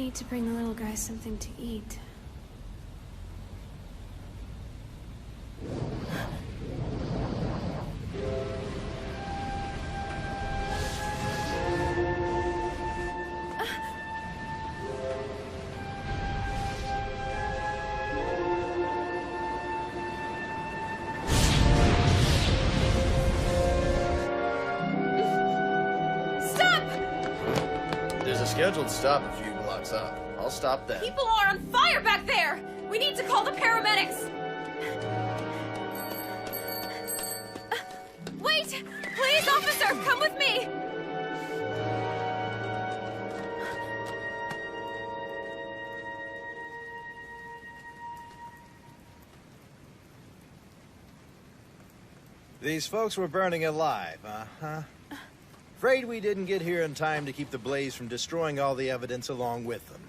need to bring the little guy something to eat. Scheduled stop a few blocks up. I'll stop then. People are on fire back there! We need to call the paramedics! Wait! Please, officer, come with me! These folks were burning alive, uh-huh. Afraid we didn't get here in time to keep the blaze from destroying all the evidence along with them.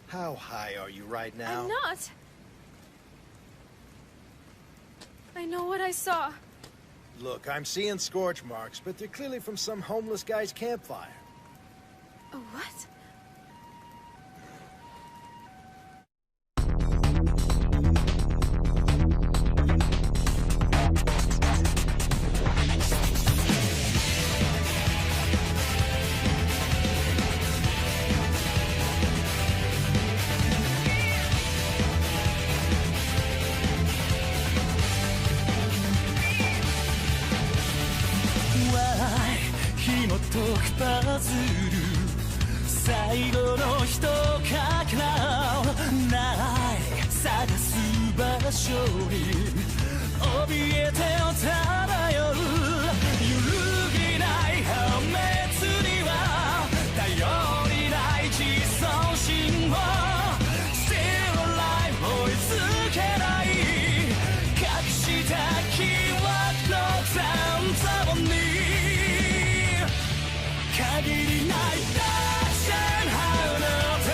How high are you right now? I'm not. I know what I saw. Look, I'm seeing scorch marks, but they're clearly from some homeless guy's campfire. A what?パズル最後の一かけらない探す場所に怯えて漂う揺るぎない破滅には頼りない自尊心を Still alive 追いつけない隠した記憶の残像に限りないダッシュンハウの手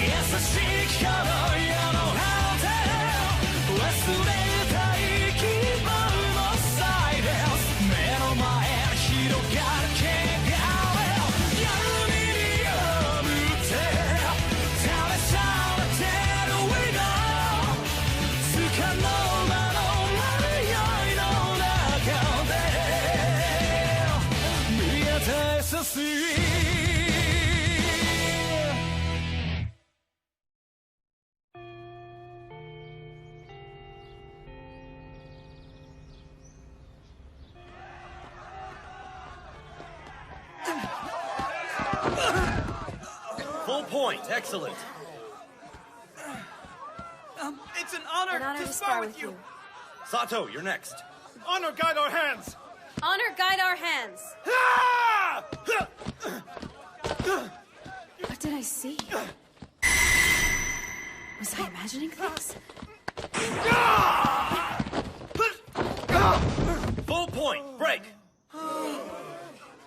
優しいこの世の果て忘れたい希望のサイレンス目の前に広がる汚れ闇に破って試されてる We know つかの間の迷いの中で見えてさすFull point. Excellent. It's an honor to spar with you. Sato, you're next. Honor guide our hands. Honor guide our hands. What did I see? Was I imagining things? Full point. Break.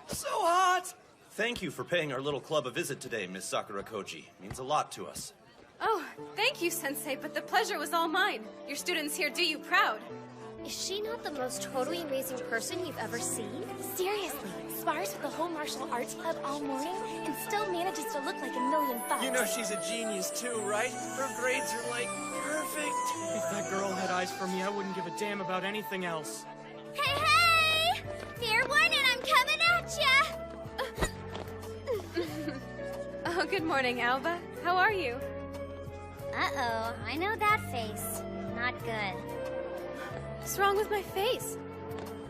So hot. Thank you for paying our little club a visit today, Miss Sakurakouji. Means a lot to us. Oh, thank you, Sensei, but the pleasure was all mine. Your students here do you proud. Is she not the most totally amazing person you've ever seen? Seriously, spars with the whole martial arts club all morning and still manages to look like $1,000,000. You know she's a genius too, right? Her grades are like perfect. If that girl had eyes for me, I wouldn't give a damn about anything else. Hey, hey! Near one and I'm coming at ya! Oh, good morning, Alba. How are you? Uh-oh, I know that face. Not good. What's wrong with my face?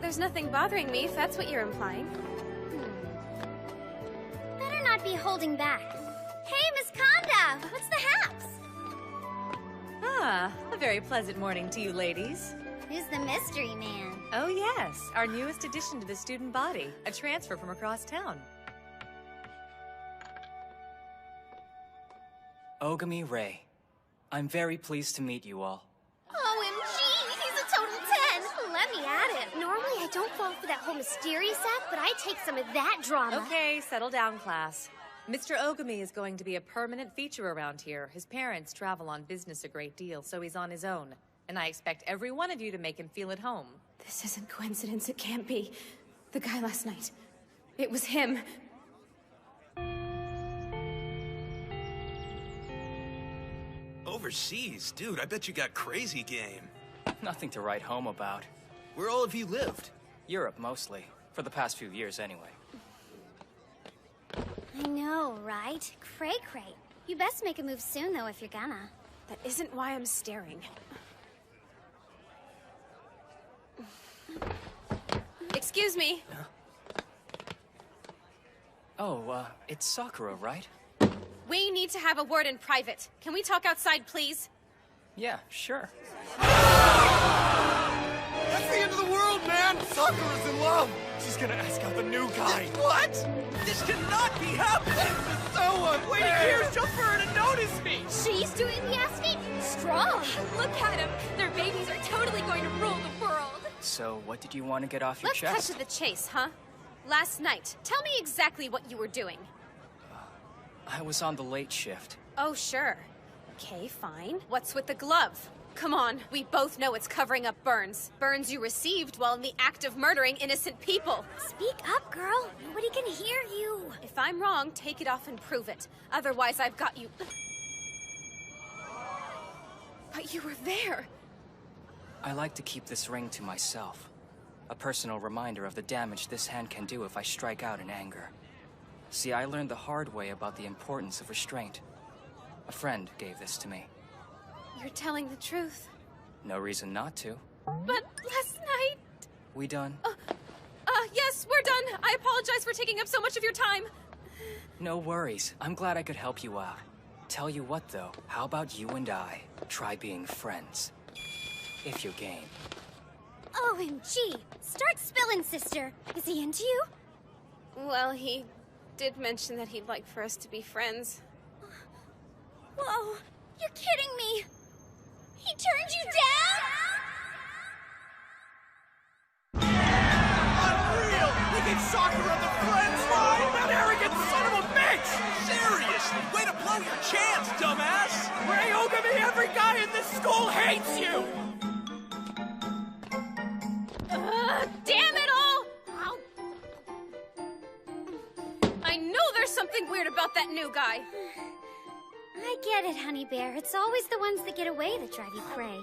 There's nothing bothering me, if that's what you're implying. Better not be holding back. Hey, Miss Conda! What's the haps? Ah, a very pleasant morning to you ladies. Who's the mystery man? Oh yes, our newest addition to the student body, a transfer from across town. Oogami Rei. I'm very pleased to meet you all. OMG, he's a total 10! Let me at it. Normally I don't fall for that whole mysterious act, but I take some of that drama. Okay, settle down, class. Mr. Oogami is going to be a permanent feature around here. His parents travel on business a great deal, so he's on his own. And I expect every one of you to make him feel at home. This isn't coincidence, it can't be. The guy last night. It was him. overseas. Dude, I bet you got crazy game. Nothing to write home about. Where all of you lived? Europe, mostly. For the past few years, anyway. I know, right? Cray-cray. You best make a move soon, though, if you're gonna. That isn't why I'm staring. Excuse me. Oh, it's Sakura, right? We need to have a word in private. Can we talk outside, please? Yeah, sure. That's the end of the world, man! Sakura's in love! She's gonna ask out the new guy. What? This cannot be happening! So waiting years just for her to notice me! She's doing the asking? Strong! Look at them! Their babies are totally going to rule the world! So, what did you want to get off your Let's chest? cut to the chase, huh? Last night, tell me exactly what you were doing. I was on the late shift. Oh, sure. Okay, fine. What's with the glove? Come on, we both know it's covering up burns. Burns you received while in the act of murdering innocent people. Speak up, girl. Nobody can hear you. If I'm wrong, take it off and prove it. Otherwise, I've got you. But you were there. I like to keep this ring to myself. A personal reminder of the damage this hand can do if I strike out in anger. See, I learned the hard way about the importance of restraint. A friend gave this to me. You're telling the truth. No reason not to. But last night... We done? Yes, we're done. I apologize for taking up so much of your time. No worries. I'm glad I could help you out. Tell you what, though. How about you and I try being friends? If you're game. OMG! Start spilling, sister. Is he into you? Well, he did mention that he'd like for us to be friends. Whoa! You're kidding me! He turned you down?! Unreal! We gave Sakura the friends line! That arrogant son of a bitch! Seriously, way to blow your chance, dumbass! Rei Oogami, every guy in this school hates you! Damn it all! Ow. I know there's something weird about that new guy. I get it, honey bear. It's always the ones that get away that drive you cray.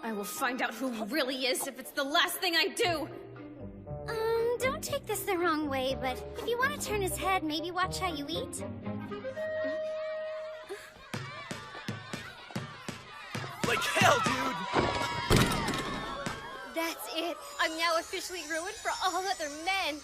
I will find out who he really is if it's the last thing I do. Don't take this the wrong way, but if you want to turn his head, maybe watch how you eat. Like hell, dude! That's it. I'm now officially ruined for all other men.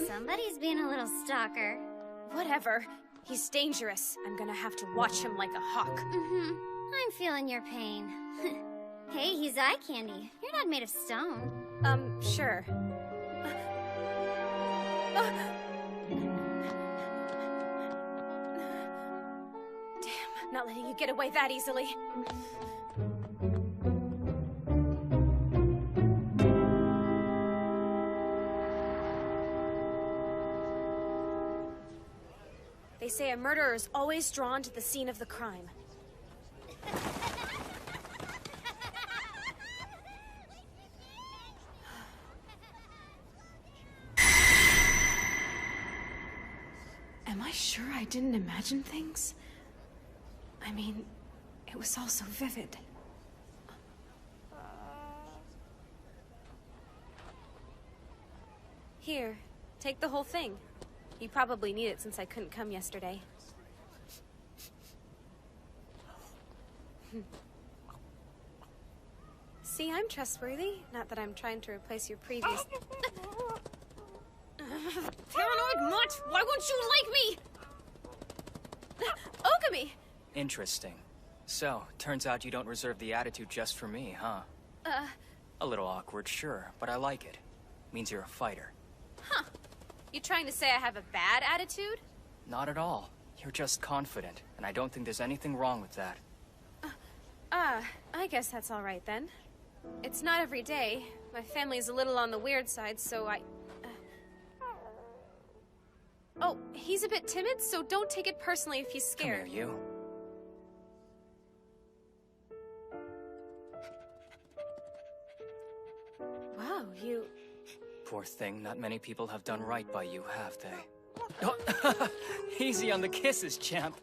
Somebody's being a little stalker. Whatever. He's dangerous. I'm gonna have to watch him like a hawk. I'm feeling your pain. Hey, he's eye candy. You're not made of stone. Sure. Damn, not letting you get away that easily. They say a murderer is always drawn to the scene of the crime. Am I sure I didn't imagine things? I mean, it was all so vivid. Here, take the whole thing. You probably need it since I couldn't come yesterday. See, I'm trustworthy. Not that I'm trying to replace your previous... Paranoid mutt! Why won't you like me? Oogami! Interesting. So, turns out you don't reserve the attitude just for me, huh? A little awkward, sure, but I like it. Means you're a fighter. Huh. You trying to say I have a bad attitude? Not at all. You're just confident, and I don't think there's anything wrong with that. I guess that's all right then. It's not every day. My family's a little on the weird side, so Oh, he's a bit timid, so don't take it personally if he's scared. Come here, you. Wow, you... Poor thing, not many people have done right by you, have they? Oh, easy on the kisses, champ.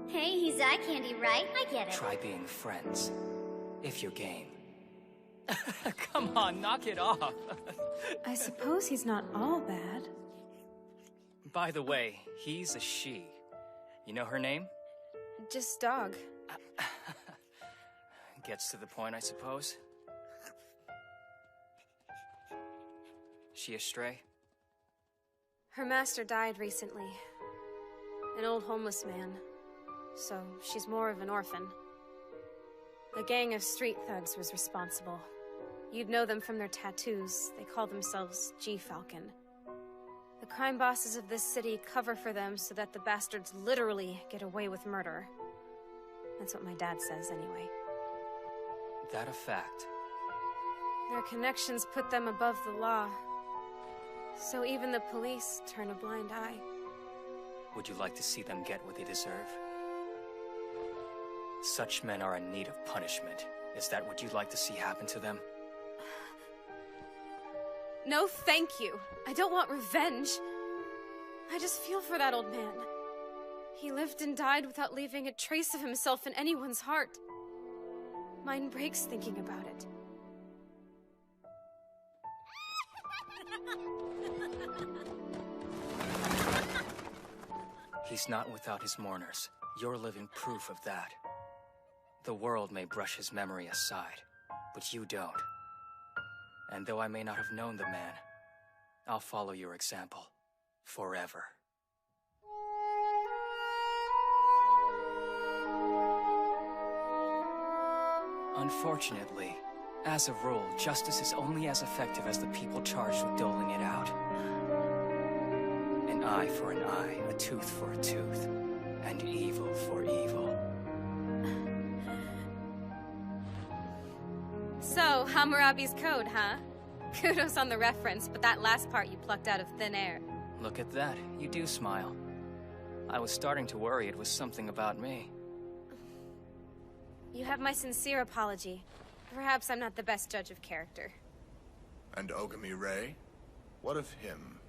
Hey, he's eye candy, right? I get it. Try being friends, if you're game. Come on, knock it off. I suppose he's not all bad. By the way, he's a she. You know her name? Just dog. Gets to the point, I suppose. She a stray? Her master died recently. An old homeless man. So she's more of an orphan. A gang of street thugs was responsible. You'd know them from their tattoos. They call themselves G-Falcon. The crime bosses of this city cover for them so that the bastards literally get away with murder. That's what my dad says, anyway. That a fact? Their connections put them above the law. So even the police turn a blind eye. Would you like to see them get what they deserve? Such men are in need of punishment. Is that what you'd like to see happen to them? No, thank you. I don't want revenge. I just feel for that old man. He lived and died without leaving a trace of himself in anyone's heart. Mine breaks thinking about it. He's not without his mourners. You're living proof of that. The world may brush his memory aside, but you don't. And though I may not have known the man, I'll follow your example. Forever. Unfortunately, as a rule, justice is only as effective as the people charged with doling it out. An eye for an eye, a tooth for a tooth, and evil for evil. So, Hammurabi's code, huh? Kudos on the reference, but that last part you plucked out of thin air. Look at that, you do smile. I was starting to worry it was something about me. You have my sincere apology. Perhaps I'm not the best judge of character. And Oogami Rei? What of him?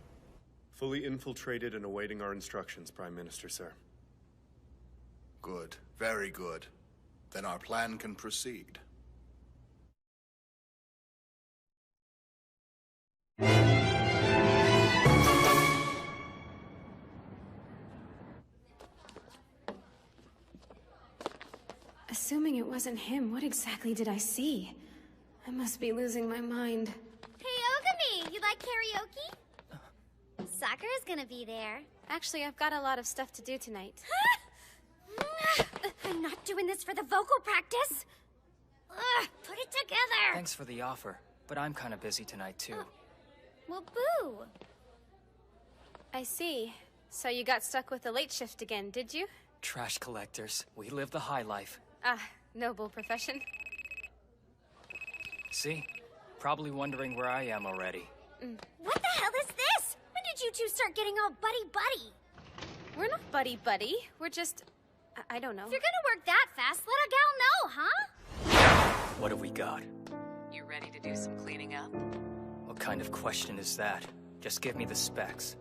Fully infiltrated and awaiting our instructions, Prime Minister, sir. Good. Very good. Then our plan can proceed. Assuming it wasn't him, what exactly did I see? I must be losing my mind. Hey, Oogami! You like karaoke? Sakura's gonna be there. Actually, I've got a lot of stuff to do tonight. I'm not doing this for the vocal practice! Ugh, put it together! Thanks for the offer, but I'm kinda busy tonight too. Well, boo! I see. So you got stuck with the late shift again, did you? Trash collectors. We live the high life. Ah, noble profession. See? Probably wondering where I am already. What the hell is this? When did you two start getting all buddy-buddy? We're not buddy-buddy. We're just... I don't know. If you're gonna work that fast, let a gal know, huh? What have we got? You ready to do some cleaning up? What kind of question is that? Just give me the specs.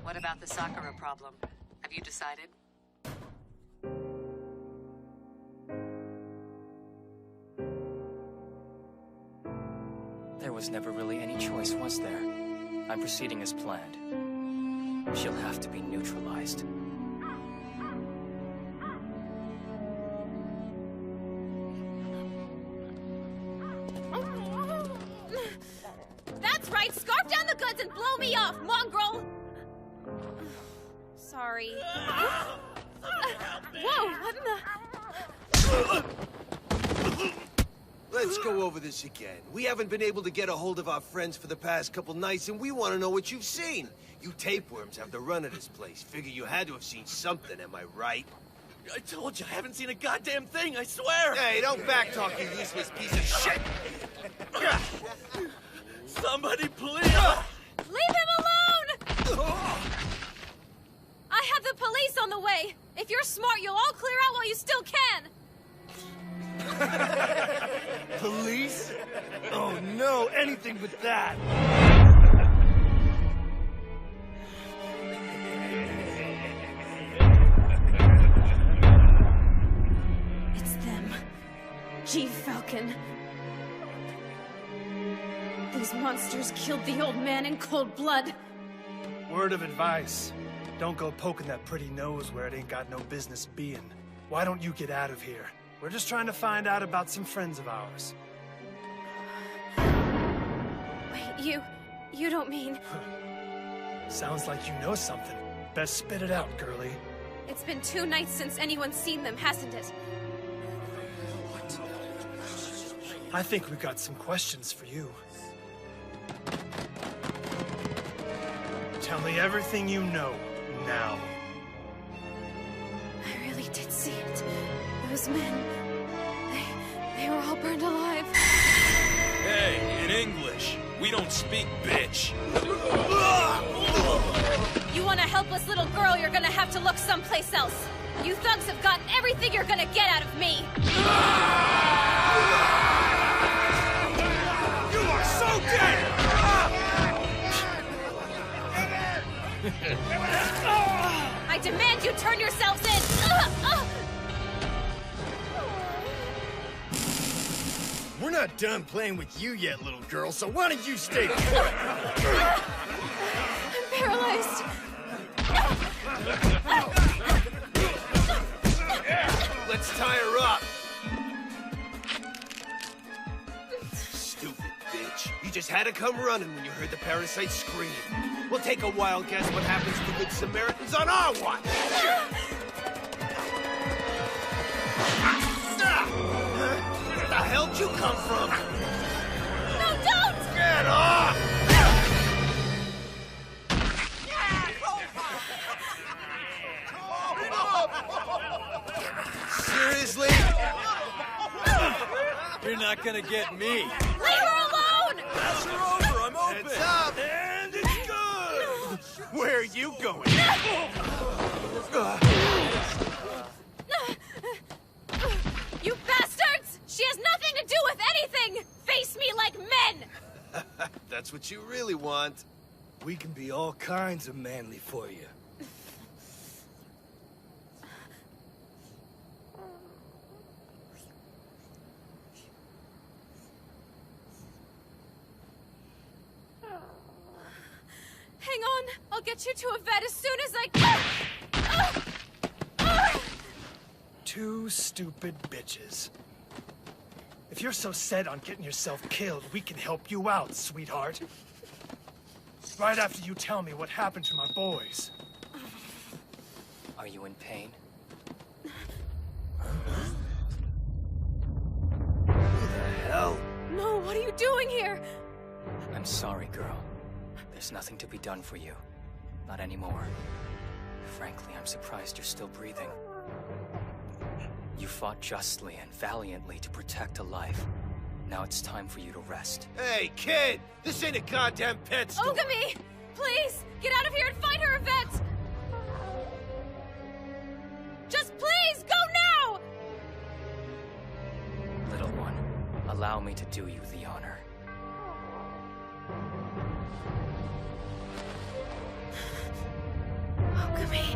What about the Sakura problem? Have you decided? There was never really any choice, was there? I'm proceeding as planned. She'll have to be neutralized. That's right! Scarf down the goods and blow me off, mongrel! Sorry. Whoa, what in the... Let's go over this again. We haven't been able to get a hold of our friends for the past couple nights, and we want to know what you've seen. You tapeworms have the run of this place. Figure you had to have seen something, am I right? I told you, I haven't seen a goddamn thing, I swear! Hey, don't backtalk, you useless piece of shit! Somebody please! Leave him alone! I have the police on the way. If you're smart, you'll all clear out while you still can. Police? Oh no, anything but that! It's them. G-Falcon. These monsters killed the old man in cold blood. Word of advice. Don't go poking that pretty nose where it ain't got no business being. Why don't you get out of here? We're just trying to find out about some friends of ours. Wait, you don't mean... Sounds like you know something. Best spit it out, girlie. It's been 2 nights since anyone's seen them, hasn't it? I think we got some questions for you. Tell me everything you know, now. I really did see it. Those men, they were all burned alive. Hey, in English, we don't speak bitch. You want a helpless little girl, you're gonna have to look someplace else. You thugs have gotten everything you're gonna get out of me. You are so dead! I demand you turn yourselves in! We're not done playing with you yet, little girl, so why don't you stay put? I'm paralyzed. Let's tie her up. Stupid bitch. You just had to come running when you heard the parasite scream. We'll take a wild guess what happens to good Samaritans on our watch. Where the hell'd you come from? No, don't! Get off! Seriously? You're not gonna get me. Leave her alone! Pass her over, I'm open. Heads up! And it's good! Where are you going? You bastards! She has nothing to do with anything! Face me like men! That's what you really want. We can be all kinds of manly for you. Hang on, I'll get you to a vet as soon as I can. 2 stupid bitches. If you're so set on getting yourself killed, we can help you out, sweetheart. Right after you tell me what happened to my boys. Are you in pain? Who the hell? No, what are you doing here? I'm sorry, girl. There's nothing to be done for you. Not anymore. Frankly, I'm surprised you're still breathing. You fought justly and valiantly to protect a life. Now it's time for you to rest. Hey, kid! This ain't a goddamn pet store! Oogami! Please, get out of here and find her a vet! Just please, go now! Little one, allow me to do you the honor. Oogami.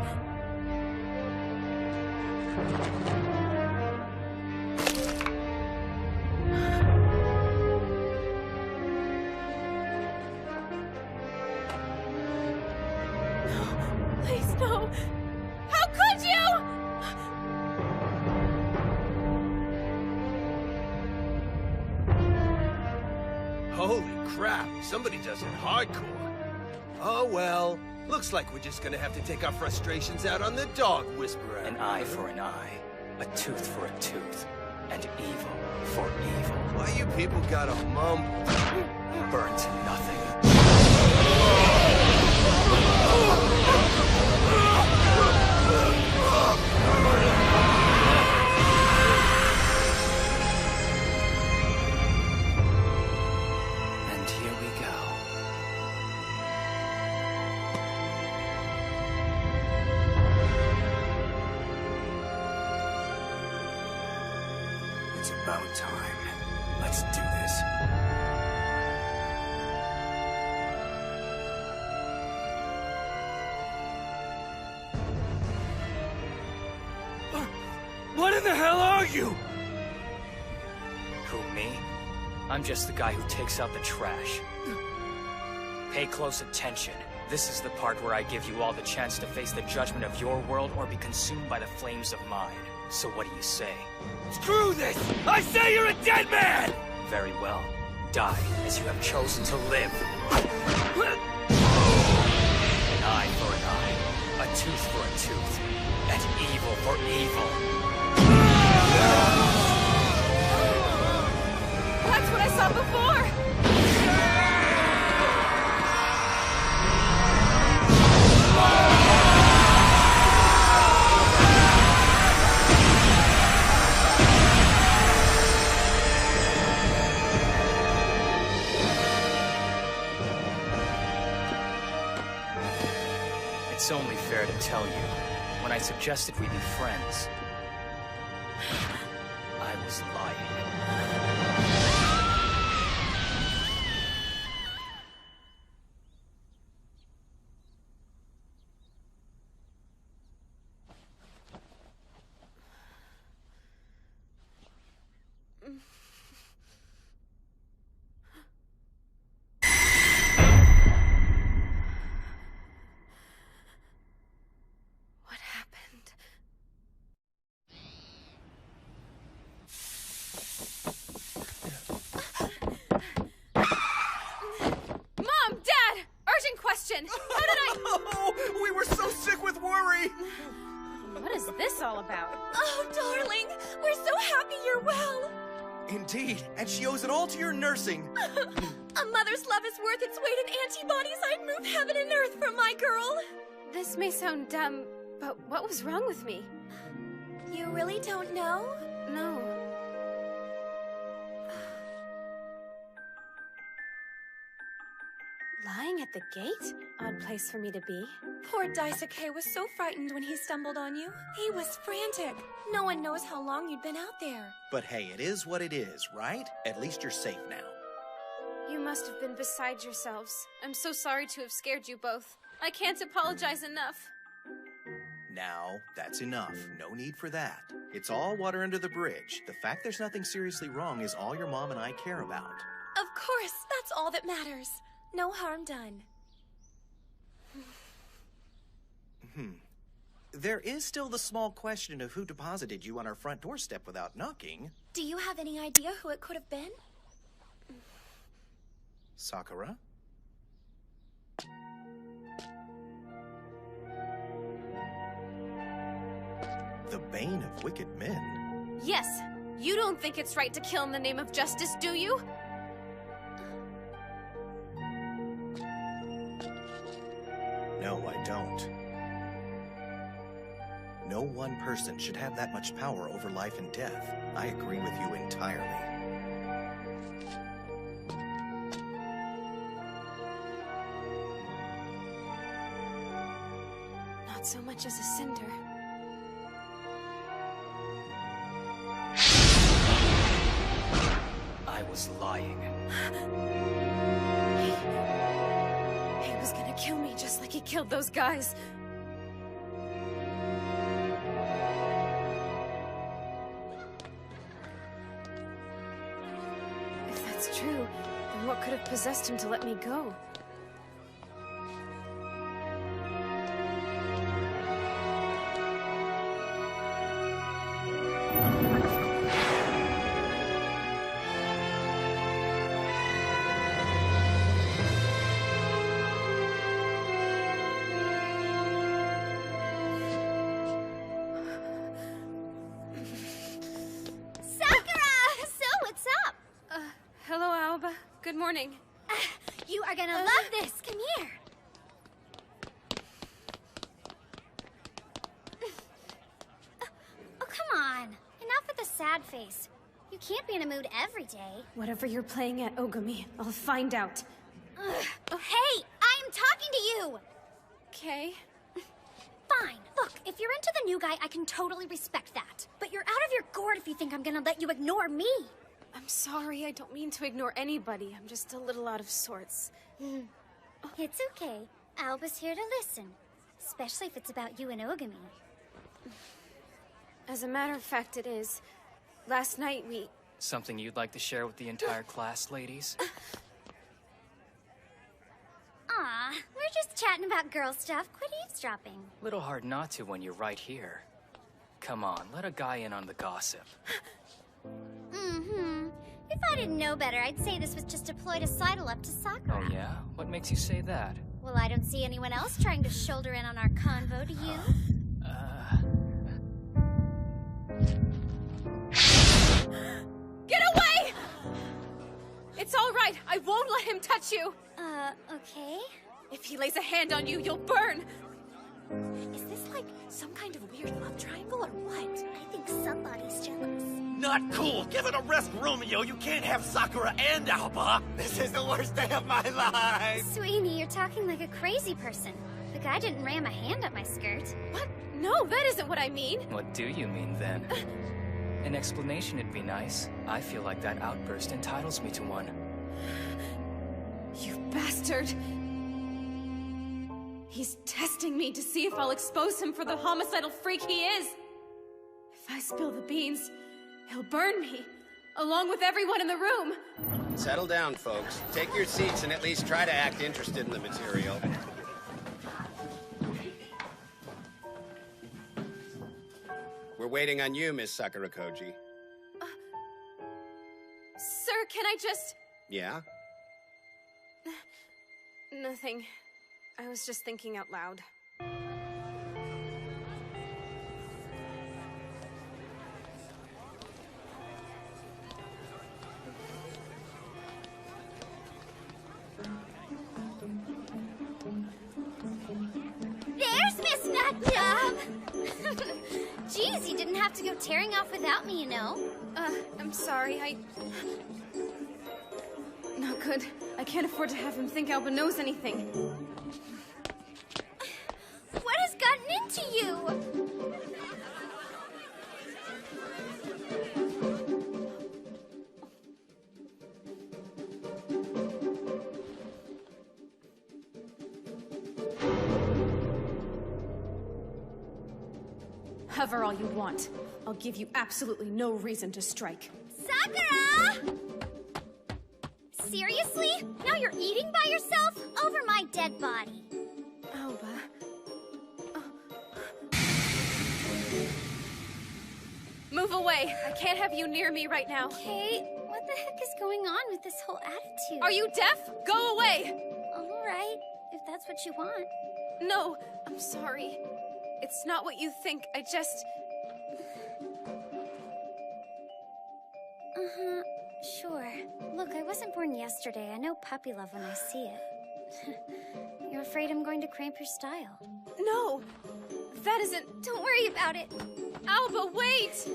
No, please, no. How could you? Holy crap, somebody does it hardcore. Oh well, looks like we're just gonna have to take our frustrations out on the dog whisperer. An eye for an eye, a tooth for a tooth. and evil for evil. Why you people gotta mumble? Burn to nothing. And here we go. It's about time. Let's do this. What in the hell are you? Who, me? I'm just the guy who takes out the trash. Pay close attention. This is the part where I give you all the chance to face the judgment of your world or be consumed by the flames of mine. So what do you say? Screw this! I say you're a dead man! Very well. Die as you have chosen to live. An eye for an eye, a tooth for a tooth, and evil for evil. That's what I saw before! It's only fair to tell you, when I suggested we be friends, I was lying. What happened? Mom! Dad! Urgent question! How did I... Oh, we were so sick with worry! What is this all about? Oh, darling! We're so happy you're well! Indeed, and she owes it all to your nursing. A mother's love is worth its weight in antibodies. I'd move heaven and earth for my girl. This may sound dumb, but what was wrong with me? You really don't know? No. Lying at the gate? Odd place for me to be. Poor Daisuke was so frightened when he stumbled on you. He was frantic. No one knows how long you'd been out there. But hey, it is what it is, right? At least you're safe now. You must have been beside yourselves. I'm so sorry to have scared you both. I can't apologize enough. Now, that's enough. No need for that. It's all water under the bridge. The fact there's nothing seriously wrong is all your mom and I care about. Of course, that's all that matters. No harm done. There is still the small question of who deposited you on our front doorstep without knocking. Do you have any idea who it could have been? Sakura? The bane of wicked men? Yes, you don't think it's right to kill in the name of justice, do you? No, I don't. No one person should have that much power over life and death. I agree with you entirely. Not so much as a cinder. I was lying. He was gonna kill me just like he killed those guys. If that's true, then what could have possessed him to let me go? Sakura! morning. You are gonna love this. Come here. Oh, come on. Enough with the sad face. You can't be in a mood every day. Whatever you're playing at, Oogami, I'll find out. Hey, I am talking to you! Okay. Fine. Look, if you're into the new guy, I can totally respect that. But you're out of your gourd if you think I'm gonna let you ignore me. I'm sorry, I don't mean to ignore anybody. I'm just a little out of sorts. It's okay. Alba's here to listen. Especially if it's about you and Oogami. As a matter of fact, it is. Last night we... Something you'd like to share with the entire class, ladies? Aw, we're just chatting about girl stuff. Quit eavesdropping. Little hard not to when you're right here. Come on, let a guy in on the gossip. If I didn't know better, I'd say this was just a ploy to sidle up to Sakura. Oh yeah? What makes you say that? Well, I don't see anyone else trying to shoulder in on our convo, do you? Get away! It's all right. I won't let him touch you. Okay. If he lays a hand on you, you'll burn. Is this like some kind of weird love triangle or what? I think somebody's jealous. Not cool! Give it a rest, Romeo! You can't have Sakura and Alba! This is the worst day of my life! Sweeney, you're talking like a crazy person. The guy didn't ram a hand up my skirt. What? No, that isn't what I mean. What do you mean, then? An explanation would be nice. I feel like that outburst entitles me to one. You bastard! He's testing me to see if I'll expose him for the homicidal freak he is. If I spill the beans, he'll burn me, along with everyone in the room. Settle down, folks. Take your seats and at least try to act interested in the material. We're waiting on you, Miss Sakurakouji. Sir, can I just... Yeah? Nothing. I was just thinking out loud. There's Miss Nutjob! Geez, you didn't have to go tearing off without me, you know. I'm sorry, Not good. I can't afford to have him think Alba knows anything. What has gotten into you? Hover all you want. I'll give you absolutely no reason to strike. Sakura! Seriously? Now you're eating by yourself? Over my dead body. Alba. Move away. I can't have you near me right now. Okay, what the heck is going on with this whole attitude? Are you deaf? Go away! All right, if that's what you want. No, I'm sorry. It's not what you think. I just... Sure. Look, I wasn't born yesterday. I know puppy love when I see it. You're afraid I'm going to cramp your style? No! That isn't... Don't worry about it. Alba, wait!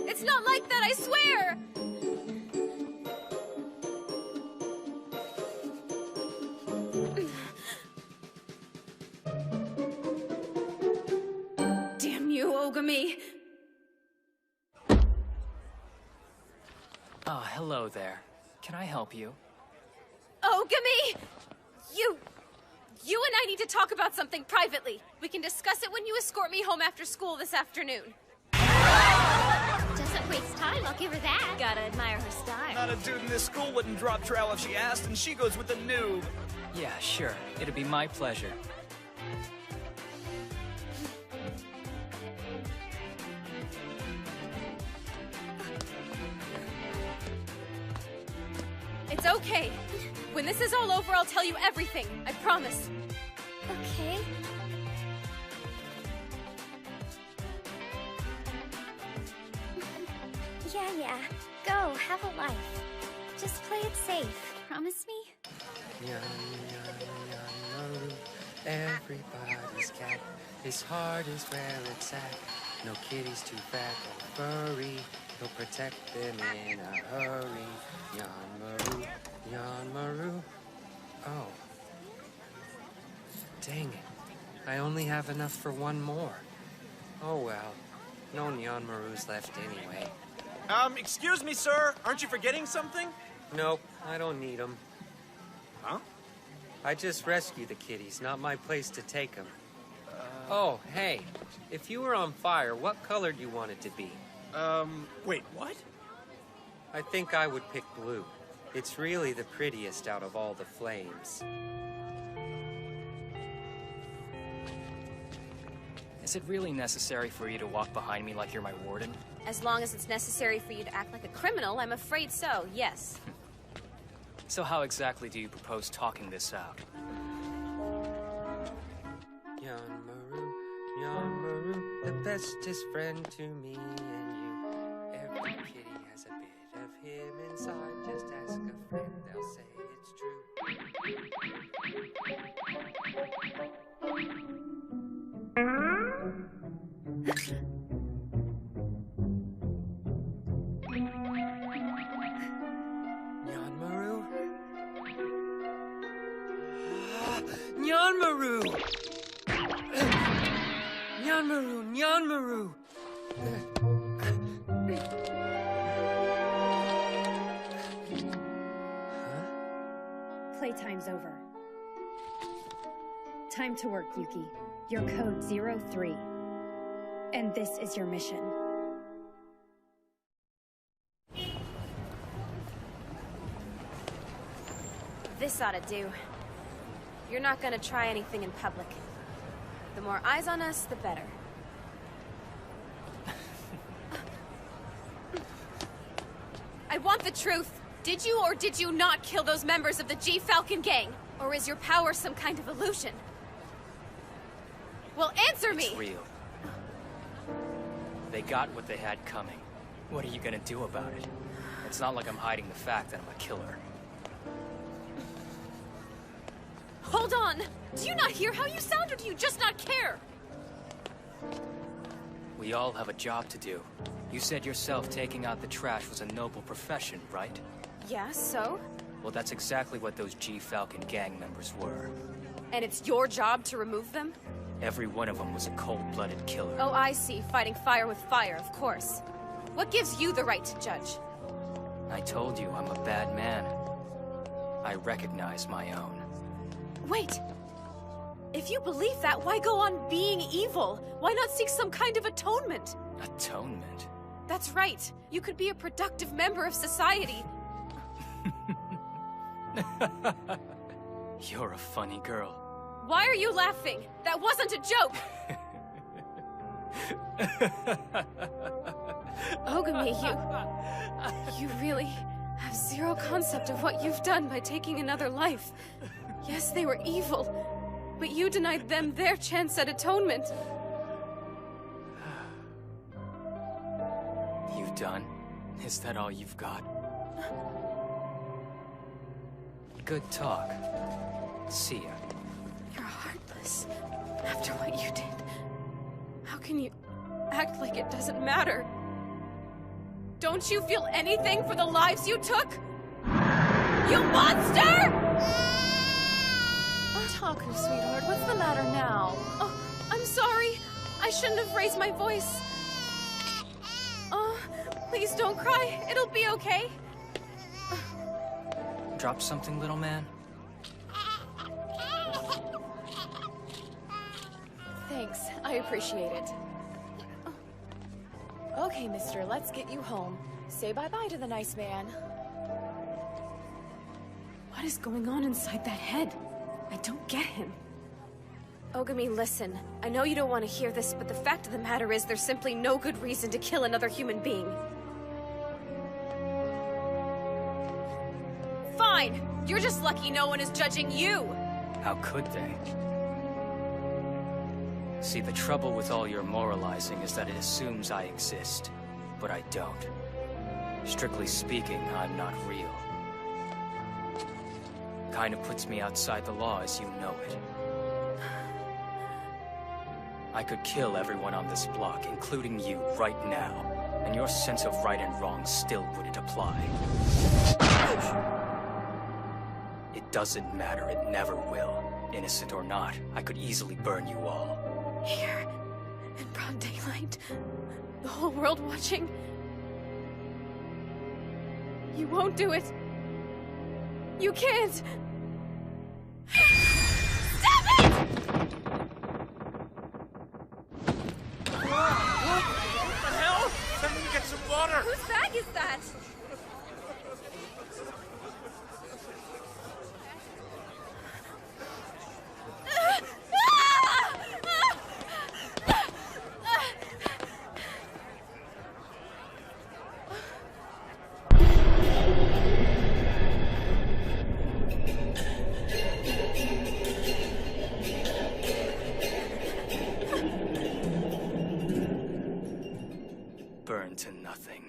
It's not like that, I swear! Damn you, Oogami! Oh, hello there. Can I help you? Oogami! You and I need to talk about something privately. We can discuss it when you escort me home after school this afternoon. Doesn't waste time, I'll give her that. Gotta admire her style. Not a dude in this school wouldn't drop trowel if she asked, and she goes with a noob. Yeah, sure. It'd be my pleasure. It's okay. When this is all over, I'll tell you everything. I promise. Okay. Yeah. Go, have a life. Just play it safe. promise me? Everybody's cat. His heart is where it's at. No kitty's too fat or furry. He'll protect them in a hurry. Yanmaru, Yanmaru. Oh. Dang it. I only have enough for one more. Oh well. No Yanmarus left anyway. Excuse me, sir. Aren't you forgetting something? Nope, I don't need them. Huh? I just rescued the kitties, not my place to take them. Oh, hey. If you were on fire, what color do you want it to be? Wait, what? I think I would pick blue. It's really the prettiest out of all the flames. Is it really necessary for you to walk behind me like you're my warden? As long as it's necessary for you to act like a criminal, I'm afraid so, yes. So how exactly do you propose talking this out? Yanmaru, Yanmaru, the bestest friend to me and you. Every kitty has a bit of him inside. Just ask a friend, they'll say it's true. Yanmaru? Nyanmaru! Nyanmaru, Nyanmaru! Playtime's over. Time to work, Yuki. Your code 03. And this is your mission. This ought to do. You're not gonna try anything in public. The more eyes on us, the better. I want the truth. Did you or did you not kill those members of the G-Falcon gang? Or is your power some kind of illusion? Well, answer me! It's real. They got what they had coming. What are you gonna do about it? It's not like I'm hiding the fact that I'm a killer. Hold on! Do you not hear how you sound, or do you just not care? We all have a job to do. You said yourself taking out the trash was a noble profession, right? Yeah, so? Well, that's exactly what those G-Falcon gang members were. And it's your job to remove them? Every one of them was a cold-blooded killer. Oh, I see. Fighting fire with fire, of course. What gives you the right to judge? I told you I'm a bad man. I recognize my own. Wait! If you believe that, why go on being evil? Why not seek some kind of atonement? Atonement? That's right. You could be a productive member of society. You're a funny girl. Why are you laughing? That wasn't a joke! Oogami, you really have zero concept of what you've done by taking another life. Yes, they were evil, but you denied them their chance at atonement. You done? Is that all you've got? Good talk. See ya. You're heartless. After what you did. How can you act like it doesn't matter? Don't you feel anything for the lives you took? You monster! Taku, sweetheart, what's the matter now? Oh, I'm sorry. I shouldn't have raised my voice. Oh, please don't cry. It'll be okay. Drop something, little man? Thanks. I appreciate it. Okay, mister, let's get you home. Say bye-bye to the nice man. What is going on inside that head? I don't get him. Oogami, listen. I know you don't want to hear this, but the fact of the matter is there's simply no good reason to kill another human being. Fine! You're just lucky no one is judging you! How could they? See, the trouble with all your moralizing is that it assumes I exist, but I don't. Strictly speaking, I'm not real. Kind of puts me outside the law as you know it. I could kill everyone on this block, including you, right now. And your sense of right and wrong still wouldn't apply. It doesn't matter, it never will. Innocent or not, I could easily burn you all. Here, in broad daylight, the whole world watching. You won't do it. You can't. Stop it! What the hell? Let me get some water. Whose bag is that? Burn to nothing.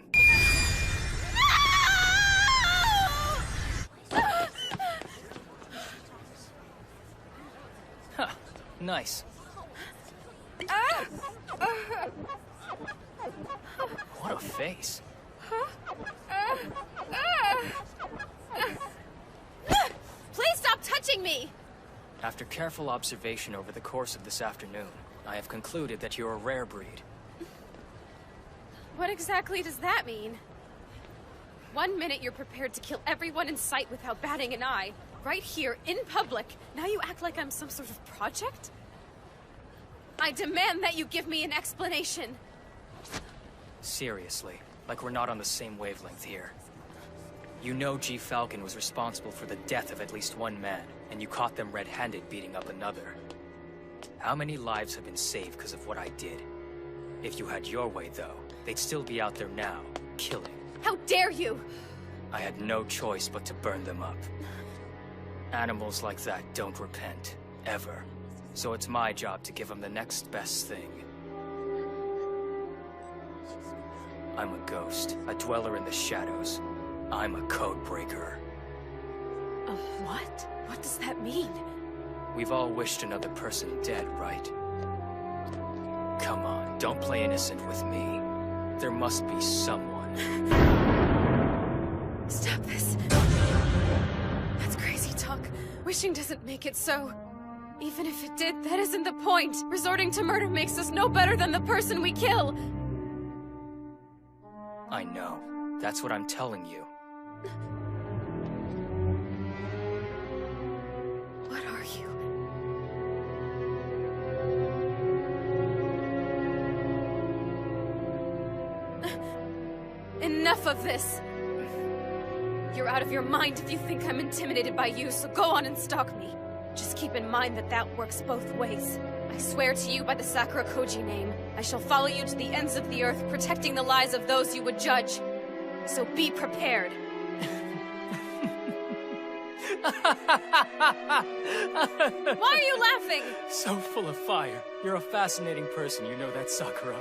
Huh, nice. What a face. Please stop touching me! After careful observation over the course of this afternoon, I have concluded that you're a rare breed. What exactly does that mean? 1 minute you're prepared to kill everyone in sight without batting an eye. Right here, in public. Now you act like I'm some sort of project? I demand that you give me an explanation. Seriously, like we're not on the same wavelength here. You know G. Falcon was responsible for the death of at least one man, and you caught them red-handed beating up another. How many lives have been saved because of what I did? If you had your way, though, they'd still be out there now, killing. How dare you! I had no choice but to burn them up. Animals like that don't repent, ever. So it's my job to give them the next best thing. I'm a ghost, a dweller in the shadows. I'm a code breaker. A what? What does that mean? We've all wished another person dead, right? Come on, don't play innocent with me. There must be someone. Stop this. That's crazy talk. Wishing doesn't make it so. Even if it did, that isn't the point. Resorting to murder makes us no better than the person we kill. I know. That's what I'm telling you. What are you? Enough of this! You're out of your mind if you think I'm intimidated by you, so go on and stalk me. Just keep in mind that that works both ways. I swear to you by the Sakurakouji name, I shall follow you to the ends of the earth, protecting the lives of those you would judge. So be prepared. Why are you laughing? So full of fire. You're a fascinating person, you know that, Sakura.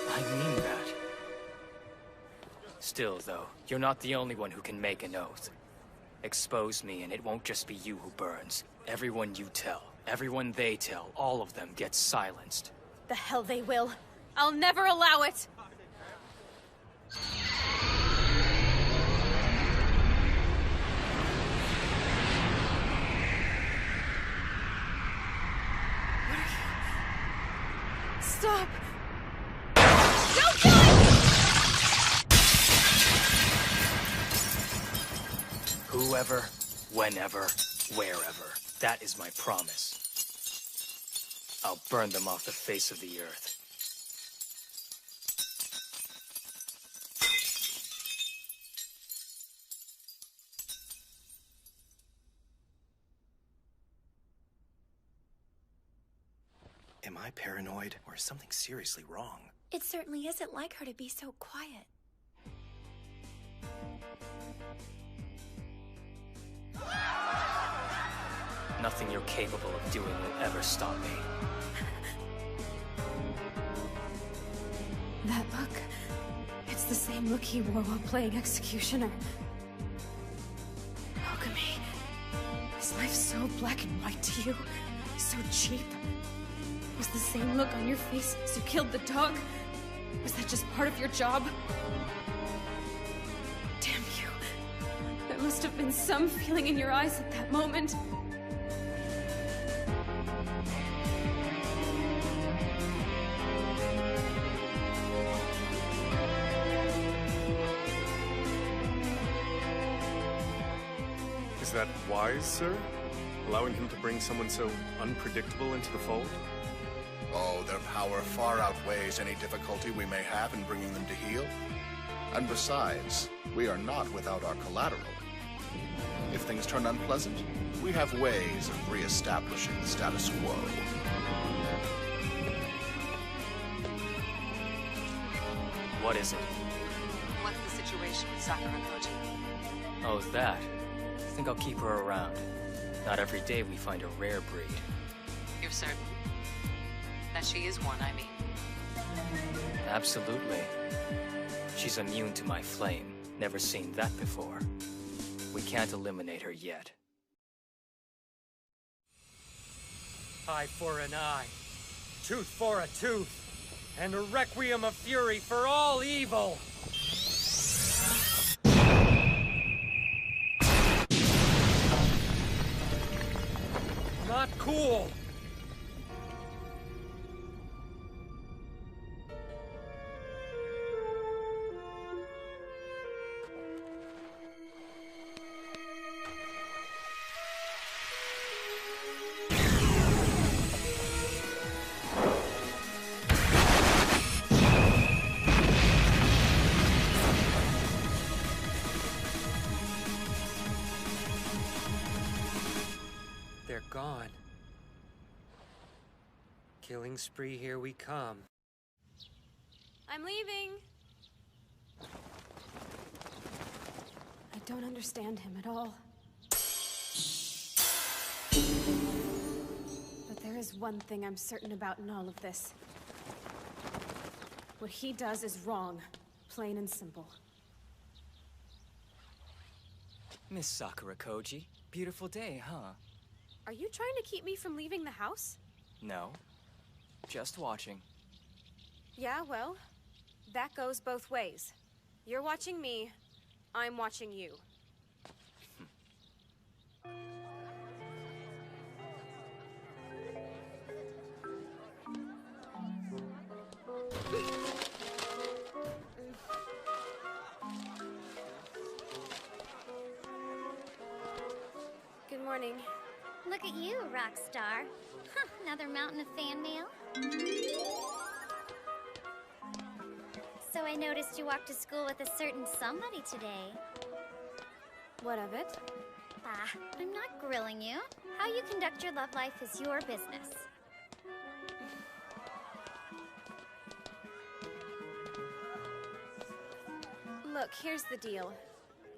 I mean that. Still, though, you're not the only one who can make an oath. Expose me and it won't just be you who burns. Everyone you tell, everyone they tell, all of them gets silenced. The hell they will. I'll never allow it! Stop! Don't do it! Whoever, whenever, wherever. That is my promise. I'll burn them off the face of the earth. Am I paranoid, or is something seriously wrong? It certainly isn't like her to be so quiet. Nothing you're capable of doing will ever stop me. That look. It's the same look he wore while playing Executioner. Oogami. black and white to you? So cheap? Was the same look on your face as you killed the dog? Was that just part of your job? Damn you. There must have been some feeling in your eyes at that moment. Is that wise, sir? Allowing him to bring someone so unpredictable into the fold? Oh, their power far outweighs any difficulty we may have in bringing them to heel. And besides, we are not without our collateral. If things turn unpleasant, we have ways of re-establishing the status quo. What is it? What's the situation with Sakurakouji? Oh, that. I think I'll keep her around. Not every day we find a rare breed. You're certain? That she is one, I mean. Absolutely. She's immune to my flame. Never seen that before. We can't eliminate her yet. Eye for an eye, tooth for a tooth, and a requiem of fury for all evil! Not cool! They're gone. Killing spree, here we come. I'm leaving. I don't understand him at all. But there is one thing I'm certain about in all of this. What he does is wrong. Plain and simple. Miss Sakurakouji, beautiful day, huh? Are you trying to keep me from leaving the house? No. Just watching. Yeah, well, that goes both ways. You're watching me, I'm watching you. Good morning. Look at you, rock star. Huh, another mountain of fan mail. So I noticed you walked to school with a certain somebody today. What of it? Ah, I'm not grilling you. How you conduct your love life is your business. Look, here's the deal.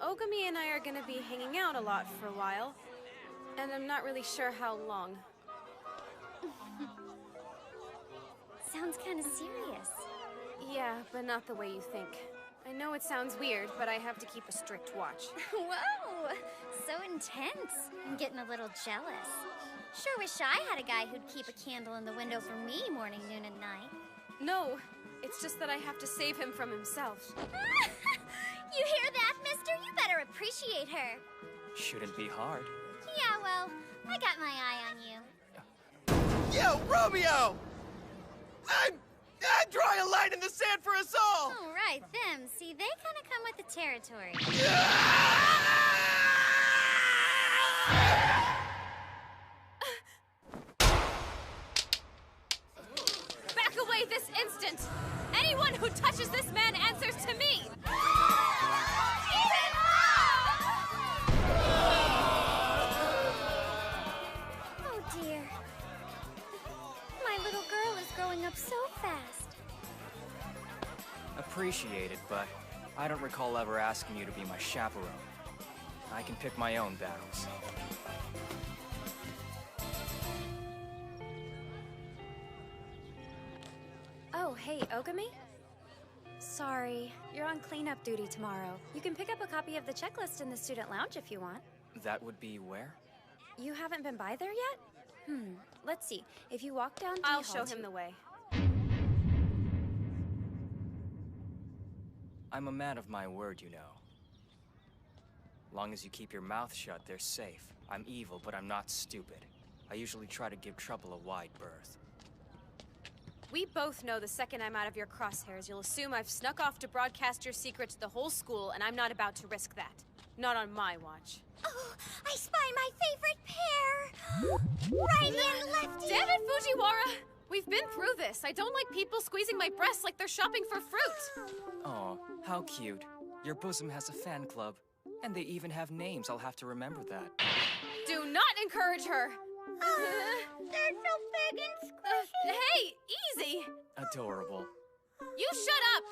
Oogami and I are gonna be hanging out a lot for a while. And I'm not really sure how long. Sounds kind of serious. Yeah, but not the way you think. I know it sounds weird, but I have to keep a strict watch. Whoa! So intense. I'm getting a little jealous. Sure wish I had a guy who'd keep a candle in the window for me morning, noon, and night. No, it's just that I have to save him from himself. You hear that, mister? You better appreciate her. Shouldn't be hard. Yeah, well, I got my eye on you. Yo, Romeo! I'm drawing a line in the sand for us all! Oh, right, them. See, they kind of come with the territory. Back away this instant! Anyone who touches this man answers to me! Oh, dear. My little girl is growing up so fast. Appreciate it, but I don't recall ever asking you to be my chaperone. I can pick my own battles. Oh, hey, Oogami? Sorry, you're on cleanup duty tomorrow. You can pick up a copy of the checklist in the student lounge if you want. That would be where? You haven't been by there yet? Let's see. If you walk down D I'll Hall show him the way. I'm a man of my word, you know. Long as you keep your mouth shut, they're safe. I'm evil, but I'm not stupid. I usually try to give trouble a wide berth. We both know the second I'm out of your crosshairs, you'll assume I've snuck off to broadcast your secret to the whole school, and I'm not about to risk that. Not on my watch. Oh, I spy my favorite pair! Righty and lefty! Damn it, Fujiwara! We've been through this. I don't like people squeezing my breasts like they're shopping for fruit. Oh, how cute. Your bosom has a fan club. And they even have names. I'll have to remember that. Do not encourage her! They're so big and squishy. Hey, easy! Adorable. You shut up!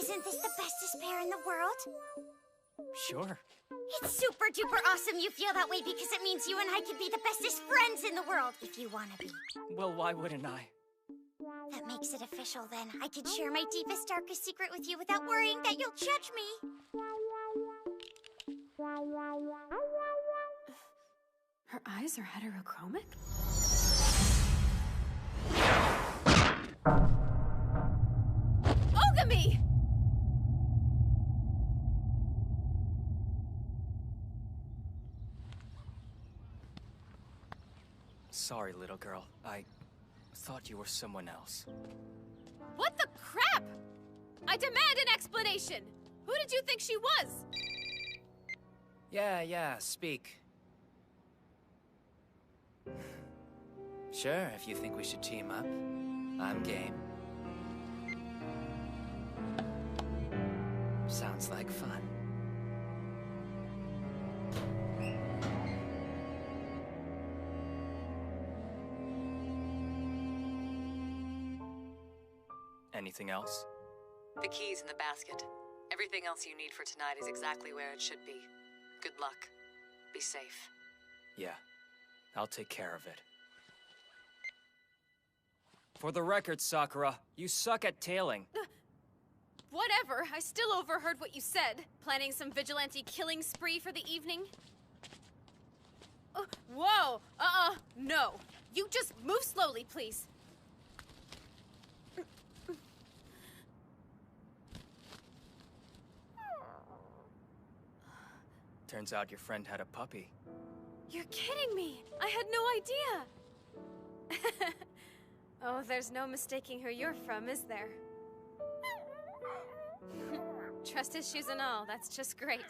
Isn't this the bestest pair in the world? Sure. It's super duper awesome you feel that way because it means you and I could be the bestest friends in the world if you want to be. Well, why wouldn't I? That makes it official then. I could share my deepest, darkest secret with you without worrying that you'll judge me. Her eyes are heterochromic? Oogami! Sorry, little girl. I thought you were someone else. What the crap? I demand an explanation! Who did you think she was? Yeah, speak. Sure, if you think we should team up, I'm game. Sounds like fun. Anything else? The key's in the basket. Everything else you need for tonight is exactly where it should be. Good luck. Be safe. Yeah, I'll take care of it. For the record, Sakura, you suck at tailing. Whatever, I still overheard what you said. Planning some vigilante killing spree for the evening? Whoa! No. You just move slowly, please. Turns out your friend had a puppy. You're kidding me! I had no idea! Oh, there's no mistaking who you're from, is there? Trust issues and all, that's just great.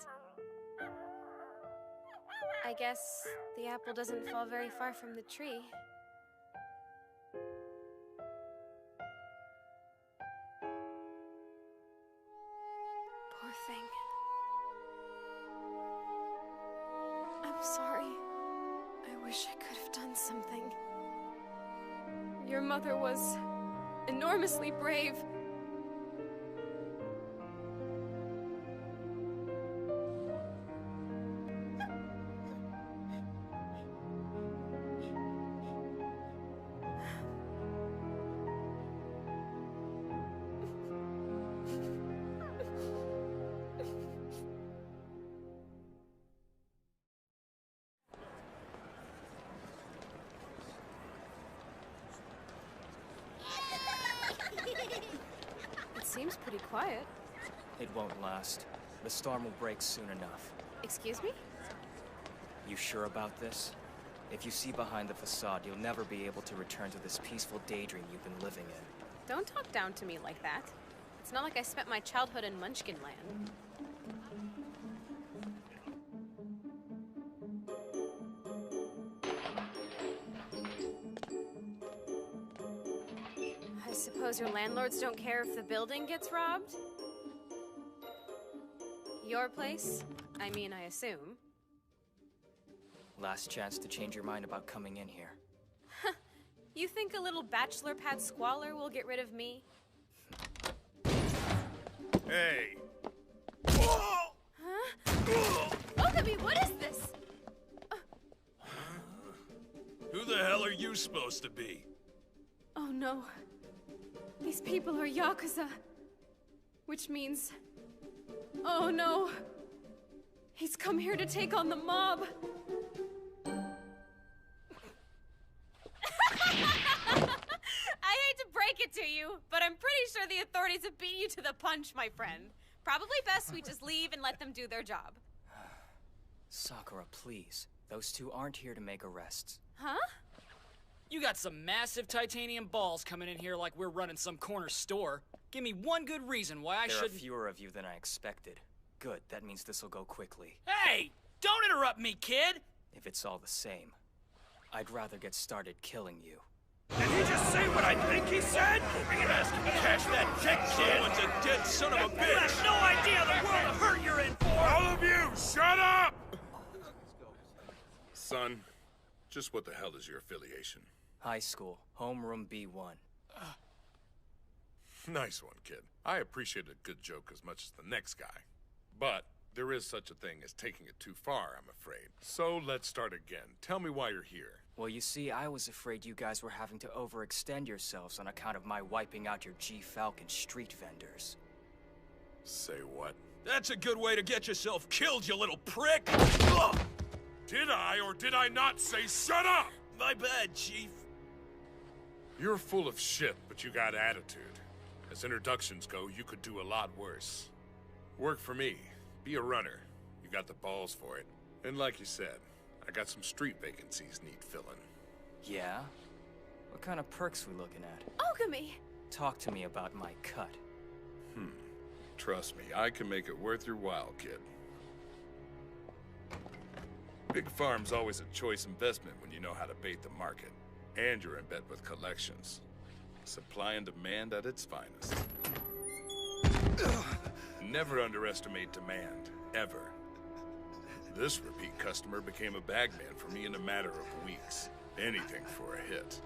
I guess the apple doesn't fall very far from the tree. Poor thing. I'm sorry. I wish I could have done something. Your mother was enormously brave. Seems pretty quiet. It won't last. The storm will break soon enough. Excuse me? You sure about this? If you see behind the facade, you'll never be able to return to this peaceful daydream you've been living in. Don't talk down to me like that. It's not like I spent my childhood in Munchkin Land. I suppose your landlords don't care if the building gets robbed? Your place? I mean, I assume. Last chance to change your mind about coming in here. You think a little bachelor pad squalor will get rid of me? Hey! Huh? Oogami, what is this? Who the hell are you supposed to be? Oh no. These people are Yakuza. Which means... Oh no. He's come here to take on the mob. it to you, but I'm pretty sure the authorities have beat you to the punch, my friend. Probably best we just leave and let them do their job. Sakura, please. Those two aren't here to make arrests. Huh? You got some massive titanium balls coming in here like we're running some corner store. Give me one good reason why I shouldn't— There are fewer of you than I expected. Good, that means this'll go quickly. Hey! Don't interrupt me, kid! If it's all the same, I'd rather get started killing you. Did he just say what I think he said? We can ask him to cash that check, kid. Someone's a dead son of a bitch. You have no idea the world of hurt you're in for! All of you, shut up! Son, just what the hell is your affiliation? High school, homeroom B1. Nice one, kid. I appreciate a good joke as much as the next guy. But there is such a thing as taking it too far, I'm afraid. So let's start again. Tell me why you're here. Well, you see, I was afraid you guys were having to overextend yourselves on account of my wiping out your G-Falcon street vendors. Say what? That's a good way to get yourself killed, you little prick! Ugh! Did I or did I not say shut up? My bad, Chief. You're full of shit, but you got attitude. As introductions go, you could do a lot worse. Work for me. Be a runner. You got the balls for it. And like you said, I got some street vacancies need filling. Yeah? What kind of perks we looking at? Oogami! Talk to me about my cut. Trust me, I can make it worth your while, kid. Big farm's always a choice investment when you know how to bait the market. And you're in bed with collections. Supply and demand at its finest. Never underestimate demand, ever. This repeat customer became a bagman for me in a matter of weeks. Anything for a hit.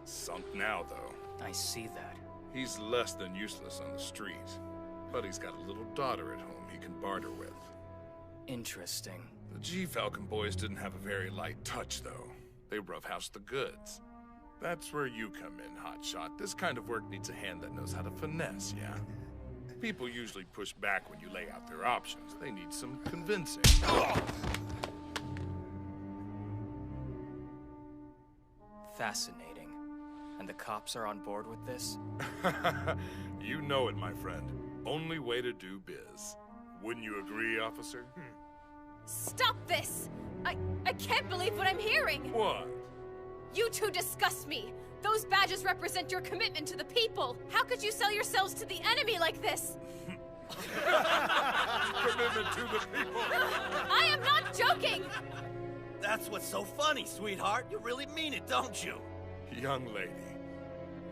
Sunk now, though. I see that. He's less than useless on the street. But he's got a little daughter at home he can barter with. Interesting. The G-Falcon boys didn't have a very light touch, though. They roughhoused the goods. That's where you come in, hotshot. This kind of work needs a hand that knows how to finesse, yeah? People usually push back when you lay out their options. They need some convincing. Fascinating. And the cops are on board with this? You know it, my friend. Only way to do biz. Wouldn't you agree, officer? Stop this! I can't believe what I'm hearing! What? You two disgust me! Those badges represent your commitment to the people! How could you sell yourselves to the enemy like this? Commitment to the people! I am not joking! That's what's so funny, sweetheart. You really mean it, don't you? Young lady,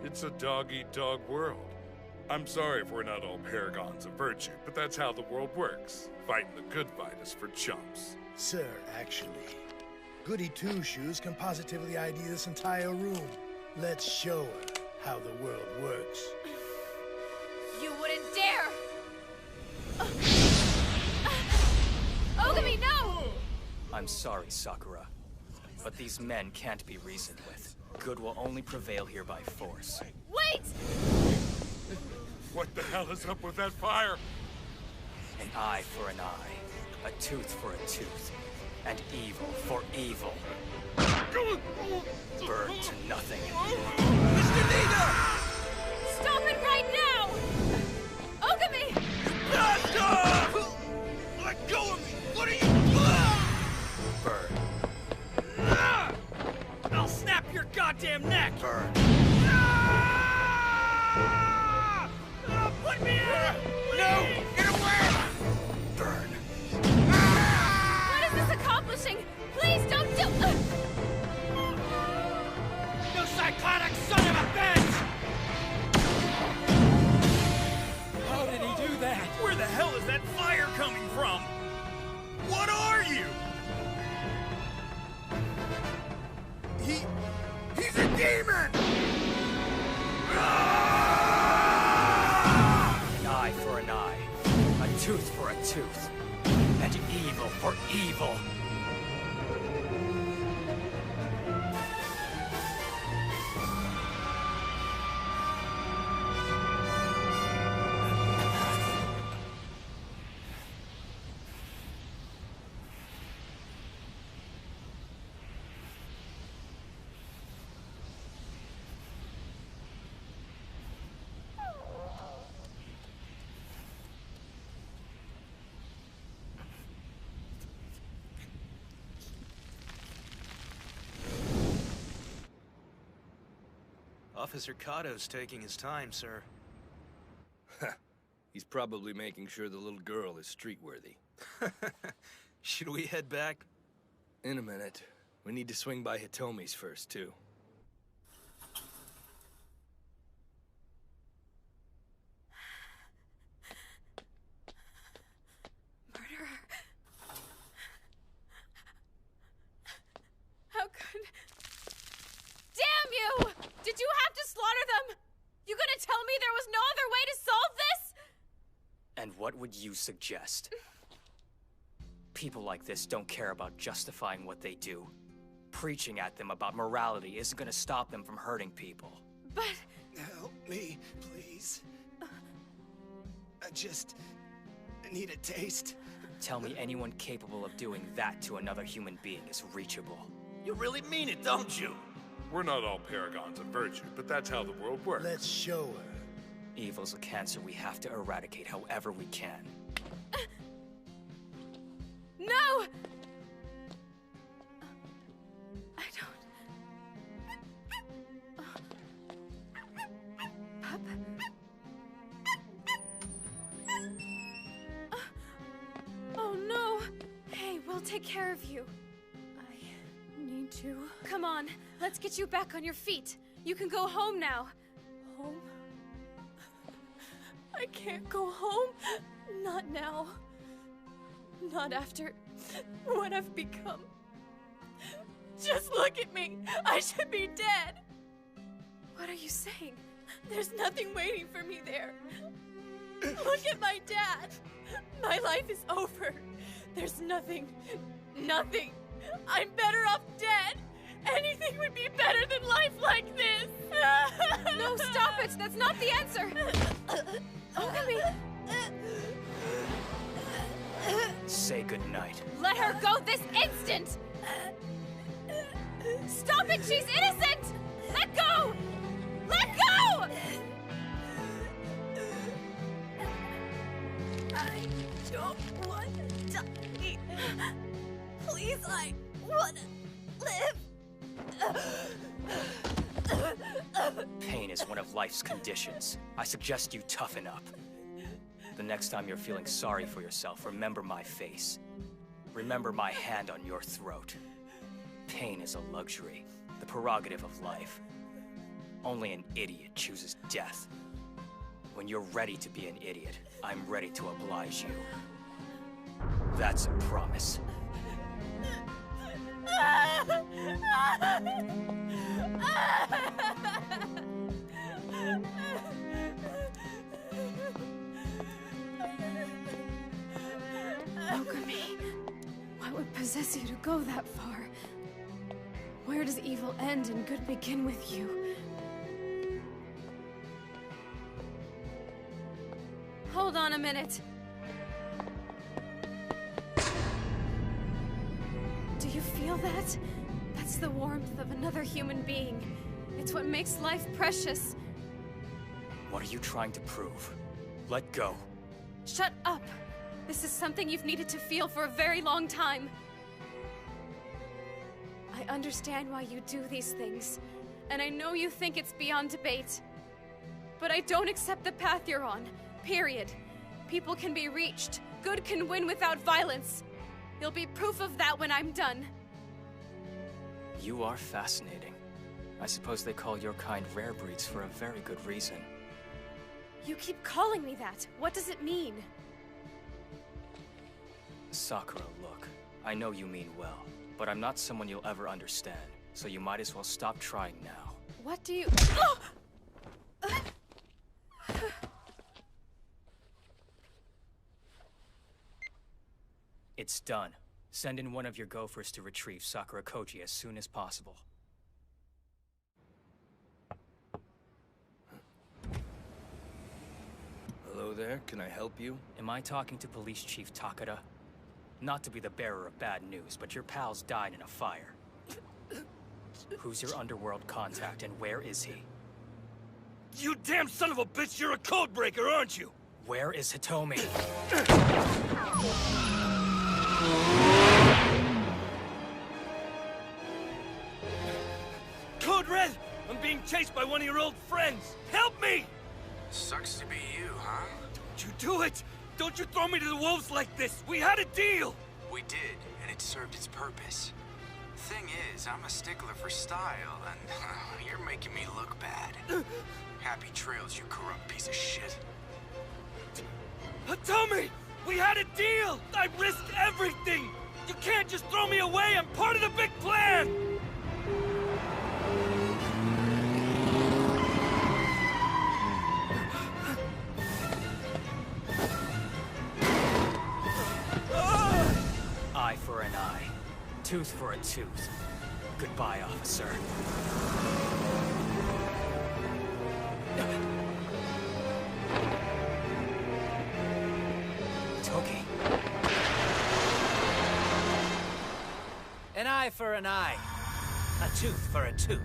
it's a dog-eat-dog world. I'm sorry if we're not all paragons of virtue, but that's how the world works. Fighting the good fight is for chumps. Sir, actually, Goody Two-Shoes can positively ID this entire room. Let's show her how the world works. You wouldn't dare! Oogami, no! I'm sorry, Sakura. But these men can't be reasoned with. Good will only prevail here by force. Wait! What the hell is up with that fire? An eye for an eye, a tooth for a tooth, and evil for evil. Burn to nothing. Mr. Nina! Stop it right now! Oogami! Stop! Let go of me! What are you... Burn. I'll snap your goddamn neck! Burn. Put me out! No! Get away! Burn. What is this accomplishing? Please don't do... You psychotic son of a bitch! How did he do that? Where the hell is that fire coming from? What are you? He's a demon! An eye for an eye, a tooth for a tooth, and evil for evil. Officer Kato's taking his time, sir. He's probably making sure the little girl is street-worthy. Should we head back? In a minute. We need to swing by Hitomi's first, too. Murderer. How could... Damn you! Did you have to slaughter them? You gonna tell me there was no other way to solve this? And what would you suggest? People like this don't care about justifying what they do. Preaching at them about morality isn't gonna stop them from hurting people. But... Help me, please. I need a taste. Tell me anyone capable of doing that to another human being is reachable. You really mean it, don't you? We're not all paragons of virtue, but that's how the world works. Let's show her. Evil's a cancer we have to eradicate however we can. No! I don't... Pup? Oh no! Hey, we'll take care of you. I need to... Come on, let's get you back on your feet. You can go home now. Home? I can't go home. Not now. Not after what I've become. Just look at me. I should be dead. What are you saying? There's nothing waiting for me there. Look at my dad. My life is over. There's nothing. Nothing. I'm better off dead. Anything would be better than life like this. No, stop it. That's not the answer. Oogami. Say goodnight. Let her go this instant! Stop it! She's innocent! Let go! Let go! I don't want to die. Please, I want to live. Pain is one of life's conditions. I suggest you toughen up. The next time you're feeling sorry for yourself, remember my face. Remember my hand on your throat. Pain is a luxury, the prerogative of life. Only an idiot chooses death. When you're ready to be an idiot, I'm ready to oblige you. That's a promise. Oogami, what would possess you to go that far? Where does evil end and good begin with you? Hold on a minute. Do you feel that? That's the warmth of another human being. It's what makes life precious. What are you trying to prove? Let go. Shut up! This is something you've needed to feel for a very long time. I understand why you do these things, and I know you think it's beyond debate. But I don't accept the path you're on, period. People can be reached. Good can win without violence. You'll be proof of that when I'm done. You are fascinating. I suppose they call your kind rare breeds for a very good reason. You keep calling me that. What does it mean? Sakura, look. I know you mean well, but I'm not someone you'll ever understand, so you might as well stop trying now. What do you... It's done. Send in one of your gophers to retrieve Sakurakouji as soon as possible. Hello there, can I help you? Am I talking to Police Chief Takada? Not to be the bearer of bad news, but your pals died in a fire. Who's your underworld contact and where is he? You damn son of a bitch, you're a codebreaker, aren't you? Where is Hitomi? Code Red! I'm being chased by one of your old friends. Help me! Sucks to be you, huh? Don't you do it! Don't you throw me to the wolves like this! We had a deal! We did, and it served its purpose. Thing is, I'm a stickler for style, and you're making me look bad. Happy trails, you corrupt piece of shit. Hitomi! We had a deal! I risked everything! You can't just throw me away! I'm part of the big plan! Eye for an eye. Tooth for a tooth. Goodbye, officer. Toki. An eye for an eye. A tooth for a tooth.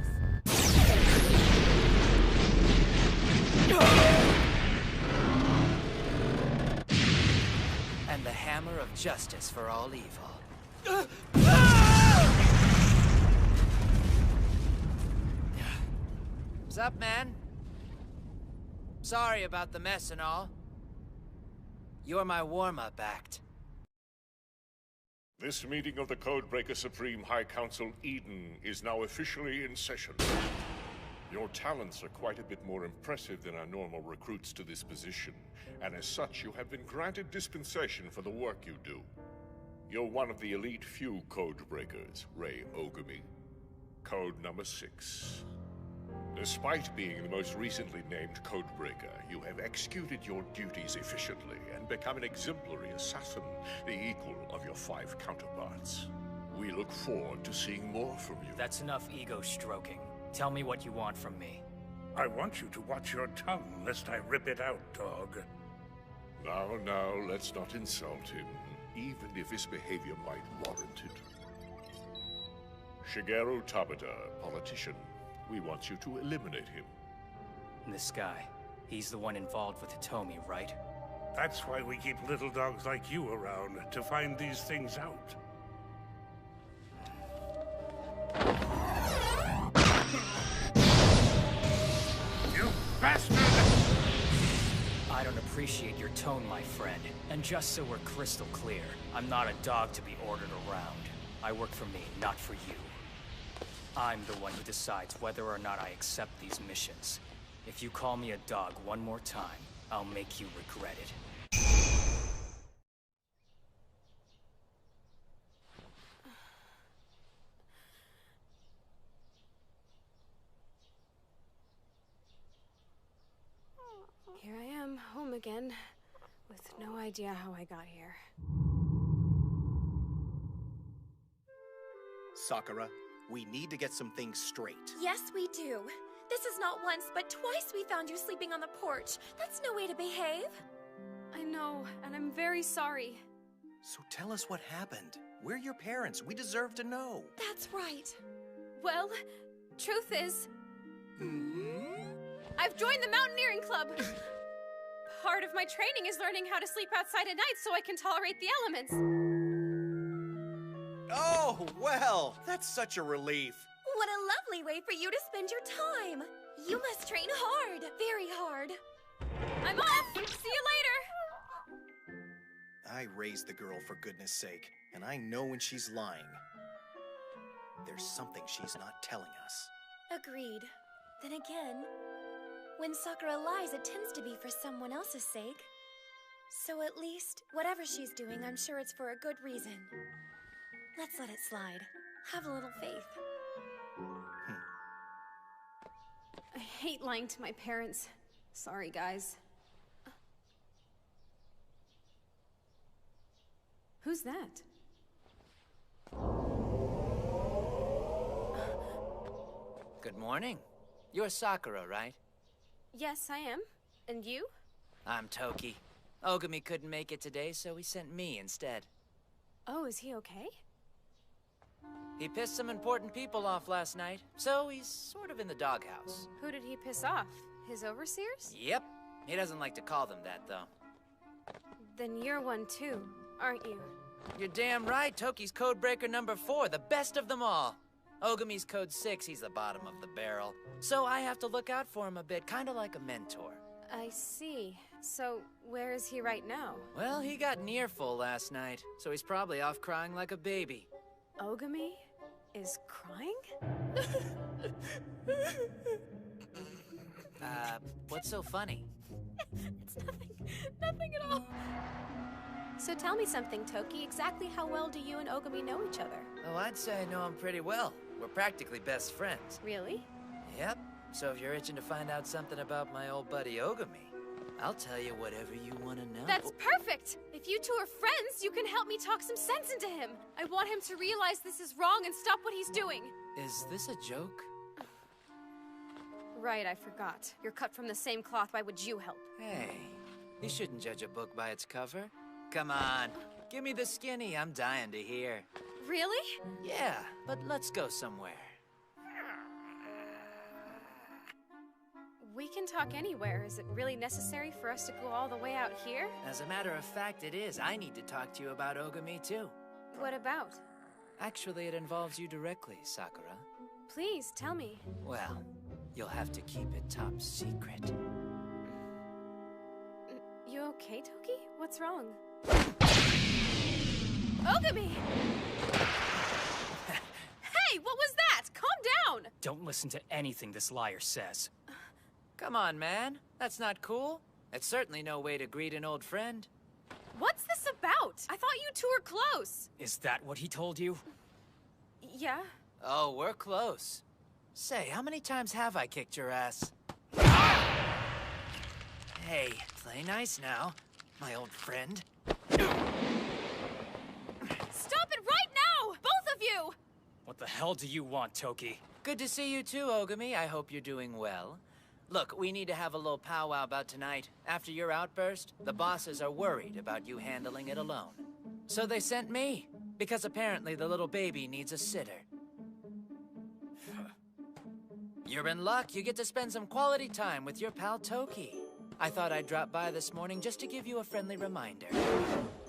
And the hammer of justice for all evil. What's up, man? Sorry about the mess and all. You're my warm-up act. This meeting of the Codebreaker Supreme High Council Eden is now officially in session. Your talents are quite a bit more impressive than our normal recruits to this position, and as such you have been granted dispensation for the work you do. You're one of the elite few Codebreakers, Rei Oogami. Code number 6. Despite being the most recently named Codebreaker, you have executed your duties efficiently and become an exemplary assassin, the equal of your 5 counterparts. We look forward to seeing more from you. That's enough ego stroking. Tell me what you want from me. I want you to watch your tongue, lest I rip it out, dog. Now, let's not insult him, even if his behavior might warrant it. Shigeru Tabata, politician. We want you to eliminate him. This guy, he's the one involved with Hitomi, right? That's why we keep little dogs like you around, to find these things out. You bastard! I don't appreciate your tone, my friend. And just so we're crystal clear, I'm not a dog to be ordered around. I work for me, not for you. I'm the one who decides whether or not I accept these missions. If you call me a dog one more time, I'll make you regret it. Here I am, home again, with no idea how I got here. Sakura, we need to get some things straight. Yes, we do. This is not once, but twice we found you sleeping on the porch. That's no way to behave. I know, and I'm very sorry. So tell us what happened. We're your parents. We deserve to know. That's right. Well, truth is... I've joined the Mountaineering Club! Part of my training is learning how to sleep outside at night so I can tolerate the elements. Oh, well, that's such a relief. What a lovely way for you to spend your time. You must train hard, very hard. I'm off! See you later! I raised the girl for goodness sake, and I know when she's lying. There's something she's not telling us. Agreed. Then again, when Sakura lies, it tends to be for someone else's sake. So at least, whatever she's doing, I'm sure it's for a good reason. Let's let it slide. Have a little faith. I hate lying to my parents. Sorry, guys. Who's that? Good morning. You're Sakura, right? Yes, I am. And you? I'm Toki. Oogami couldn't make it today, so he sent me instead. Oh, is he okay? He pissed some important people off last night, so he's sort of in the doghouse. Who did he piss off? His overseers? Yep. He doesn't like to call them that, though. Then you're one too, aren't you? You're damn right. Toki's Codebreaker number 4, the best of them all. Oogami's code 6, he's the bottom of the barrel. So I have to look out for him a bit, kinda like a mentor. I see. So, where is he right now? Well, he got an earful last night, so he's probably off crying like a baby. Oogami is crying? What's so funny? It's nothing at all. So tell me something, Toki. Exactly how well do you and Oogami know each other? Oh, I'd say I know him pretty well. We're practically best friends. Really? Yep. So if you're itching to find out something about my old buddy Oogami, I'll tell you whatever you want to know. That's perfect! If you two are friends, you can help me talk some sense into him. I want him to realize this is wrong and stop what he's doing. Is this a joke? Right, I forgot. You're cut from the same cloth. Why would you help? Hey, you shouldn't judge a book by its cover. Come on, give me the skinny. I'm dying to hear. Really? Yeah, but let's go somewhere. We can talk anywhere. Is it really necessary for us to go all the way out here? As a matter of fact, it is. I need to talk to you about Oogami, too. What about? Actually, it involves you directly, Sakura. Please, tell me. Well, you'll have to keep it top secret. You okay, Toki? What's wrong? Oogami! Hey, what was that? Calm down! Don't listen to anything this liar says. Come on, man. That's not cool. It's certainly no way to greet an old friend. What's this about? I thought you two were close. Is that what he told you? Yeah. Oh, we're close. Say, how many times have I kicked your ass? Hey, play nice now, my old friend. Stop it right now! Both of you! What the hell do you want, Toki? Good to see you too, Oogami. I hope you're doing well. Look, we need to have a little powwow about tonight. After your outburst, the bosses are worried about you handling it alone. So they sent me, because apparently the little baby needs a sitter. You're in luck. You get to spend some quality time with your pal Toki. I thought I'd drop by this morning just to give you a friendly reminder.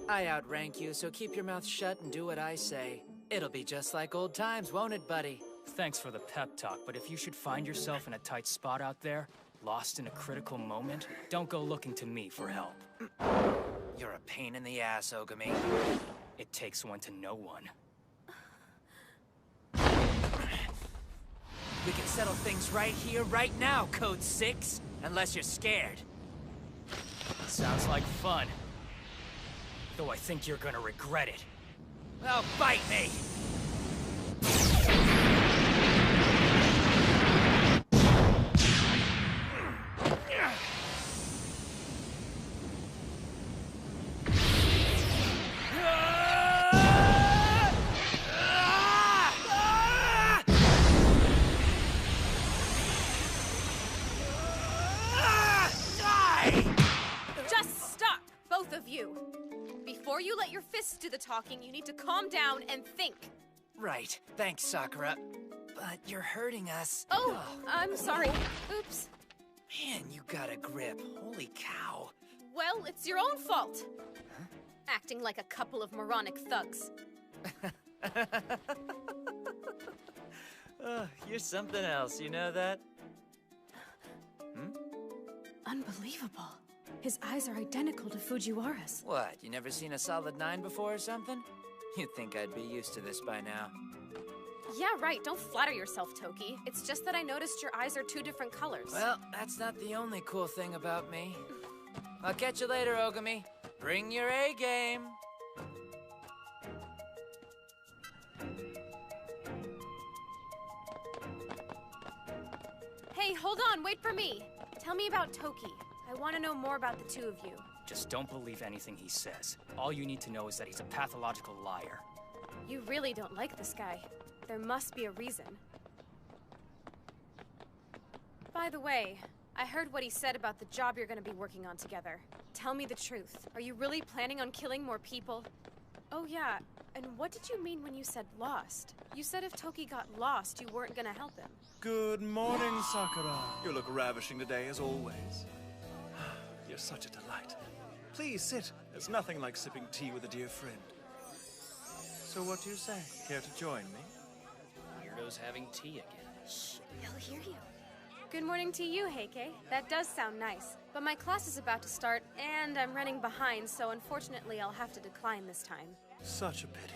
I outrank you, so keep your mouth shut and do what I say. It'll be just like old times, won't it, buddy? Thanks for the pep talk, but if you should find yourself in a tight spot out there, lost in a critical moment, don't go looking to me for help. You're a pain in the ass, Oogami. It takes one to know one. We can settle things right here, right now, Code 6. Unless you're scared. Sounds like fun. Though I think you're gonna regret it. Well, bite me! Before you let your fists do the talking, you need to calm down and think. Right. Thanks, Sakura. But you're hurting us. Oh, I'm sorry. Oops. Man, you got a grip. Holy cow. Well, it's your own fault. Huh? Acting like a couple of moronic thugs. You're something else, you know that? Unbelievable. His eyes are identical to Fujiwara's. What, you never seen a solid 9 before or something? You'd think I'd be used to this by now. Yeah, right. Don't flatter yourself, Toki. It's just that I noticed your eyes are 2 different colors. Well, that's not the only cool thing about me. I'll catch you later, Oogami. Bring your A game. Hey, hold on. Wait for me. Tell me about Toki. I want to know more about the 2 of you. Just don't believe anything he says. All you need to know is that he's a pathological liar. You really don't like this guy. There must be a reason. By the way, I heard what he said about the job you're going to be working on together. Tell me the truth. Are you really planning on killing more people? Oh yeah, and what did you mean when you said lost? You said if Toki got lost, you weren't going to help him. Good morning, Sakura. You look ravishing today, as always. You're such a delight. Please sit. There's nothing like sipping tea with a dear friend. So what do you say? Care to join me? weirdo's having tea again. Shh, he'll hear you. Good morning to you, Heike. That does sound nice. But my class is about to start, and I'm running behind, so unfortunately I'll have to decline this time. Such a pity.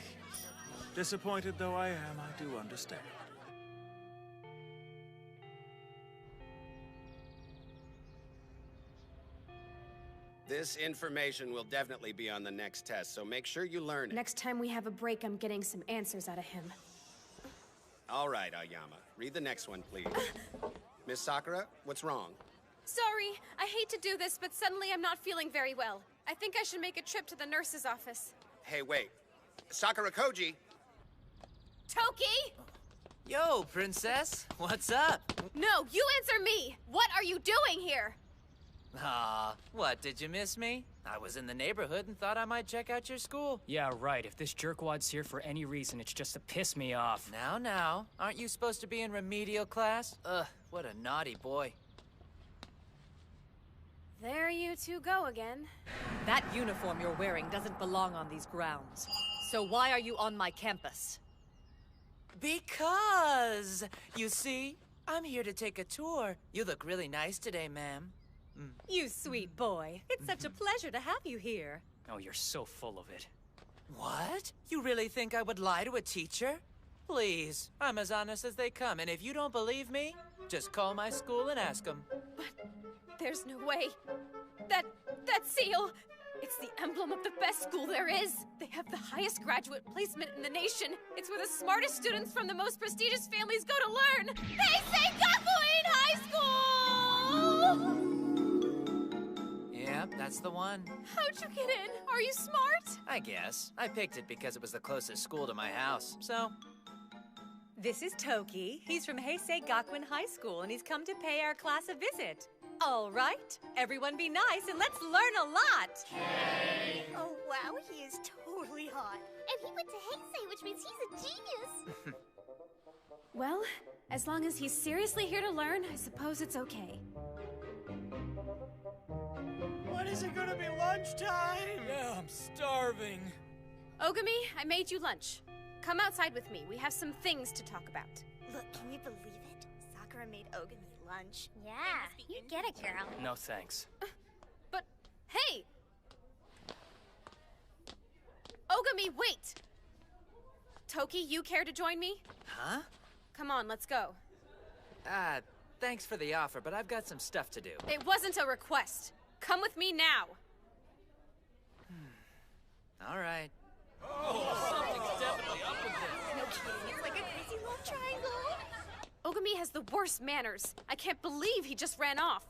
Disappointed though I am, I do understand. This information will definitely be on the next test, so make sure you learn it. Next time we have a break, I'm getting some answers out of him. All right, Aoyama. Read the next one, please. Miss Sakura, what's wrong? Sorry, I hate to do this, but suddenly I'm not feeling very well. I think I should make a trip to the nurse's office. Hey, wait. Sakurakouji! Toki! Yo, princess. What's up? No, you answer me! What are you doing here? Aw, what, did you miss me? I was in the neighborhood and thought I might check out your school. Yeah, right. If this jerkwad's here for any reason, it's just to piss me off. Now, aren't you supposed to be in remedial class? Ugh, what a naughty boy. There you two go again. That uniform you're wearing doesn't belong on these grounds. So why are you on my campus? Because, you see, I'm here to take a tour. You look really nice today, ma'am. You sweet boy. It's such a pleasure to have you here. Oh, you're so full of it. What? You really think I would lie to a teacher? Please, I'm as honest as they come, and if you don't believe me, just call my school and ask them. But there's no way. That seal, it's the emblem of the best school there is. They have the highest graduate placement in the nation. It's where the smartest students from the most prestigious families go to learn. Heisei Gakuin High School! Yep, that's the one. How'd you get in? Are you smart? I guess. I picked it because it was the closest school to my house, so... This is Toki. He's from Heisei Gakuin High School, and he's come to pay our class a visit. All right, everyone be nice, and let's learn a lot. Hey. Oh, wow, he is totally hot. And he went to Heisei, which means he's a genius. Well, as long as he's seriously here to learn, I suppose it's okay. When is it gonna be lunchtime? Yeah, I'm starving. Oogami, I made you lunch. Come outside with me. We have some things to talk about. Look, can you believe it? Sakura made Oogami lunch. Yeah, you get it, girl. No thanks. But, hey! Oogami, wait! Toki, you care to join me? Huh? Come on, let's go. Thanks for the offer, but I've got some stuff to do. It wasn't a request. Come with me now. All right. Oh, something's definitely up with this. No kidding, it's like a crazy love triangle. Oogami has the worst manners. I can't believe he just ran off.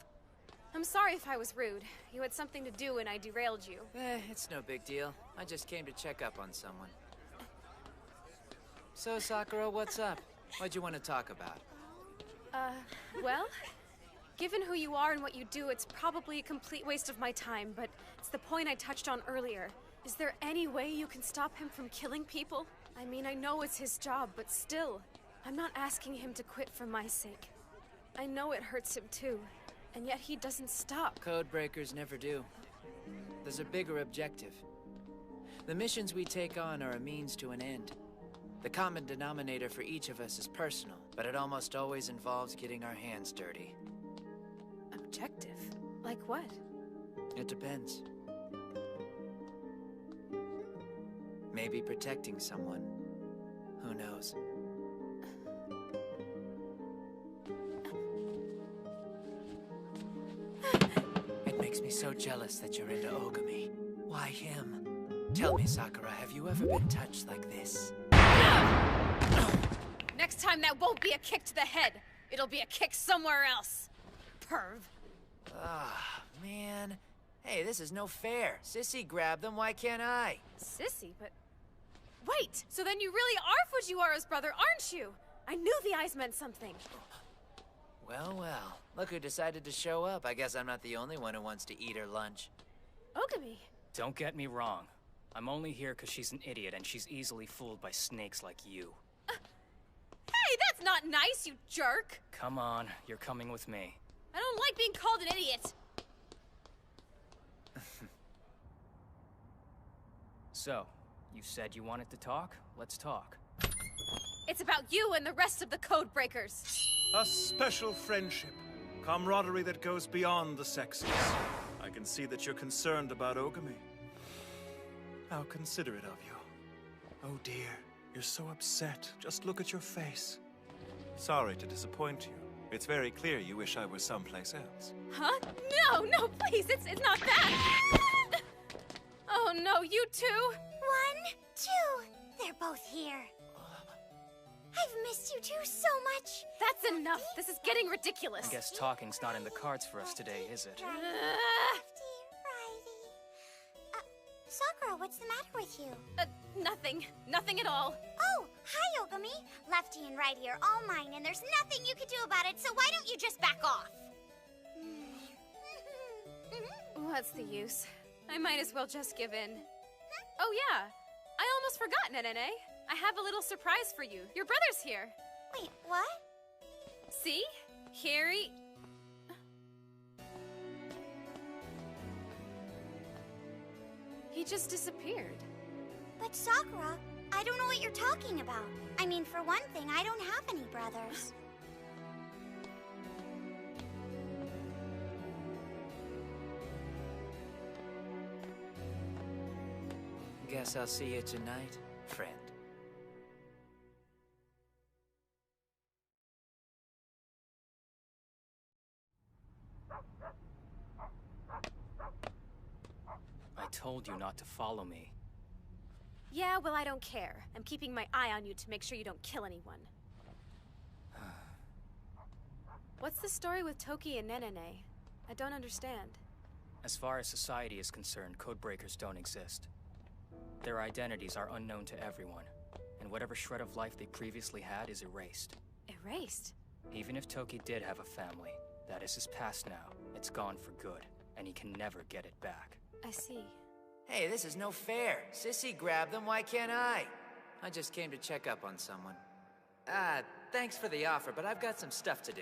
I'm sorry if I was rude. You had something to do and I derailed you. It's no big deal. I just came to check up on someone. So, Sakura, what's up? What'd you want to talk about? Well, given who you are and what you do, it's probably a complete waste of my time, but it's the point I touched on earlier. Is there any way you can stop him from killing people? I mean, I know it's his job, but still, I'm not asking him to quit for my sake. I know it hurts him too, and yet he doesn't stop. Code breakers never do. There's a bigger objective. The missions we take on are a means to an end. The common denominator for each of us is personal, but it almost always involves getting our hands dirty. Objective? Like what? It depends. Maybe protecting someone. Who knows? It makes me so jealous that you're into Oogami. Why him? Tell me, Sakura, have you ever been touched like this? Next time that won't be a kick to the head. It'll be a kick somewhere else. Perv. Ah, man. Hey, this is no fair. Sissy grabbed them, why can't I? Sissy, but... Wait, so then you really are Fujiwara's brother, aren't you? I knew the eyes meant something. Well, well. Look who decided to show up. I guess I'm not the only one who wants to eat her lunch. Oogami. Don't get me wrong. I'm only here because she's an idiot and she's easily fooled by snakes like you. Hey, that's not nice, you jerk! Come on, you're coming with me. I don't like being called an idiot! So, you said you wanted to talk? Let's talk. It's about you and the rest of the code breakers. A special friendship. Camaraderie that goes beyond the sexes. I can see that you're concerned about Oogami. How considerate of you. Oh dear, you're so upset. Just look at your face. Sorry to disappoint you. It's very clear you wish I was someplace else. Huh? No, no, please, it's not that. Oh no, you two. 1, 2. They're both here. I've missed you two so much. That's enough. This is getting ridiculous. I guess talking's not in the cards for us today, is it? Sakura, what's the matter with you? Nothing. Nothing at all. Oh, hi, Oogami. Lefty and Righty are all mine, and there's nothing you can do about it, so why don't you just back off? What's the use? I might as well just give in. Oh, yeah. I almost forgot, Nene. I have a little surprise for you. Your brother's here. Wait, what? See? Here he just disappeared. But Sakura, I don't know what you're talking about. I mean, for one thing, I don't have any brothers. Guess I'll see you tonight, friend. I told you not to follow me. Yeah, well, I don't care. I'm keeping my eye on you to make sure you don't kill anyone. What's the story with Toki and Nenene? I don't understand. As far as society is concerned, codebreakers don't exist. Their identities are unknown to everyone, and whatever shred of life they previously had is erased. Erased? Even if Toki did have a family, that is his past now. It's gone for good, and he can never get it back. I see. Hey, this is no fair. Sissy grabbed them, why can't I? I just came to check up on someone. Thanks for the offer, but I've got some stuff to do.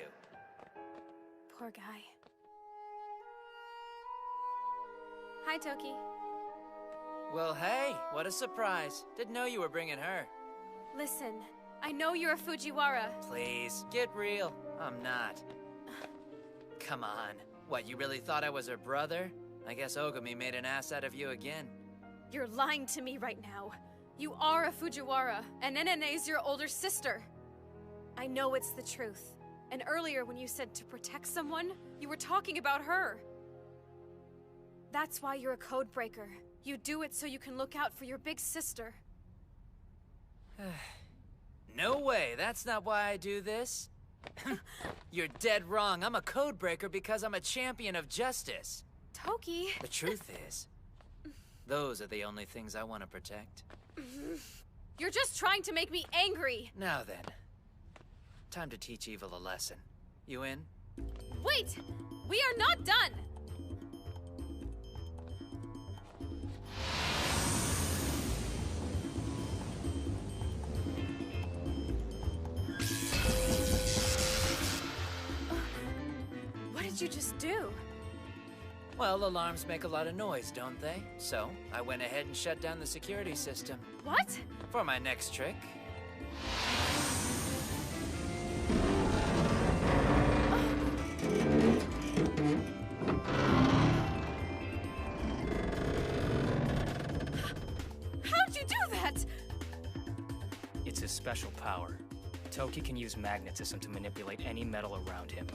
Poor guy. Hi, Toki. Well, hey, what a surprise. Didn't know you were bringing her. Listen, I know you're a Fujiwara. Please, get real. I'm not. Come on. What, you really thought I was her brother? I guess Oogami made an ass out of you again. You're lying to me right now. You are a Fujiwara, and Nenene's your older sister. I know it's the truth. And earlier when you said to protect someone, you were talking about her. That's why you're a code breaker. You do it so you can look out for your big sister. No way, that's not why I do this. You're dead wrong. I'm a code breaker because I'm a champion of justice. Toki. The truth is, those are the only things I want to protect. You're just trying to make me angry. Now then, time to teach evil a lesson. You in? Wait! We are not done! What did you just do? Well, alarms make a lot of noise, don't they? So, I went ahead and shut down the security system. What? For my next trick. How'd you do that? It's his special power. Toki can use magnetism to manipulate any metal around him.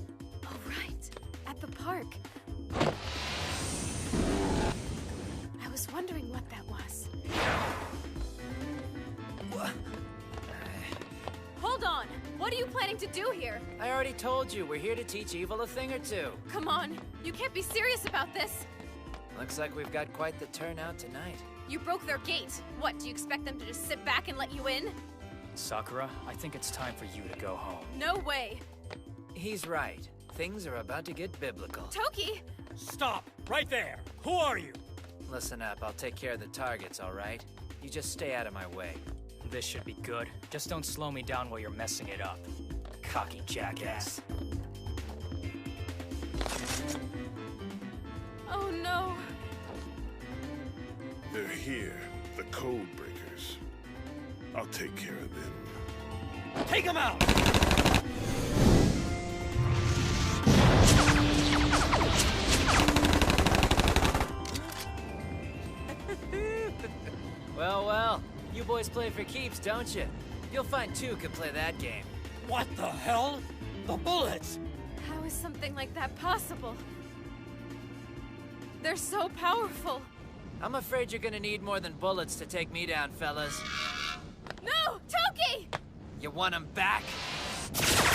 Oh, right. At the park. I was wondering what that was. Hold on! What are you planning to do here? I already told you, we're here to teach evil a thing or two. Come on, you can't be serious about this. Looks like we've got quite the turnout tonight. You broke their gate. What, do you expect them to just sit back and let you in? Sakura, I think it's time for you to go home. No way. He's right. Things are about to get biblical. Toki! Stop! Right there! Who are you? Listen up, I'll take care of the targets, all right? You just stay out of my way. This should be good. Just don't slow me down while you're messing it up. Cocky jackass. Oh no! They're here, the code breakers. I'll take care of them. Take him out! Well, well. You boys play for keeps, don't you? You'll find two could play that game. What the hell? The bullets! How is something like that possible? They're so powerful. I'm afraid you're gonna need more than bullets to take me down, fellas. No! Toki! You want them back? Stop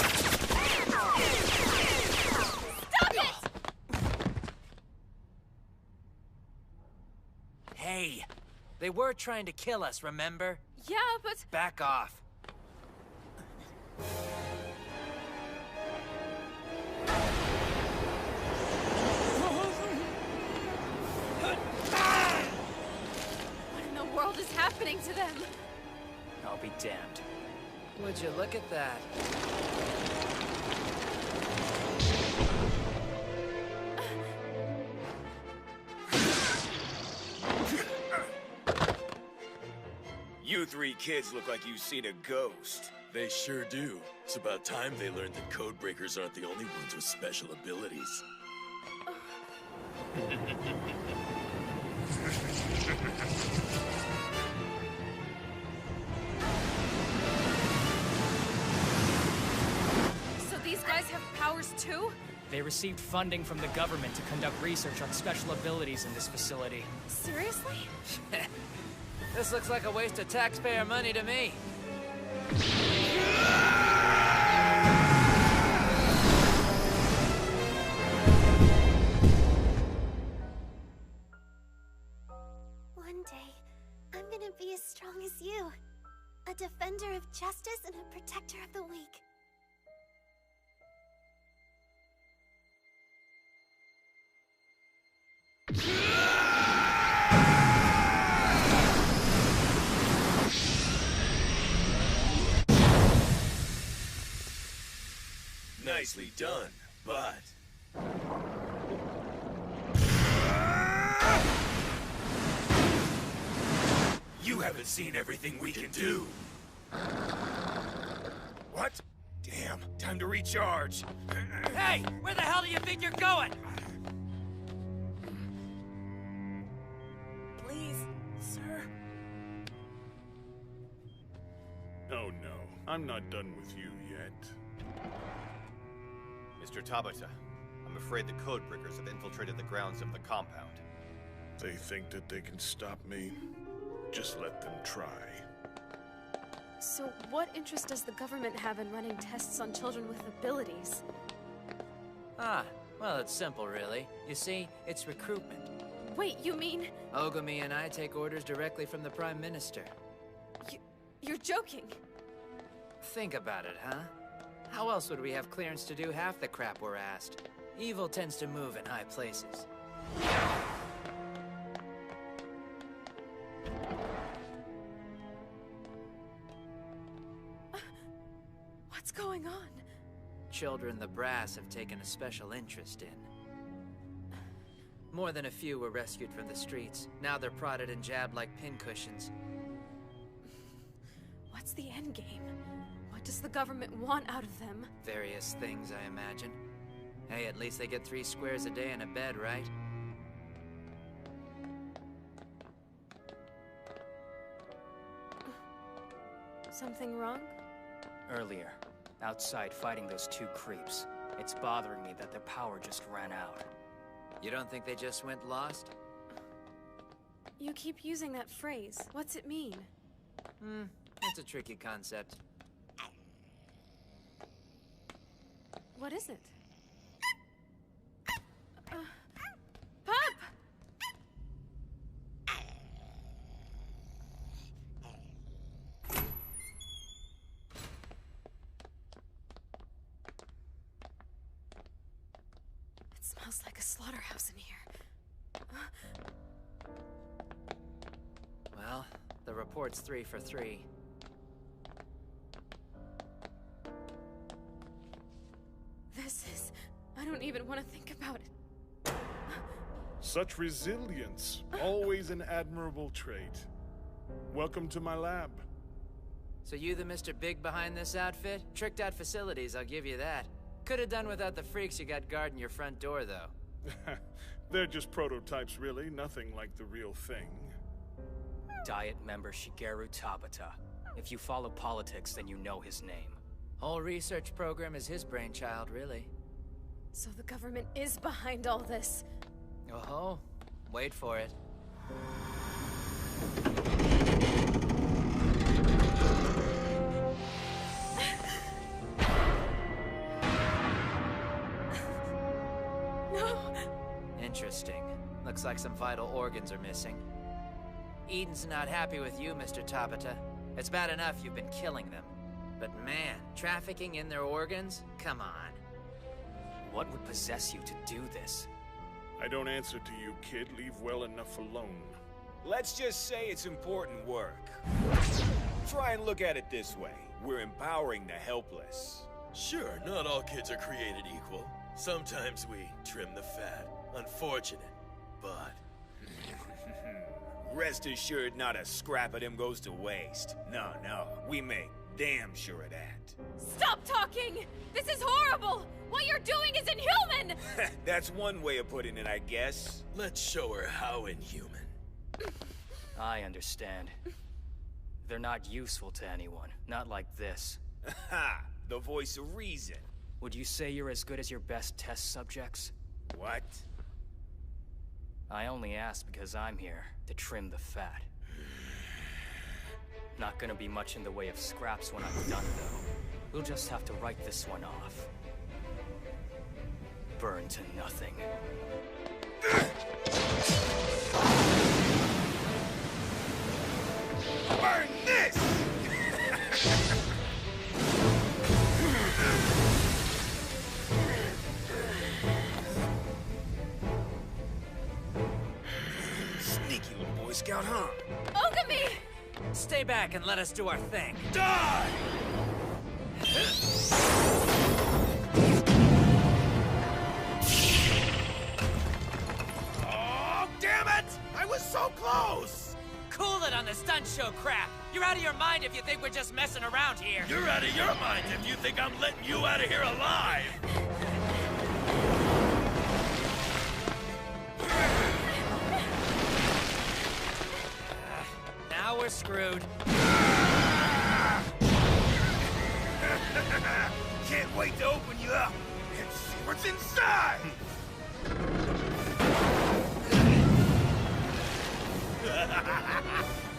it! Hey, they were trying to kill us, remember? Yeah, but... Back off. What in the world is happening to them? I'll be damned. Would you look at that? You three kids look like you've seen a ghost. They sure do. It's about time they learned that codebreakers aren't the only ones with special abilities. So these guys have powers too? They received funding from the government to conduct research on special abilities in this facility. Seriously? This looks like a waste of taxpayer money to me. One day, I'm gonna be as strong as you. A defender of justice and a protector of the weak. Nicely done, but... You haven't seen everything we can do! What? Damn, time to recharge. Hey, where the hell do you think you're going? Please, sir. Oh no, I'm not done with you yet. Mr. Tabata, I'm afraid the codebreakers have infiltrated the grounds of the compound. They think that they can stop me? Just let them try. So what interest does the government have in running tests on children with abilities? Ah, well, it's simple, really. You see, it's recruitment. Wait, you mean... Oogami and I take orders directly from the Prime Minister. You're joking. Think about it, huh? How else would we have clearance to do half the crap we're asked? Evil tends to move in high places. What's going on? Children the brass have taken a special interest in. More than a few were rescued from the streets. Now they're prodded and jabbed like pincushions. What's the end game? What does the government want out of them? Various things, I imagine. Hey, at least they get 3 squares a day and a bed, right? Something wrong? Earlier, outside fighting those 2 creeps. It's bothering me that their power just ran out. You don't think they just went lost? You keep using that phrase. What's it mean? It's a tricky concept. What is it? Pup! It smells like a slaughterhouse in here. Well, the report's 3 for 3. This is... I don't even want to think about it. Such resilience, always an admirable trait. Welcome to my lab. So you the Mr. Big behind this outfit? Tricked out facilities, I'll give you that. Could have done without the freaks you got guarding your front door, though. They're just prototypes, really. Nothing like the real thing. Diet member Shigeru Tabata. If you follow politics, then you know his name. Whole research program is his brainchild, really. So the government is behind all this. Oh-ho. Wait for it. No. Interesting. Looks like some vital organs are missing. Eden's not happy with you, Mr. Tabata. It's bad enough you've been killing them. But man, trafficking in their organs? Come on. What would possess you to do this? I don't answer to you, kid. Leave well enough alone. Let's just say it's important work. Try and look at it this way. We're empowering the helpless. Sure, not all kids are created equal. Sometimes we trim the fat. Unfortunate, but... Rest assured not a scrap of them goes to waste. No, we make damn sure of that. Stop talking! This is horrible! What you're doing is inhuman! That's one way of putting it, I guess. Let's show her how inhuman. I understand. They're not useful to anyone. Not like this. Ha! The voice of reason. Would you say you're as good as your best test subjects? What? I only ask because I'm here to trim the fat. Not gonna be much in the way of scraps when I'm done, though. We'll just have to write this one off. Burn to nothing. Burn this! Sneaky little Boy Scout, huh? Oogami! Stay back and let us do our thing. Die! Oh, damn it! I was so close! Cool it on the stunt show crap! You're out of your mind if you think we're just messing around here! You're out of your mind if you think I'm letting you out of here alive! Now we're screwed. Can't wait to open you up and see what's inside!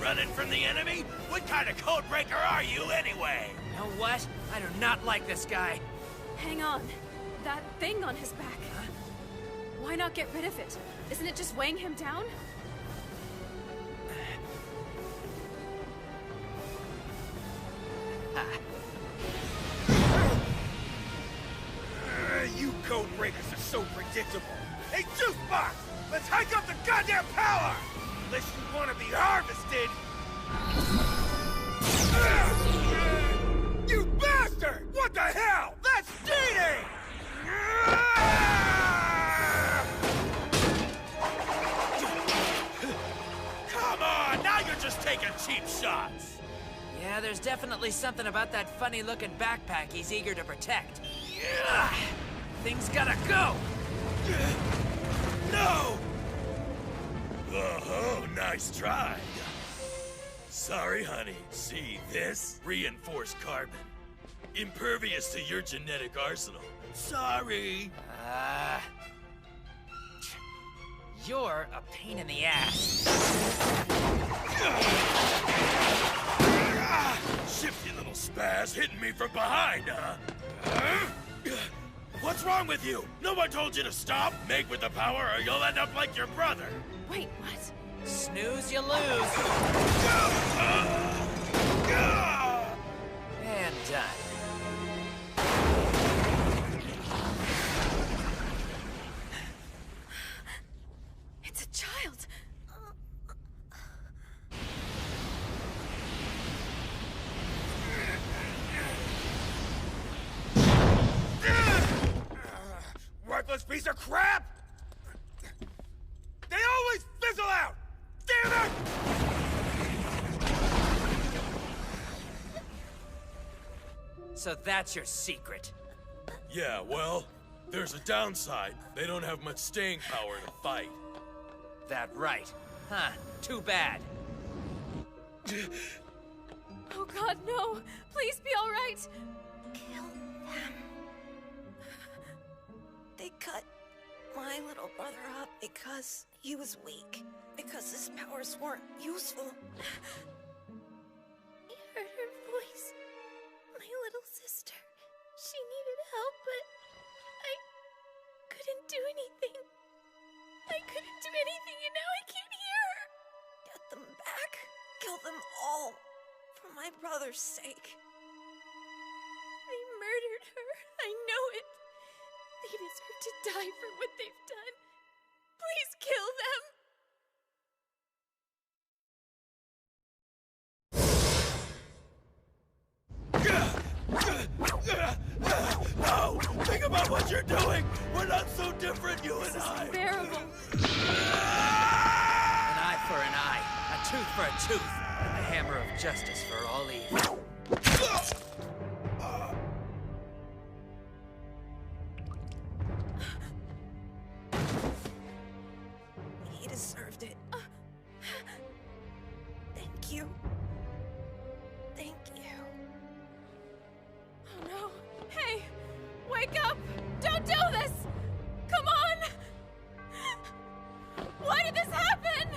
Running from the enemy? What kind of codebreaker are you anyway? You know what? I do not like this guy. Hang on. That thing on his back. Huh? Why not get rid of it? Isn't it just weighing him down? You codebreakers are so predictable. Hey, Juicebox! Let's hike up the goddamn power! Unless you want to be harvested! You bastard! What the hell? That's cheating! Come on, now you're just taking cheap shots! Yeah, there's definitely something about that funny-looking backpack he's eager to protect. Things gotta go! No! Oh, nice try. Sorry, honey. See this? Reinforced carbon. Impervious to your genetic arsenal. Sorry. You're a pain in the ass. Shifty little spaz hitting me from behind, huh? What's wrong with you? No one told you to stop. Make with the power or you'll end up like your brother. Wait, what? Snooze, you lose. And done. It's a child. Worthless piece of crap! They always fizzle out! Damn it! So that's your secret. Yeah, well, there's a downside. They don't have much staying power to fight. That right. Huh, too bad. Oh God, no! Please be all right! Kill them. They cut my little brother up because he was weak. Because his powers weren't useful. You heard her voice. My little sister. She needed help, but I couldn't do anything. I couldn't do anything, and now I can't hear her. Get them back. Kill them all. For my brother's sake. They murdered her. I know it. They deserve to die for what they've done. Please kill them. No! Think about what you're doing! We're not so different, you and I! Unbearable. An eye for an eye, a tooth for a tooth, and the hammer of justice for all evil. He deserved it. Thank you. Thank you. Oh no. Hey! Wake up! Don't do this! Come on! Why did this happen?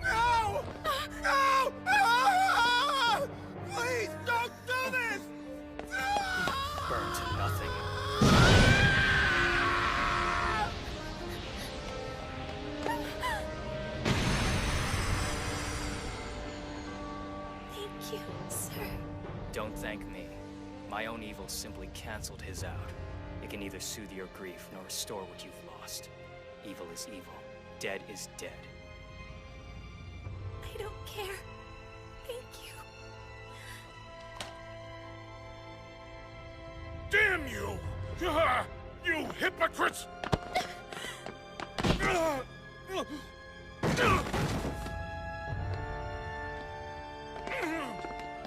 No! No! Ah! Please don't do this! Burn to nothing. Thank you, sir. Don't thank me. My own evil simply canceled his out. It can neither soothe your grief nor restore what you've lost. Evil is evil. Dead is dead. I don't care. Thank you. Damn you! You hypocrites!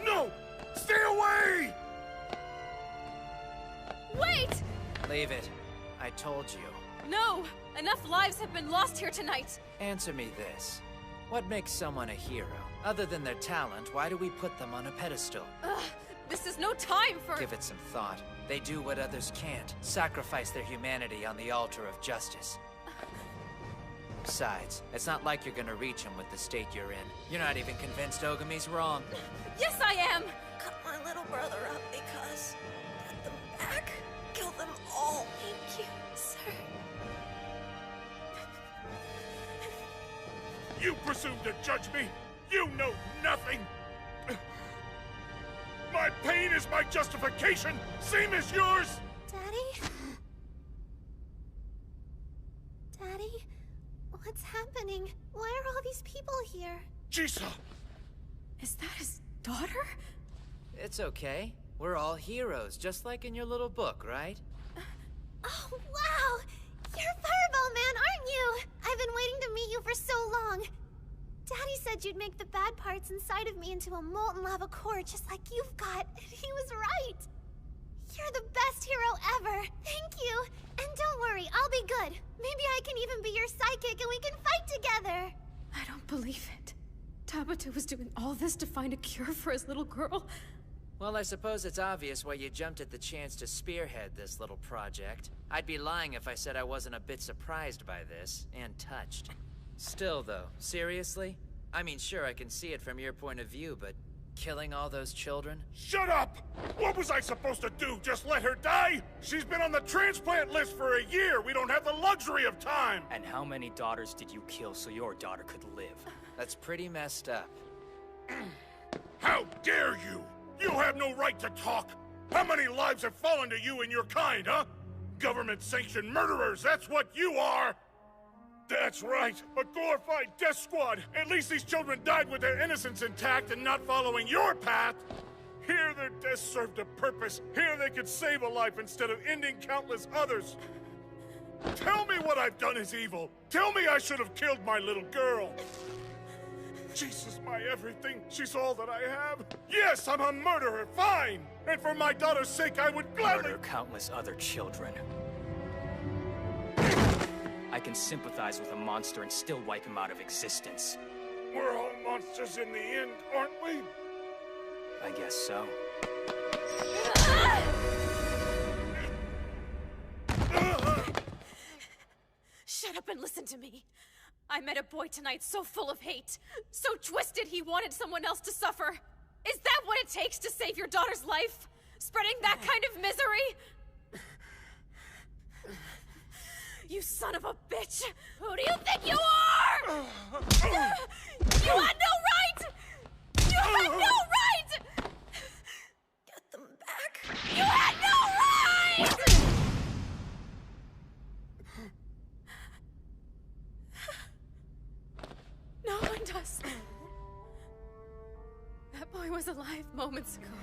No! Stay away! Wait! Leave it. I told you. No! Enough lives have been lost here tonight! Answer me this. What makes someone a hero? Other than their talent, why do we put them on a pedestal? Ugh, this is no time for— Give it some thought. They do what others can't. Sacrifice their humanity on the altar of justice. Besides, it's not like you're gonna reach him with the state you're in. You're not even convinced Oogami's wrong. Yes, I am! Cut my little brother up because... Get them back. Kill them all. Thank you, sir. You presume to judge me? You know nothing! My pain is my justification, same as yours! Daddy? Daddy? What's happening? Why are all these people here? Jisa! Is that his daughter? It's okay. We're all heroes, just like in your little book, right? Oh, wow! You're Fireball Man, aren't you? I've been waiting to meet you for so long. Daddy said you'd make the bad parts inside of me into a molten lava core just like you've got, and he was right. You're the best hero ever. Thank you. And don't worry, I'll be good. Maybe I can even be your sidekick and we can fight together. I don't believe it. Tabata was doing all this to find a cure for his little girl? Well, I suppose it's obvious why you jumped at the chance to spearhead this little project. I'd be lying if I said I wasn't a bit surprised by this, and touched. Still, though, seriously? I mean, sure, I can see it from your point of view, but killing all those children? Shut up! What was I supposed to do? Just let her die? She's been on the transplant list for a year! We don't have the luxury of time! And how many daughters did you kill so your daughter could live? That's pretty messed up. How dare you! You have no right to talk! How many lives have fallen to you and your kind, huh? Government-sanctioned murderers, that's what you are! That's right, a glorified death squad! At least these children died with their innocence intact and not following your path! Here their deaths served a purpose. Here they could save a life instead of ending countless others. Tell me what I've done is evil. Tell me I should have killed my little girl. Jesus, my everything. She's all that I have. Yes, I'm a murderer, fine! And for my daughter's sake, I would gladly— Murder countless other children. I can sympathize with a monster and still wipe him out of existence. We're all monsters in the end, aren't we? I guess so. Shut up and listen to me. I met a boy tonight so full of hate, so twisted he wanted someone else to suffer. Is that what it takes to save your daughter's life? Spreading that kind of misery? You son of a bitch! Who do you think you are? You had no right! You had no right! Get them back. You had no right! No one does. That boy was alive moments ago.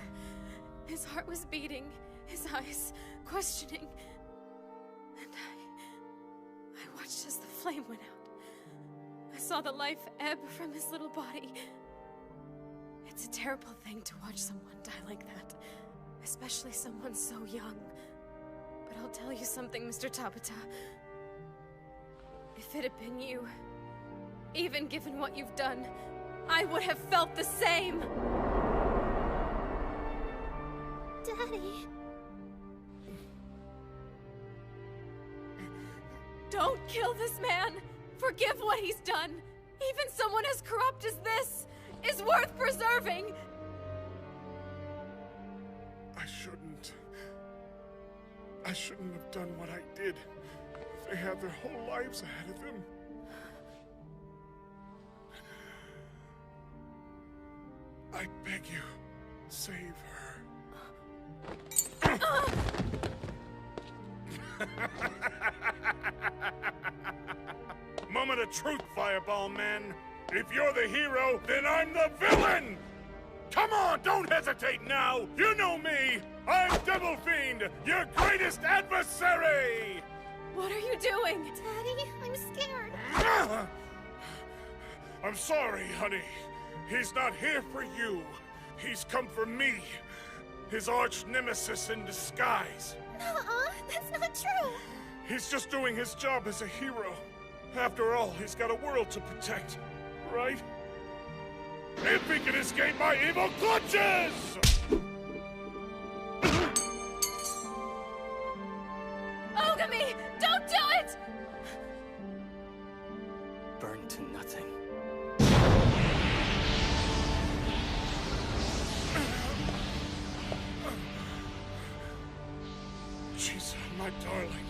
His heart was beating, his eyes questioning. And I watched as the flame went out. I saw the life ebb from his little body. It's a terrible thing to watch someone die like that, especially someone so young. But I'll tell you something, Mr. Tabata. If it had been you, even given what you've done, I would have felt the same! Daddy... Don't kill this man! Forgive what he's done! Even someone as corrupt as this is worth preserving! I shouldn't have done what I did. They had their whole lives ahead of them. I beg you, save her. Moment of truth, Fireball Man. If you're the hero, then I'm the villain! Come on, don't hesitate now! You know me! I'm Devil Fiend, your greatest adversary! What are you doing? Daddy, I'm scared. I'm sorry, honey. He's not here for you. He's come for me, his arch nemesis in disguise. Nuh-uh, that's not true. He's just doing his job as a hero. After all, he's got a world to protect, right? If he can escape my evil clutches! Oogami, don't do it! Burn to nothing. Jeez, my darling.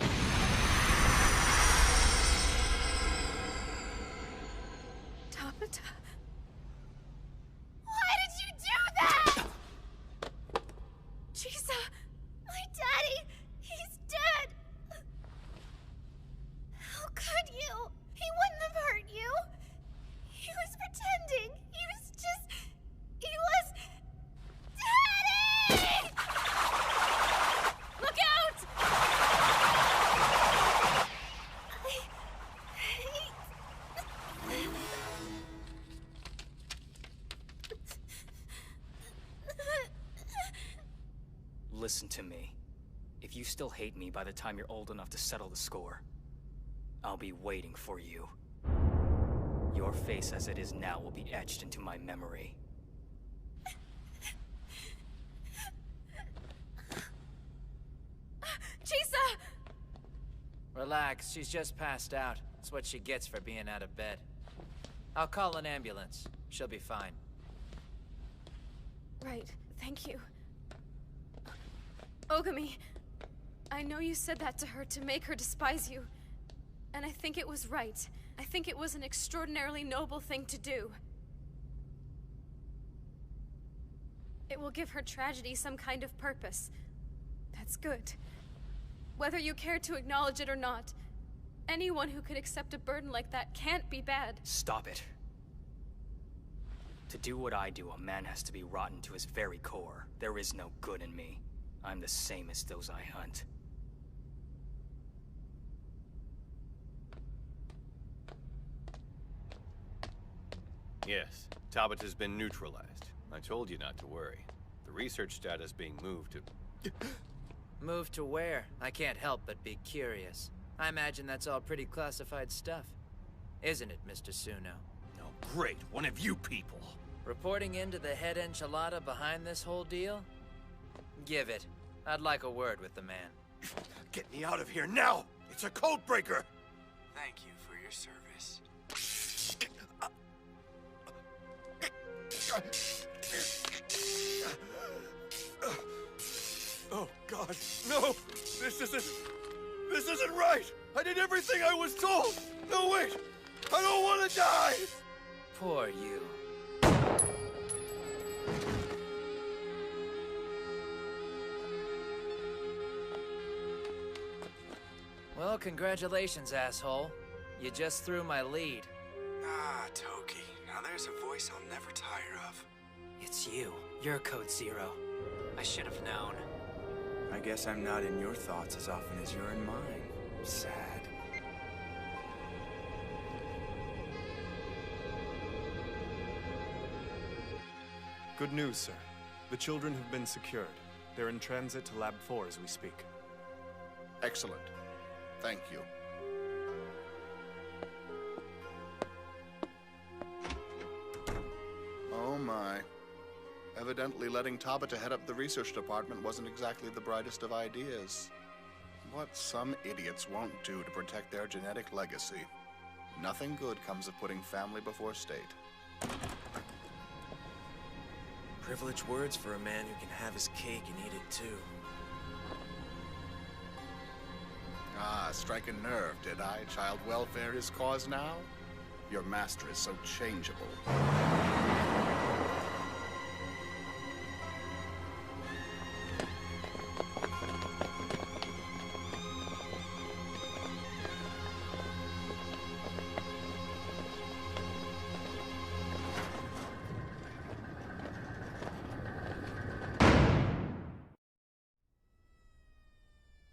Tabata. Why did you do that? Chisa! My daddy, he's dead. How could you? He wouldn't have hurt you. He was pretending. He was Daddy! Look out! Listen to me. If you still hate me by the time you're old enough to settle the score, I'll be waiting for you. Your face as it is now will be etched into my memory. Chisa! Relax, she's just passed out. That's what she gets for being out of bed. I'll call an ambulance. She'll be fine. Right, thank you. Oogami, I know you said that to her to make her despise you. And I think it was right. I think it was an extraordinarily noble thing to do. It will give her tragedy some kind of purpose. That's good. Whether you care to acknowledge it or not, anyone who could accept a burden like that can't be bad. Stop it. To do what I do, a man has to be rotten to his very core. There is no good in me. I'm the same as those I hunt. Yes, Tabata's been neutralized. I told you not to worry. The research data's being moved to... Moved to where? I can't help but be curious. I imagine that's all pretty classified stuff. Isn't it, Mr. Suno? Oh, great. One of you people. Reporting into the head enchilada behind this whole deal? Give it. I'd like a word with the man. Get me out of here now! It's a code breaker! Thank you for your service. Oh, God, no! This isn't right! I did everything I was told! No, wait! I don't want to die! Poor you. Well, congratulations, asshole. You just threw my lead. Ah, Toki. Now there's a voice I'll never tire of. It's you. You're Code Zero. I should have known. I guess I'm not in your thoughts as often as you're in mine. Sad. Good news, sir. The children have been secured. They're in transit to Lab 4 as we speak. Excellent. Thank you. Oh my. Evidently letting Tabata head up the research department wasn't exactly the brightest of ideas. What some idiots won't do to protect their genetic legacy. Nothing good comes of putting family before state. Privileged words for a man who can have his cake and eat it too. Ah, strike a nerve, did I? Child welfare his cause now? Your master is so changeable.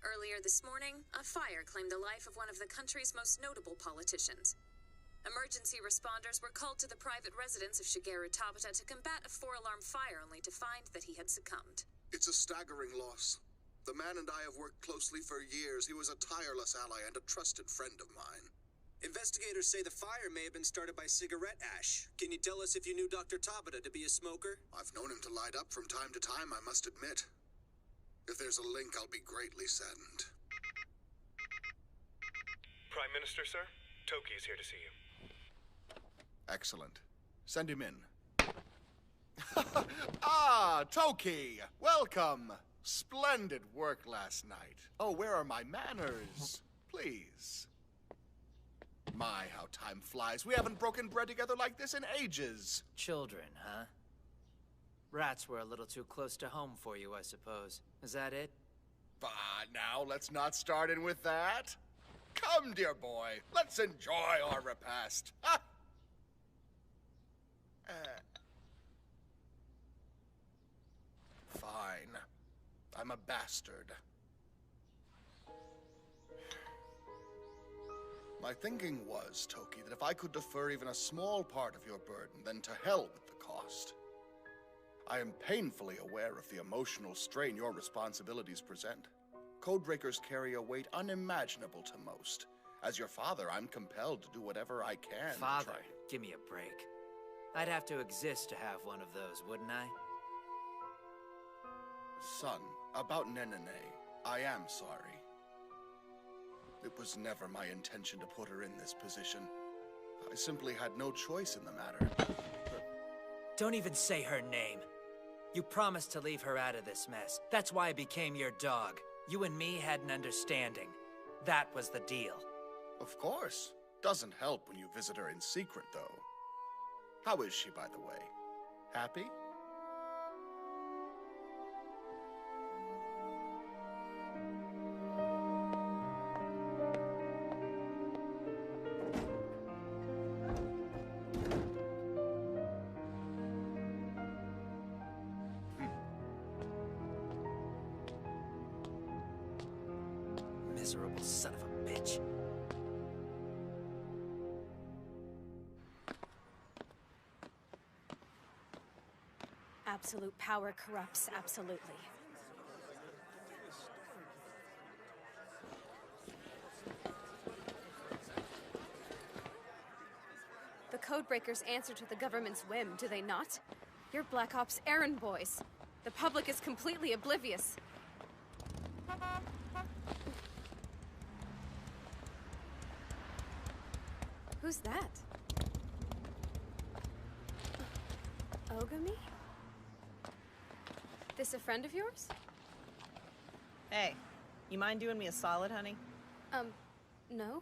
Earlier this morning, a fire claimed the life of one of the country's most notable politicians. Emergency responders were called to the private residence of Shigeru Tabata to combat a 4-alarm fire, only to find that he had succumbed. It's a staggering loss. The man and I have worked closely for years. He was a tireless ally and a trusted friend of mine. Investigators say the fire may have been started by cigarette ash. Can you tell us if you knew Dr. Tabata to be a smoker? I've known him to light up from time to time, I must admit. If there's a link, I'll be greatly saddened. Prime Minister, sir? Toki's here to see you. Excellent. Send him in. Ah, Toki! Welcome! Splendid work last night. Oh, where are my manners? Please. My, how time flies. We haven't broken bread together like this in ages. Children, huh? Rats were a little too close to home for you, I suppose. Is that it? Ah, now let's not start in with that. Come, dear boy, let's enjoy our repast. Ha! Fine. I'm a bastard. My thinking was, Toki, that if I could defer even a small part of your burden, then to hell with the cost. I am painfully aware of the emotional strain your responsibilities present. Codebreakers carry a weight unimaginable to most. As your father, I'm compelled to do whatever I can to Father, try. give me a break. I'd have to exist to have one of those, wouldn't I? Son, about Nenene, I am sorry. It was never my intention to put her in this position. I simply had no choice in the matter. Don't even say her name. You promised to leave her out of this mess. That's why I became your dog. You and me had an understanding. That was the deal. Of course. Doesn't help when you visit her in secret, though. How is she, by the way? Happy? Miserable son of a bitch. Absolute power corrupts, absolutely. The Codebreakers answer to the government's whim, do they not? You're Black Ops errand boys. The public is completely oblivious. Who's that? Oogami? This a friend of yours? Hey, you mind doing me a solid, honey? No.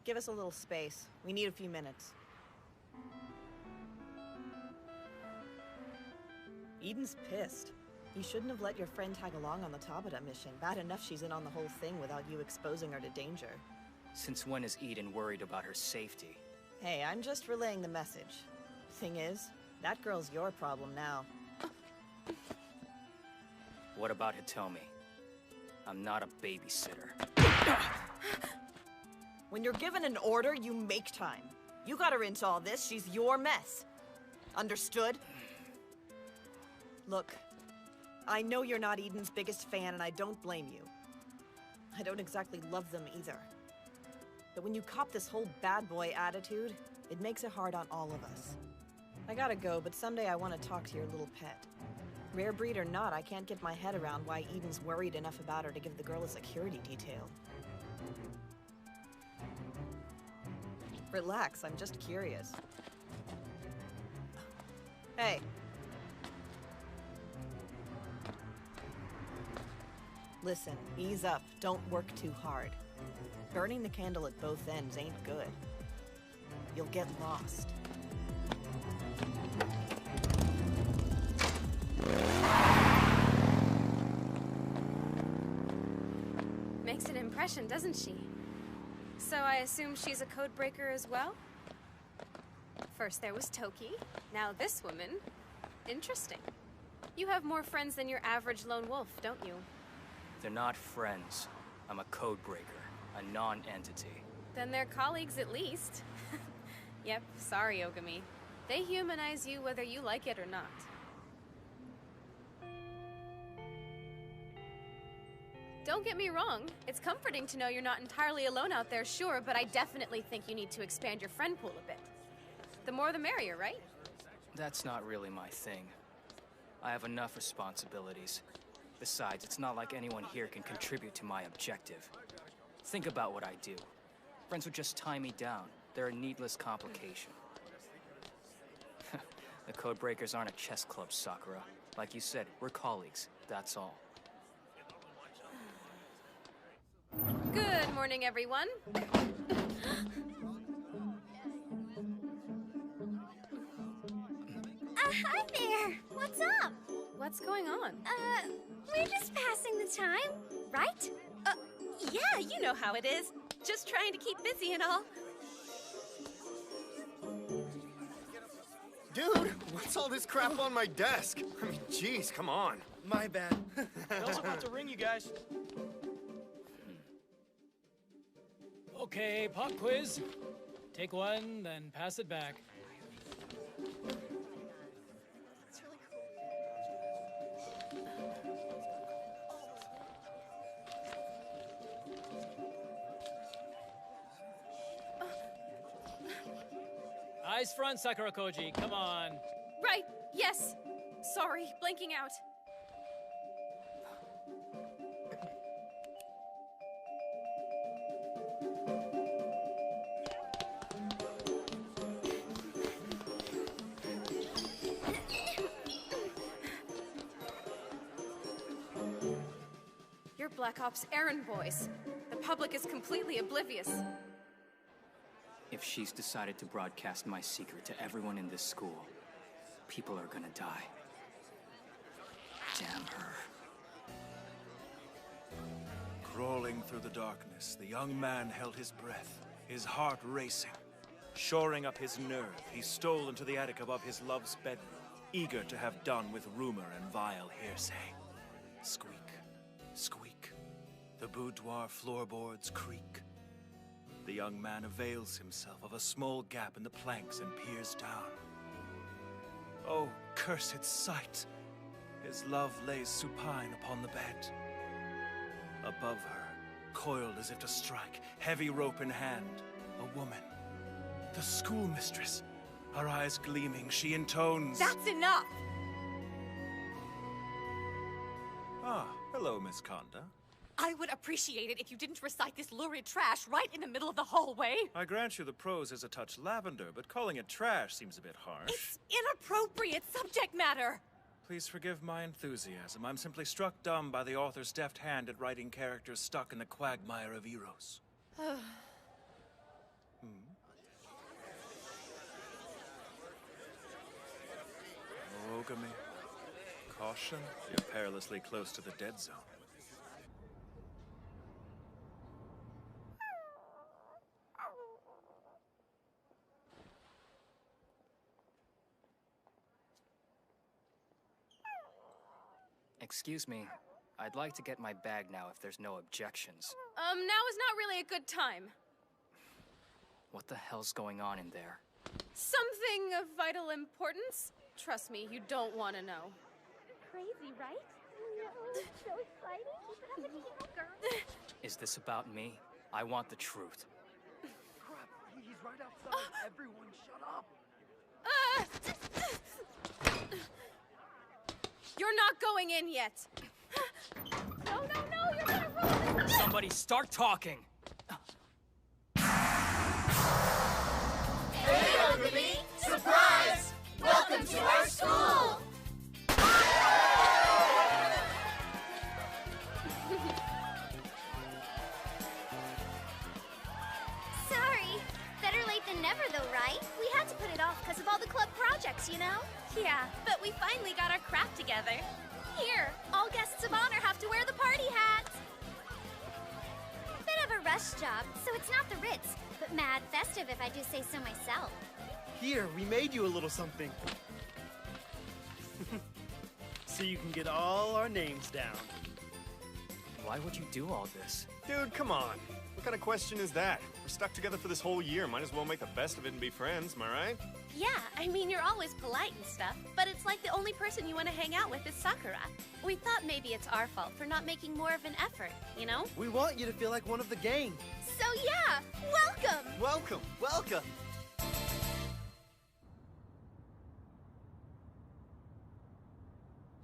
Give us a little space. We need a few minutes. Eden's pissed. You shouldn't have let your friend tag along on the Tabata mission. Bad enough she's in on the whole thing without you exposing her to danger. Since when is Eden worried about her safety? Hey, I'm just relaying the message. Thing is, that girl's your problem now. What about Hitomi? I'm not a babysitter. When you're given an order, you make time. You got her into all this, she's your mess. Understood? Look, I know you're not Eden's biggest fan, and I don't blame you. I don't exactly love them either. But when you cop this whole bad boy attitude, it makes it hard on all of us. I gotta go, but someday I want to talk to your little pet. Rare breed or not, I can't get my head around why Eden's worried enough about her to give the girl a security detail. Relax, I'm just curious. Hey. Listen, ease up. Don't work too hard. Burning the candle at both ends ain't good. You'll get lost. Makes an impression, doesn't she? So I assume she's a codebreaker as well? First there was Toki, now this woman. Interesting. You have more friends than your average lone wolf, don't you? They're not friends. I'm a codebreaker, a non-entity. Then they're colleagues at least. Yep, sorry, Oogami. They humanize you whether you like it or not. Don't get me wrong, it's comforting to know you're not entirely alone out there, sure, but I definitely think you need to expand your friend pool a bit. The more the merrier, right? That's not really my thing. I have enough responsibilities. Besides, it's not like anyone here can contribute to my objective. Think about what I do. Friends would just tie me down. They're a needless complication. The Codebreakers aren't a chess club, Sakura. Like you said, we're colleagues, that's all. Good morning, everyone. Hi there! What's up? What's going on? We're just passing the time, right? Yeah, you know how it is. Just trying to keep busy and all. Dude, what's all this crap on my desk? I mean, jeez, come on. My bad. Bell's about to ring, you guys. Okay, pop quiz. Take one, then pass it back. Eyes front, Sakurakouji. Come on. Right, yes. Sorry, blanking out. You're Black Ops errand boys. The public is completely oblivious. If she's decided to broadcast my secret to everyone in this school, people are gonna die. Damn her. Crawling through the darkness, the young man held his breath, his heart racing. Shoring up his nerve, he stole into the attic above his love's bedroom, eager to have done with rumor and vile hearsay. Squeak, squeak. The boudoir floorboards creak. The young man avails himself of a small gap in the planks and peers down. Oh, cursed sight! His love lays supine upon the bed. Above her, coiled as if to strike, heavy rope in hand, a woman. The schoolmistress. Her eyes gleaming, she intones... That's enough! Ah, hello, Miss Conda. I would appreciate it if you didn't recite this lurid trash right in the middle of the hallway. I grant you the prose is a touch lavender, but calling it trash seems a bit harsh. It's inappropriate subject matter. Please forgive my enthusiasm. I'm simply struck dumb by the author's deft hand at writing characters stuck in the quagmire of Eros. Oogami. Caution, you're perilously close to the dead zone. Excuse me, I'd like to get my bag now if there's no objections. Now is not really a good time. What the hell's going on in there? Something of vital importance? Trust me, you don't want to know. Crazy, right? No, so exciting. Keep it up with you, girl. Is this about me? I want the truth. Crap, he's right outside. Everyone, shut up. You're not going in yet. No, you're gonna ruin this. Somebody start talking! Hey, Oogami! Surprise! Welcome to our school! Sorry. Better late than never, though, right? We had to put it off because of all the club projects, you know? Yeah, but we finally got our crap together. Here, all guests of honor have to wear the party hats. Bit of a rush job, so it's not the Ritz, but mad festive if I do say so myself. Here, we made you a little something. So you can get all our names down. Why would you do all this? Dude, come on. What kind of question is that? We're stuck together for this whole year. Might as well make the best of it and be friends, am I right? Yeah, I mean, you're always polite and stuff, but it's like the only person you want to hang out with is Sakura. We thought maybe it's our fault for not making more of an effort, you know? We want you to feel like one of the gang. So yeah, welcome! Welcome, welcome!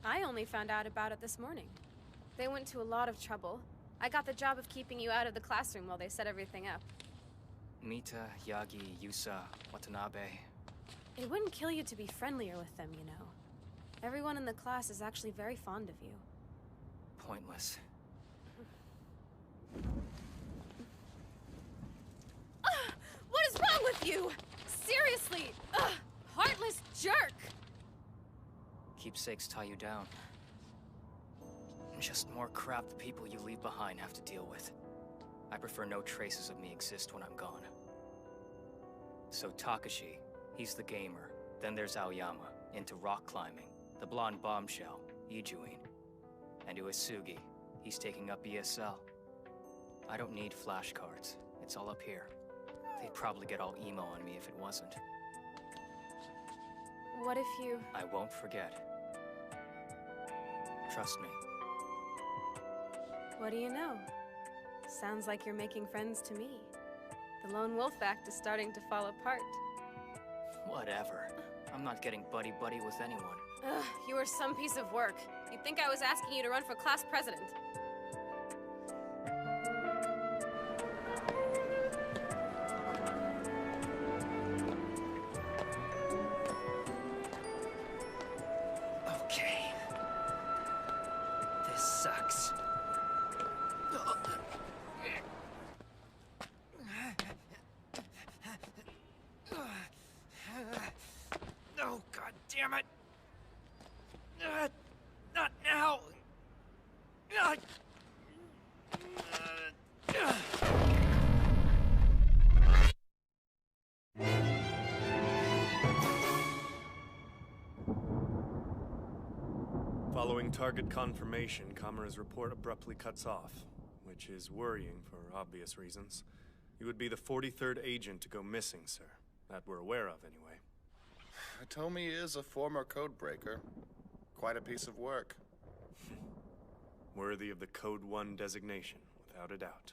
I only found out about it this morning. They went to a lot of trouble. I got the job of keeping you out of the classroom while they set everything up. Mita, Yagi, Yusa, Watanabe. It wouldn't kill you to be friendlier with them, you know. Everyone in the class is actually very fond of you. Pointless. What is wrong with you? Seriously! Heartless jerk! Keepsakes tie you down. Just more crap the people you leave behind have to deal with. I prefer no traces of me exist when I'm gone. So Takashi, he's the gamer. Then there's Aoyama, into rock climbing. The blonde bombshell, Ijuin. And Uesugi, he's taking up ESL. I don't need flashcards. It's all up here. They'd probably get all emo on me if it wasn't. What if you... I won't forget. Trust me. What do you know? Sounds like you're making friends to me. The lone wolf act is starting to fall apart. Whatever. I'm not getting buddy-buddy with anyone. Ugh, you are some piece of work. You'd think I was asking you to run for class president. Okay. This sucks. No, god damn it! Not now! Following target confirmation, Kamura's report abruptly cuts off, which is worrying for obvious reasons. You would be the 43rd agent to go missing, sir. That we're aware of, anyway. Hitomi is a former codebreaker. quite a piece of work. Worthy of the Code 1 designation, without a doubt.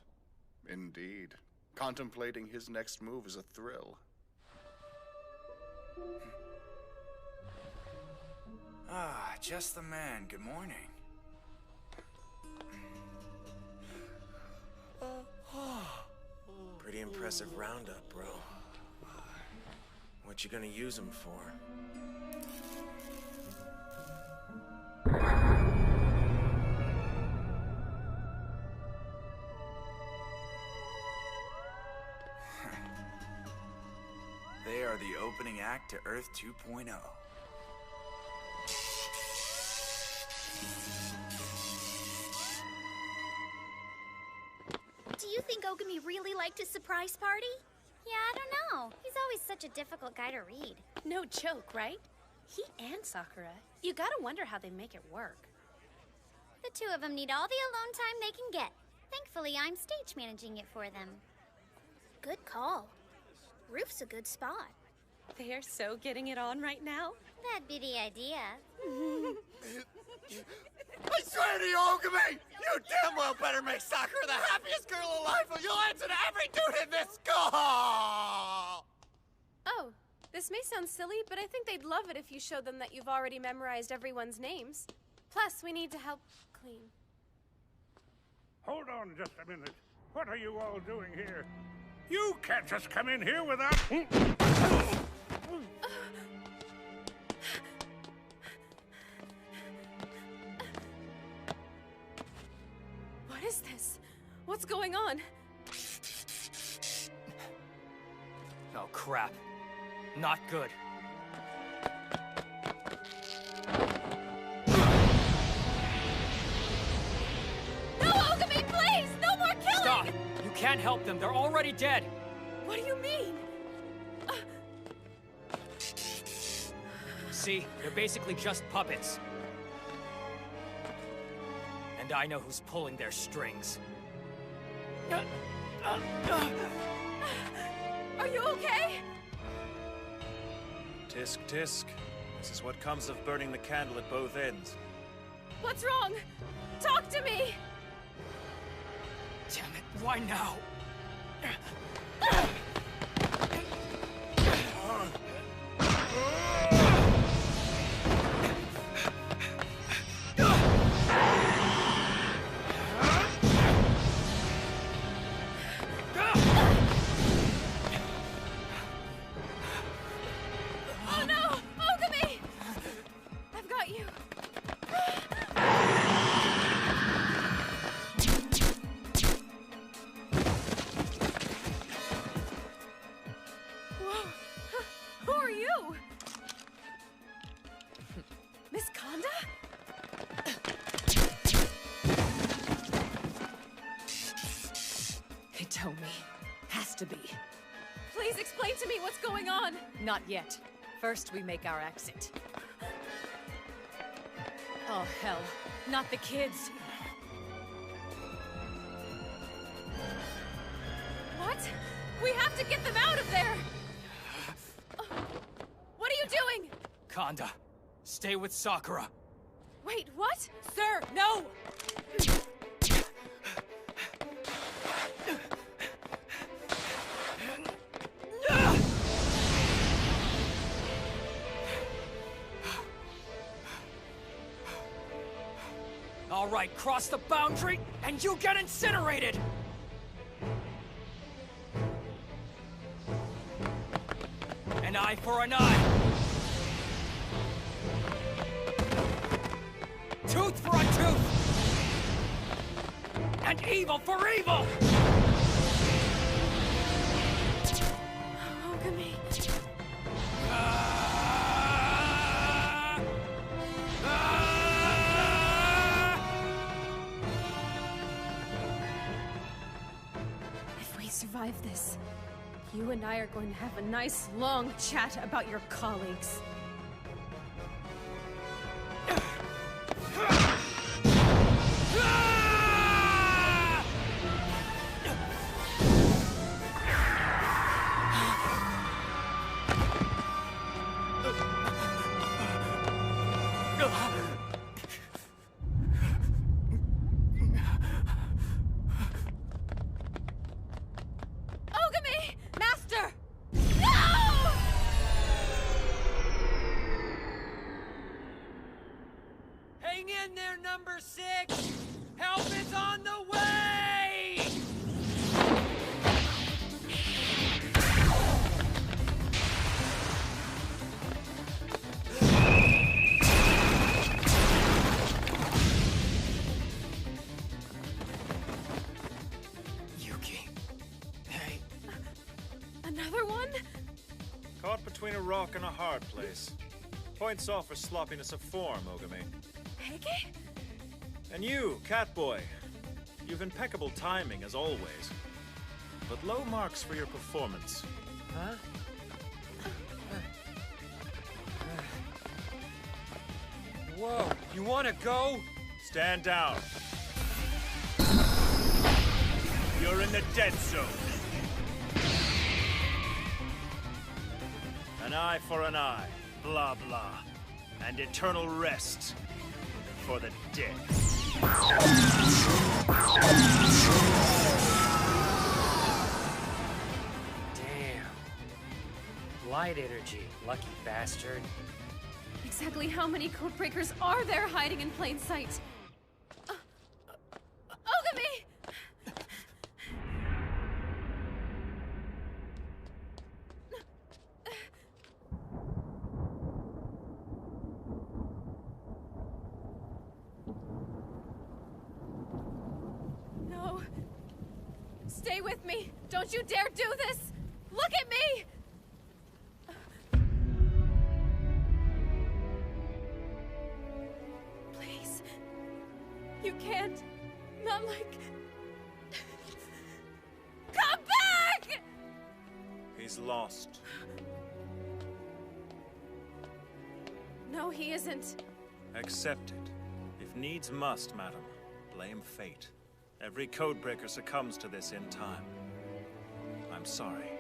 Indeed. Contemplating his next move is a thrill. Ah, just the man. Good morning. Pretty impressive roundup, bro. What you gonna use him for? They are the opening act to Earth 2.0. Do you think Oogami really liked his surprise party? Yeah, I don't know. He's always such a difficult guy to read. No joke, right? He and Sakura. You gotta wonder how they make it work. The two of them need all the alone time they can get. Thankfully, I'm stage managing it for them. Good call. Roof's a good spot. They are so getting it on right now. That'd be the idea. I swear to you, Oogami! You damn well better make Sakura the happiest girl alive, or you'll answer to every dude in this school! Oh, this may sound silly, but I think they'd love it if you showed them that you've already memorized everyone's names. Plus, we need to help clean. Hold on just a minute. What are you all doing here? You can't just come in here without... What is this? What's going on? Oh, crap. Not good. No, Oogami, please! No more killing! Stop! You can't help them. They're already dead. What do you mean? See? They're basically just puppets. And I know who's pulling their strings. Are you okay? Tisk, tisk. This is what comes of burning the candle at both ends. What's wrong? Talk to me! Damn it, why now? Oh no! Oogami! I've got you. Whoa! Who are you? Miss Konda? Hitomi. Has to be. Please explain to me what's going on. Not yet. First, we make our exit. Oh, hell. Not the kids. What? We have to get them out of there! What are you doing? Konda, stay with Sakura. Wait, what? Sir, no! All right, cross the boundary, and you get incinerated! An eye for an eye! Tooth for a tooth! And evil for evil! Oogami. If we survive this, you and I are going to have a nice long chat about your colleagues. number 6! Help is on the way! Yuki. Hey. Another one? Caught between a rock and a hard place. Points off for sloppiness of form, Oogami. Heike? And you, Catboy. You've impeccable timing, as always. But low marks for your performance. Huh? Whoa, you wanna go? Stand down. You're in the dead zone. An eye for an eye, blah blah. And eternal rest for the dead. Damn. Light energy, lucky bastard. Exactly how many codebreakers are there hiding in plain sight? Oogami! No. Stay with me. Don't you dare do this! Look at me! Please. You can't. Not like... Come back! He's lost. No, he isn't. Accept it. If needs must, madam. Blame fate. Every codebreaker succumbs to this in time. I'm sorry.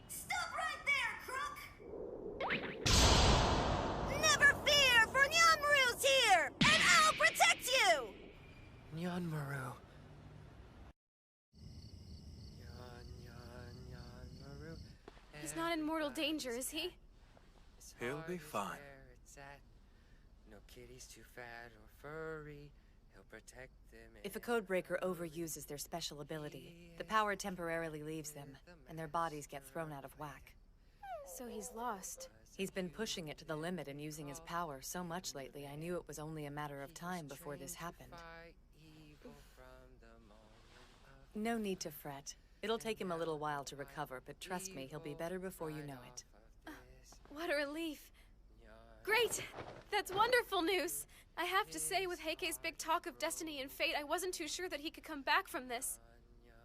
Stop right there, crook! Never fear, for Nyanmaru's here, and I'll protect you! Nyanmaru. He's not in mortal danger, is he? He'll be fine. No kitty's too fat or furry. He'll protect them. If a codebreaker overuses their special ability, the power temporarily leaves them, and their bodies get thrown out of whack. So he's lost. He's been pushing it to the limit and using his power so much lately, I knew it was only a matter of time before this happened. No need to fret. It'll take him a little while to recover, but trust me, he'll be better before you know it. What a relief. Great! That's wonderful news! I have to say, with Heike's big talk of destiny and fate, I wasn't too sure that he could come back from this.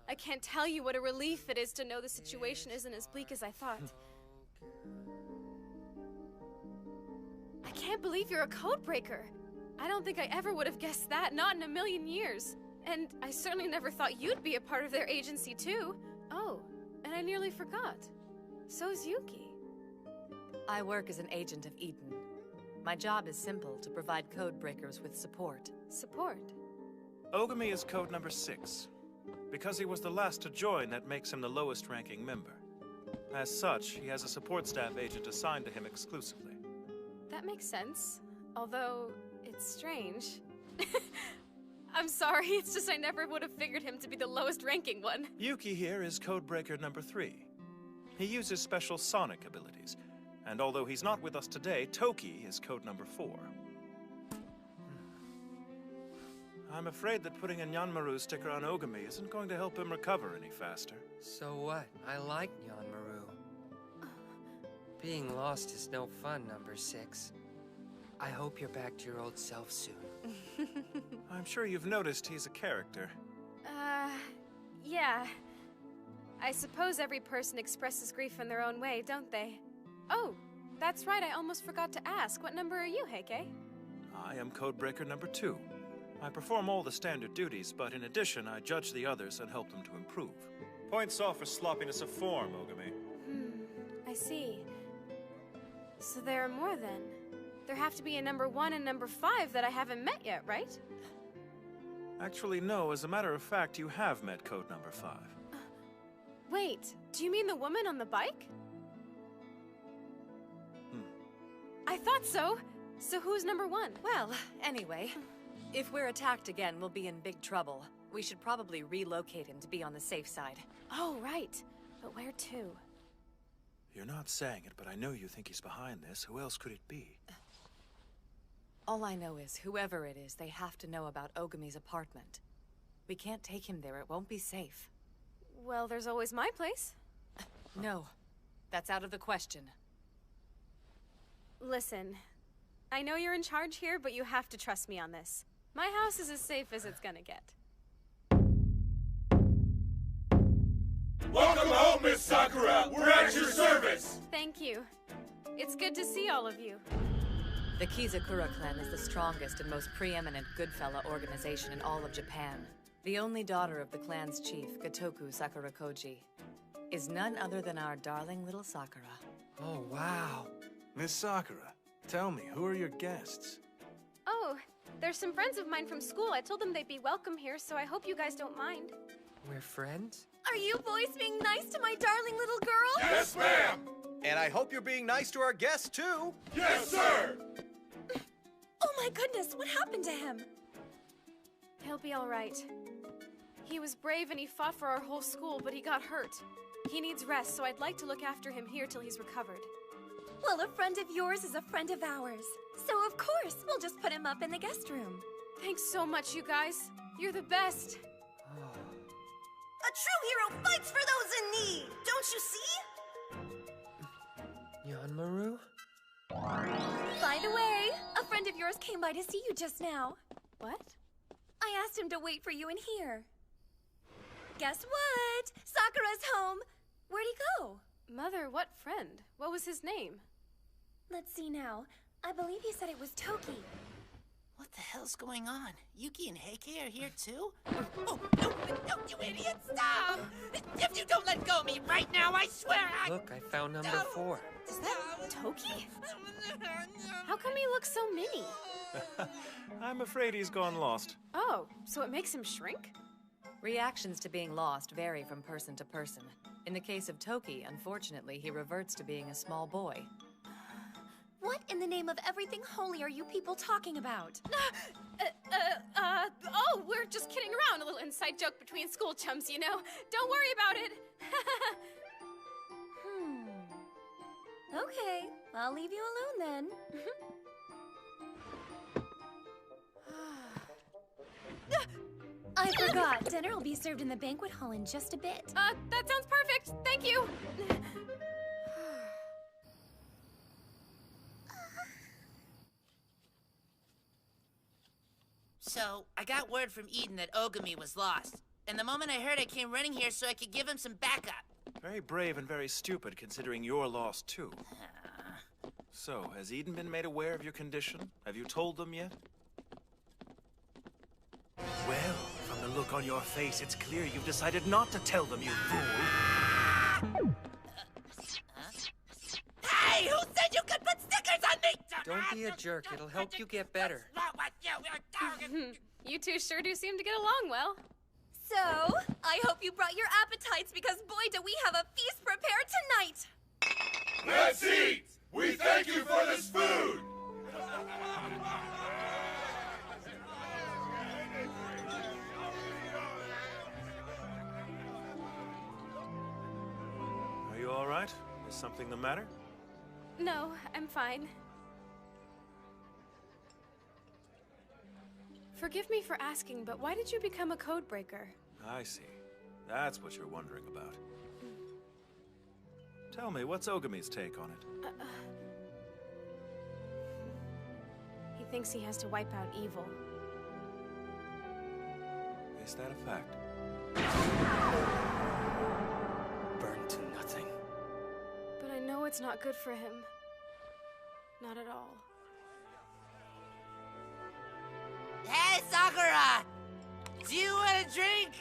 I can't tell you what a relief it is to know the situation isn't as bleak as I thought. I can't believe you're a codebreaker! I don't think I ever would have guessed that, not in a million years. And I certainly never thought you'd be a part of their agency, too. Oh, and I nearly forgot. So's Yuki. I work as an agent of Eden. My job is simple, to provide codebreakers with support. Support? Oogami is code number 6. Because he was the last to join, that makes him the lowest ranking member. As such, he has a support staff agent assigned to him exclusively. That makes sense. Although, it's strange. I'm sorry, it's just I never would have figured him to be the lowest ranking one. Yuki here is codebreaker number 3. He uses special sonic abilities, and although he's not with us today, Toki is code number 4. I'm afraid that putting a Nyanmaru sticker on Oogami isn't going to help him recover any faster. So what? I like Nyanmaru. Being lost is no fun, number 6. I hope you're back to your old self soon. I'm sure you've noticed he's a character. Yeah. I suppose every person expresses grief in their own way, don't they? Oh, that's right, I almost forgot to ask. What number are you, Heike? I am codebreaker number 2. I perform all the standard duties, but in addition, I judge the others and help them to improve. Points off for sloppiness of form, Oogami. I see. So there are more then. There have to be a number 1 and number 5 that I haven't met yet, right? Actually, no. As a matter of fact, you have met code number 5. Wait, do you mean the woman on the bike? I thought so. So who's number 1? Well, anyway, if we're attacked again, we'll be in big trouble. We should probably relocate him to be on the safe side. Oh, right. But where to? You're not saying it, but I know you think he's behind this. Who else could it be? All I know is, whoever it is, they have to know about Oogami's apartment. We can't take him there. It won't be safe. Well, there's always my place. No. That's out of the question. Listen, I know you're in charge here, but you have to trust me on this. My house is as safe as it's gonna get. Welcome home, Miss Sakura! We're at your service! Thank you. It's good to see all of you. The Kizakura clan is the strongest and most preeminent Goodfella organization in all of Japan. The only daughter of the clan's chief, Gotoku Sakurakouji, is none other than our darling little Sakura. Oh, wow. Miss Sakura, tell me, who are your guests? Oh, there's some friends of mine from school. I told them they'd be welcome here, so I hope you guys don't mind. We're friends? Are you boys being nice to my darling little girl? Yes, ma'am! And I hope you're being nice to our guests, too. Yes, sir! Oh my goodness, what happened to him? He'll be all right. He was brave and he fought for our whole school, but he got hurt. He needs rest, so I'd like to look after him here till he's recovered. Well, a friend of yours is a friend of ours. So of course, we'll just put him up in the guest room. Thanks so much, you guys. You're the best. A true hero fights for those in need, don't you see? Yanmaru? By the way, a friend of yours came by to see you just now. What? I asked him to wait for you in here. Guess what? Sakura's home. Where'd he go? Mother, what friend? What was his name? Let's see now. I believe he said it was Toki. What the hell's going on? Yuki and Heike are here too? Oh, no, you idiot, stop! If you don't let go of me right now, I swear I... Look, I found number 4. Is that Toki? How come he looks so mini? I'm afraid he's gone lost. Oh, so it makes him shrink? Reactions to being lost vary from person to person. In the case of Toki, unfortunately, he reverts to being a small boy. What in the name of everything holy are you people talking about? Oh, we're just kidding around. A little inside joke between school chums, you know? Don't worry about it. Okay, I'll leave you alone then. I forgot. Dinner will be served in the banquet hall in just a bit. That sounds perfect. Thank you. So, I got word from Eden that Oogami was lost. And the moment I heard, I came running here so I could give him some backup. Very brave and very stupid, considering you're lost, too. So, has Eden been made aware of your condition? Have you told them yet? Well, from the look on your face, it's clear you've decided not to tell them, you fool. Hey, who said you could put stickers on me? Don't be a jerk. It'll help you get better. You two sure do seem to get along well. So, I hope you brought your appetites because boy do we have a feast prepared tonight! Let's eat! We thank you for this food! Are you all right? Is something the matter? No, I'm fine. Forgive me for asking, but why did you become a code breaker? I see. That's what you're wondering about. Tell me, what's Oogami's take on it? He thinks he has to wipe out evil. Is that a fact? Burned to nothing. But I know it's not good for him. Not at all. Hey, Sakura! Do you want a drink?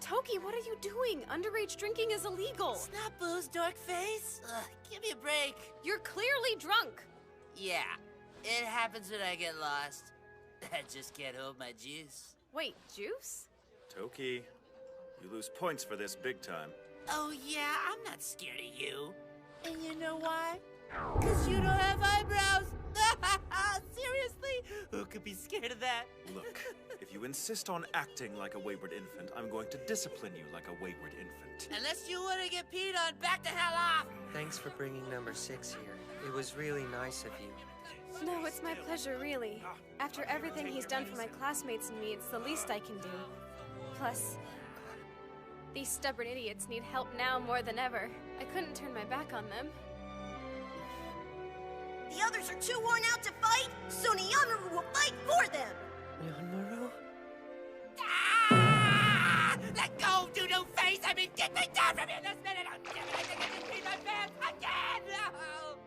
Toki, what are you doing? Underage drinking is illegal. It's not booze, dork face. Ugh, give me a break. You're clearly drunk. Yeah, it happens when I get lost. I just can't hold my juice. Wait, juice? Toki, you lose points for this big time. Oh yeah, I'm not scared of you. And you know why? 'Cause you don't have eyebrows. Seriously? Who could be scared of that? Look, if you insist on acting like a wayward infant, I'm going to discipline you like a wayward infant. Unless you want to get peed on, back the hell off! Thanks for bringing number 6 here. It was really nice of you. No, it's my pleasure, really. After everything he's done for my classmates and me, it's the least I can do. Plus, these stubborn idiots need help now more than ever. I couldn't turn my back on them. The others are too worn out to fight, so Niyamaru will fight for them! Yanmaru? Ah! Let go, doodoo face! I mean, get me down from here this minute! I'm never going to get peed on pants again! No!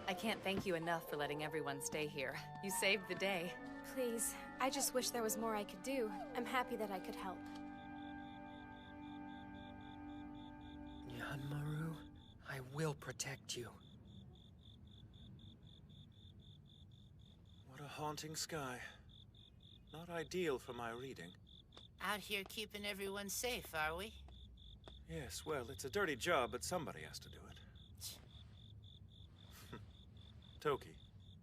I can't thank you enough for letting everyone stay here. You saved the day. Please, I just wish there was more I could do. I'm happy that I could help. Yanmaru, I will protect you. What a haunting sky. Not ideal for my reading. Out here keeping everyone safe, are we? Yes, well, it's a dirty job, but somebody has to do it. Toki,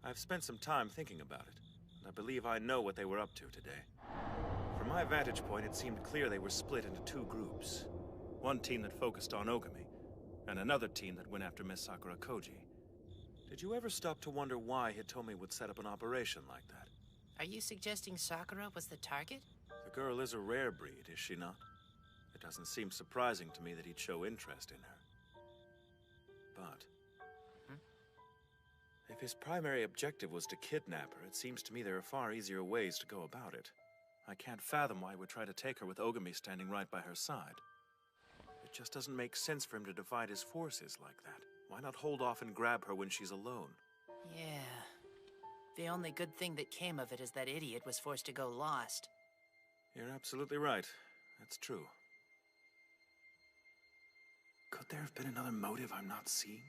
I've spent some time thinking about it, and I believe I know what they were up to today. From my vantage point, it seemed clear they were split into two groups. One team that focused on Oogami, and another team that went after Miss Sakurakouji. Did you ever stop to wonder why Hitomi would set up an operation like that? Are you suggesting Sakura was the target? The girl is a rare breed, is she not? It doesn't seem surprising to me that he'd show interest in her. But if his primary objective was to kidnap her, it seems to me there are far easier ways to go about it. I can't fathom why he would try to take her with Oogami standing right by her side. It just doesn't make sense for him to divide his forces like that. Why not hold off and grab her when she's alone? Yeah. The only good thing that came of it is that idiot was forced to go lost. You're absolutely right. That's true. Could there have been another motive I'm not seeing?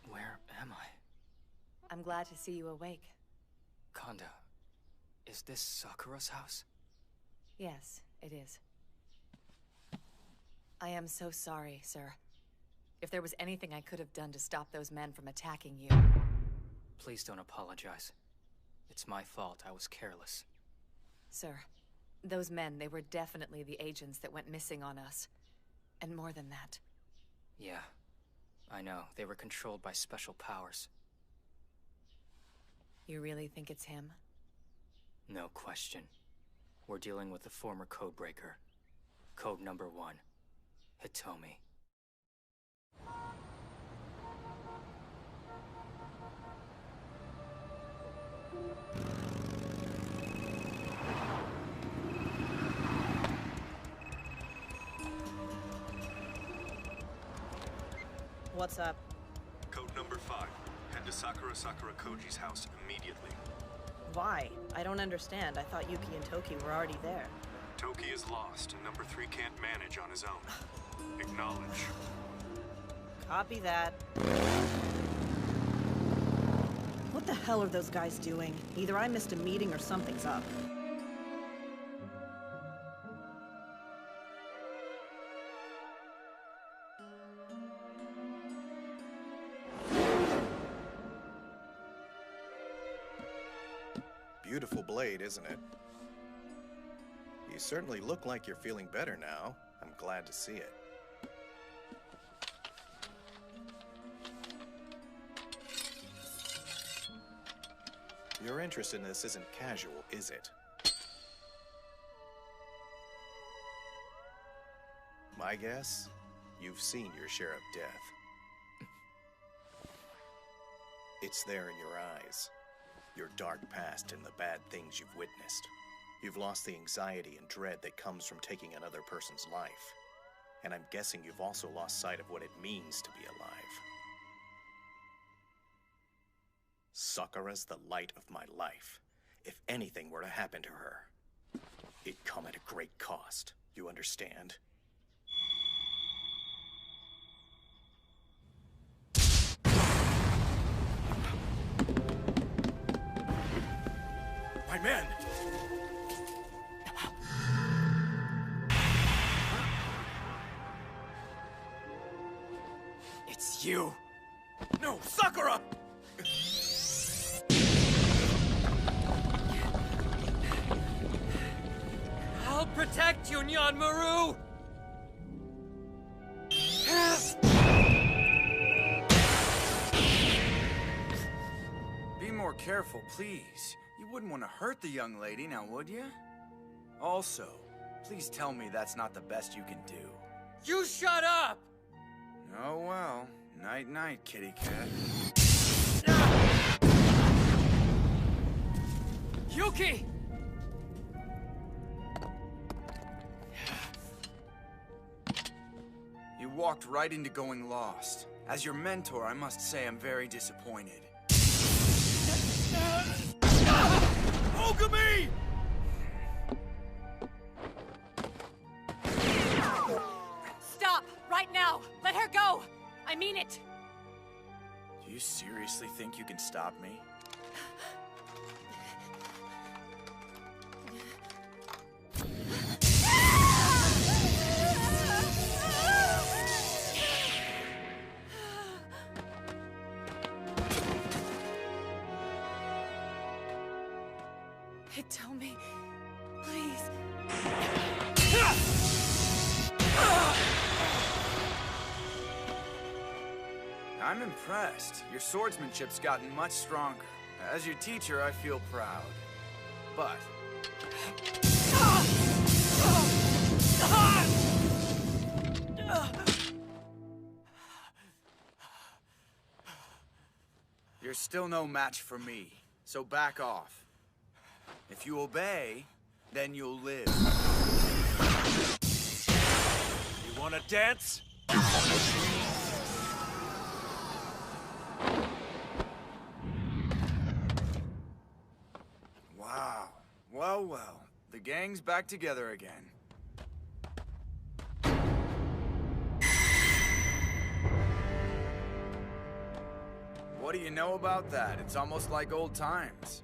Where am I? I'm glad to see you awake. Kanda, is this Sakura's house? Yes, it is. I am so sorry, sir. If there was anything I could have done to stop those men from attacking you... Please don't apologize. It's my fault. I was careless. Sir, those men, they were definitely the agents that went missing on us. And more than that. Yeah, I know. They were controlled by special powers. You really think it's him? No question. We're dealing with the former codebreaker. Code number 1. Hitomi. What's up? Code number 5. Head to Sakura Sakurakouji's house immediately. Why? I don't understand. I thought Yuki and Toki were already there. Toki is lost, and number 3 can't manage on his own. Acknowledge. Copy that. What the hell are those guys doing? Either I missed a meeting or something's up. Beautiful blade, isn't it? You certainly look like you're feeling better now. I'm glad to see it. Your interest in this isn't casual, is it? My guess? You've seen your share of death. It's there in your eyes. Your dark past and the bad things you've witnessed. You've lost the anxiety and dread that comes from taking another person's life. And I'm guessing you've also lost sight of what it means to be alive. Sakura's the light of my life. If anything were to happen to her, it'd come at a great cost. You understand? My men! It's you! No, Sakura! I'll protect you, Nyan Maru! Be more careful, please. You wouldn't want to hurt the young lady, now would you? Also, please tell me that's not the best you can do. You shut up! Oh well. Night-night, kitty cat. Yuki! You walked right into going lost. As your mentor, I must say I'm very disappointed. Oogami! Stop! Right now! Let her go! I mean it! Do you seriously think you can stop me? Hitomi, please. I'm impressed. Your swordsmanship's gotten much stronger. As your teacher, I feel proud. But... you're still no match for me, so back off. If you obey, then you'll live. You wanna dance? Wow. Well, well. The gang's back together again. What do you know about that? It's almost like old times.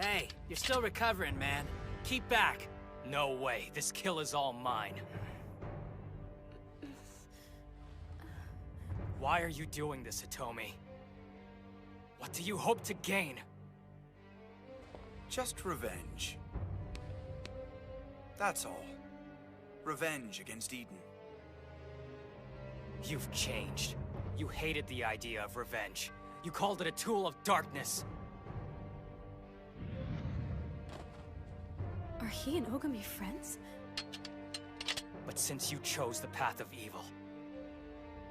Hey, you're still recovering, man. Keep back. No way. This kill is all mine. Why are you doing this, Hitomi? What do you hope to gain? Just revenge. That's all. Revenge against Eden. You've changed. You hated the idea of revenge. You called it a tool of darkness. Are he and Oogami friends? But since you chose the path of evil,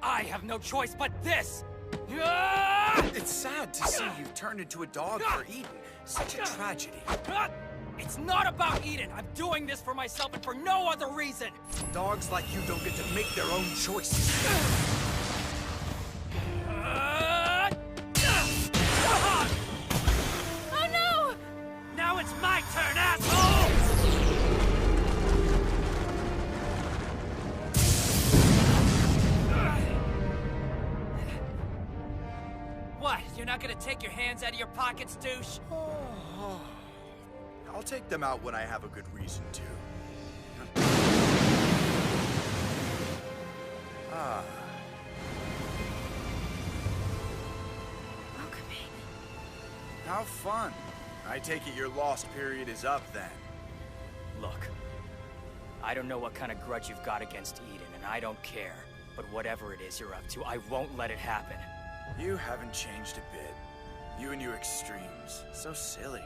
I have no choice but this! It's sad to see you turn into a dog for Eden. Such a tragedy. It's not about Eden! I'm doing this for myself and for no other reason! Dogs like you don't get to make their own choices. Oh no! Now it's my turn, asshole! What? You're not gonna take your hands out of your pockets, douche? I'll take them out when I have a good reason to. Ah. Oogami. How fun. I take it your lost period is up then. Look, I don't know what kind of grudge you've got against Eden, and I don't care. But whatever it is you're up to, I won't let it happen. You haven't changed a bit. You and your extremes. So silly.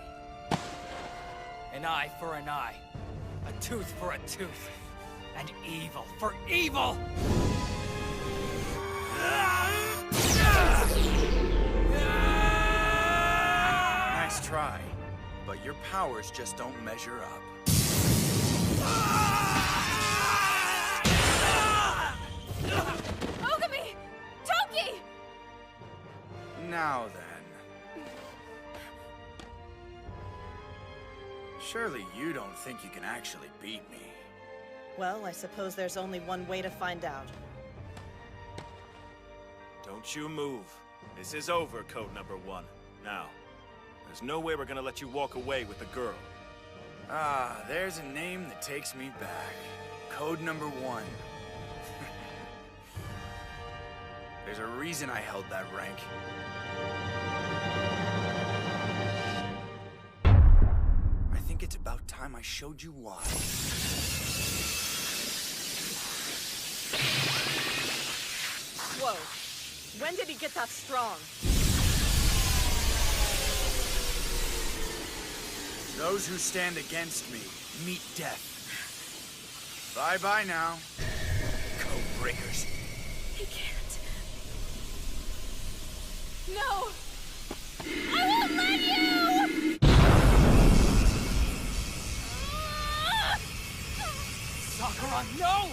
An eye for an eye. A tooth for a tooth. And evil for evil! Nice try. But your powers just don't measure up. Surely you don't think you can actually beat me. Well, I suppose there's only one way to find out. Don't you move. This is over, Code Number 1. Now, there's no way we're gonna let you walk away with the girl. Ah, there's a name that takes me back. Code Number 1. There's a reason I held that rank. I think it's about time I showed you why. Whoa. When did he get that strong? Those who stand against me meet death. Bye-bye now. Codebreakers. He can't. No! I won't let you! Sakura, no!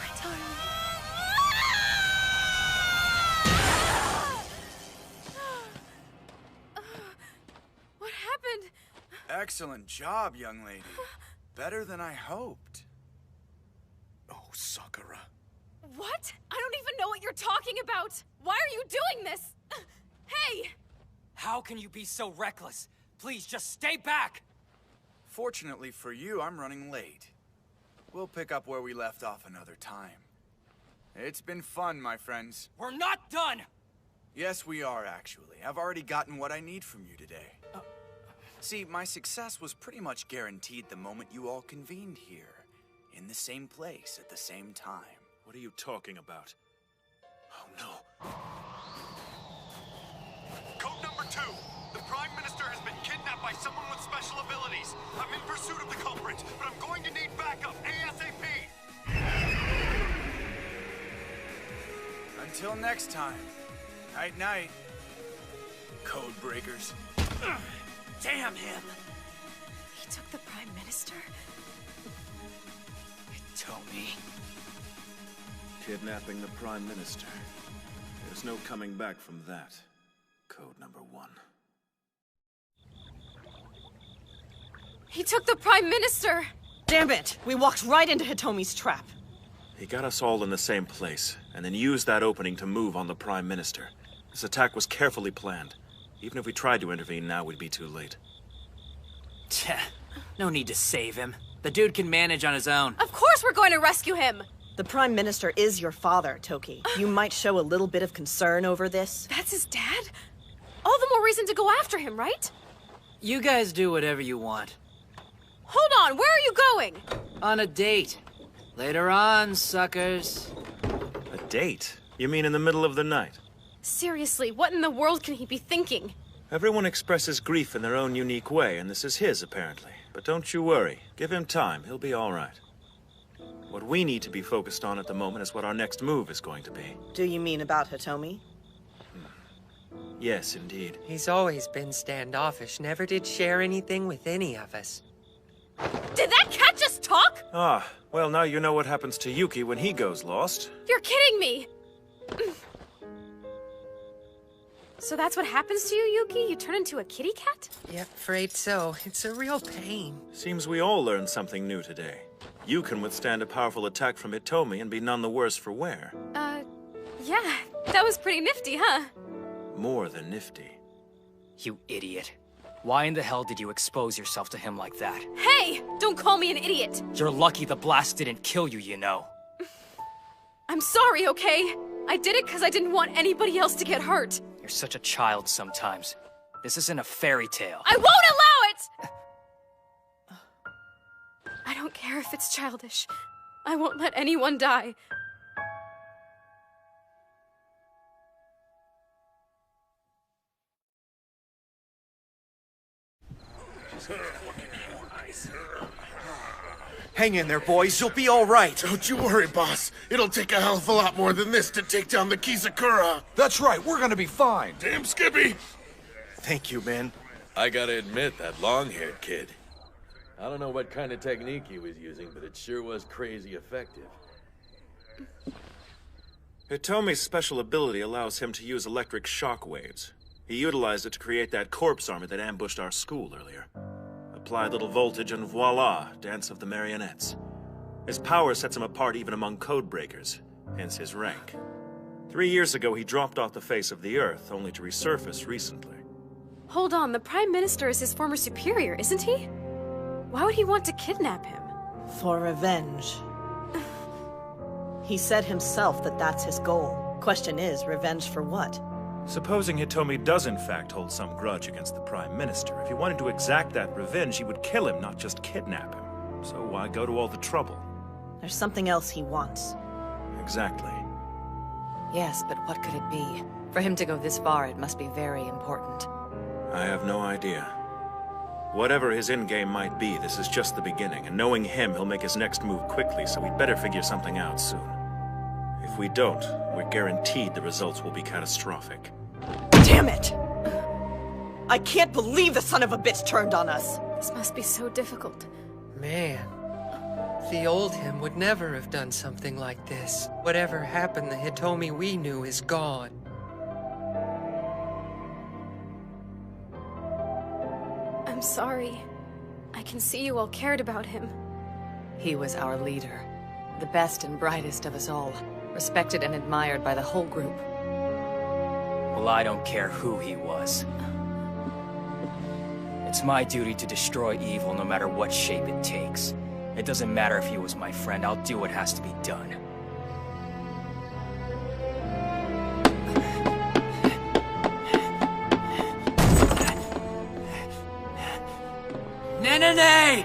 My darling. What happened? Excellent job, young lady. Better than I hoped. Oh, Sakura. What? I don't even know what you're talking about! Why are you doing this? Hey! How can you be so reckless? Please, just stay back! Fortunately for you, I'm running late. We'll pick up where we left off another time. It's been fun, my friends. We're not done! Yes, we are, actually. I've already gotten what I need from you today. See, my success was pretty much guaranteed the moment you all convened here. In the same place, at the same time. What are you talking about? Oh, no. Code Number 2. The Prime Minister has been kidnapped by someone with special abilities. I'm in pursuit of the culprit, but I'm going to need backup ASAP. Until next time. Night-night. Codebreakers. Damn him! He took the Prime Minister. Tomi. Kidnapping the Prime Minister. There's no coming back from that. Code Number 1. He took the Prime Minister! Damn it! We walked right into Hitomi's trap. He got us all in the same place, and then used that opening to move on the Prime Minister. This attack was carefully planned. Even if we tried to intervene now, we'd be too late. Tch, no need to save him. The dude can manage on his own. Of course we're going to rescue him! The Prime Minister is your father, Toki. You might show a little bit of concern over this. That's his dad? All the more reason to go after him, right? You guys do whatever you want. Hold on, where are you going? On a date. Later on, suckers. A date? You mean in the middle of the night? Seriously, what in the world can he be thinking? Everyone expresses grief in their own unique way, and this is his, apparently. But don't you worry. Give him time. He'll be all right. What we need to be focused on at the moment is what our next move is going to be. Do you mean about Hitomi? Yes, indeed. He's always been standoffish, never did share anything with any of us. Did that cat just talk? Ah, well, now you know what happens to Yuki when he goes lost. You're kidding me! So that's what happens to you, Yuki? You turn into a kitty cat? Yep, afraid so. It's a real pain. Seems we all learned something new today. You can withstand a powerful attack from Hitomi and be none the worse for wear. Yeah, that was pretty nifty, huh? More than nifty. You idiot. Why in the hell did you expose yourself to him like that? Hey! Don't call me an idiot! You're lucky the blast didn't kill you, you know. I'm sorry, okay? I did it because I didn't want anybody else to get hurt. You're such a child sometimes. This isn't a fairy tale. I won't allow it! I don't care if it's childish. I won't let anyone die. Hang in there, boys. You'll be all right. Don't you worry, boss. It'll take a hell of a lot more than this to take down the Sakura. That's right. We're gonna be fine. Damn, Skippy. Thank you, man. I gotta admit, that long-haired kid. I don't know what kind of technique he was using, but it sure was crazy effective. Hitomi's special ability allows him to use electric shock waves. He utilized it to create that corpse army that ambushed our school earlier. Apply a little voltage and voila, dance of the marionettes. His power sets him apart even among code breakers, hence his rank. 3 years ago, he dropped off the face of the Earth, only to resurface recently. Hold on, the Prime Minister is his former superior, isn't he? Why would he want to kidnap him? For revenge. He said himself that that's his goal. Question is, revenge for what? Supposing Hitomi does in fact hold some grudge against the Prime Minister, if he wanted to exact that revenge, he would kill him, not just kidnap him. So why go to all the trouble? There's something else he wants. Exactly. Yes, but what could it be? For him to go this far, it must be very important. I have no idea. Whatever his endgame might be, this is just the beginning, and knowing him, he'll make his next move quickly, so we'd better figure something out soon. If we don't, we're guaranteed the results will be catastrophic. Damn it! I can't believe the son of a bitch turned on us! This must be so difficult. Man, the old him would never have done something like this. Whatever happened, the Hitomi we knew is gone. I'm sorry. I can see you all cared about him. He was our leader. The best and brightest of us all. Respected and admired by the whole group. Well, I don't care who he was. It's my duty to destroy evil no matter what shape it takes. It doesn't matter if he was my friend, I'll do what has to be done. Nay!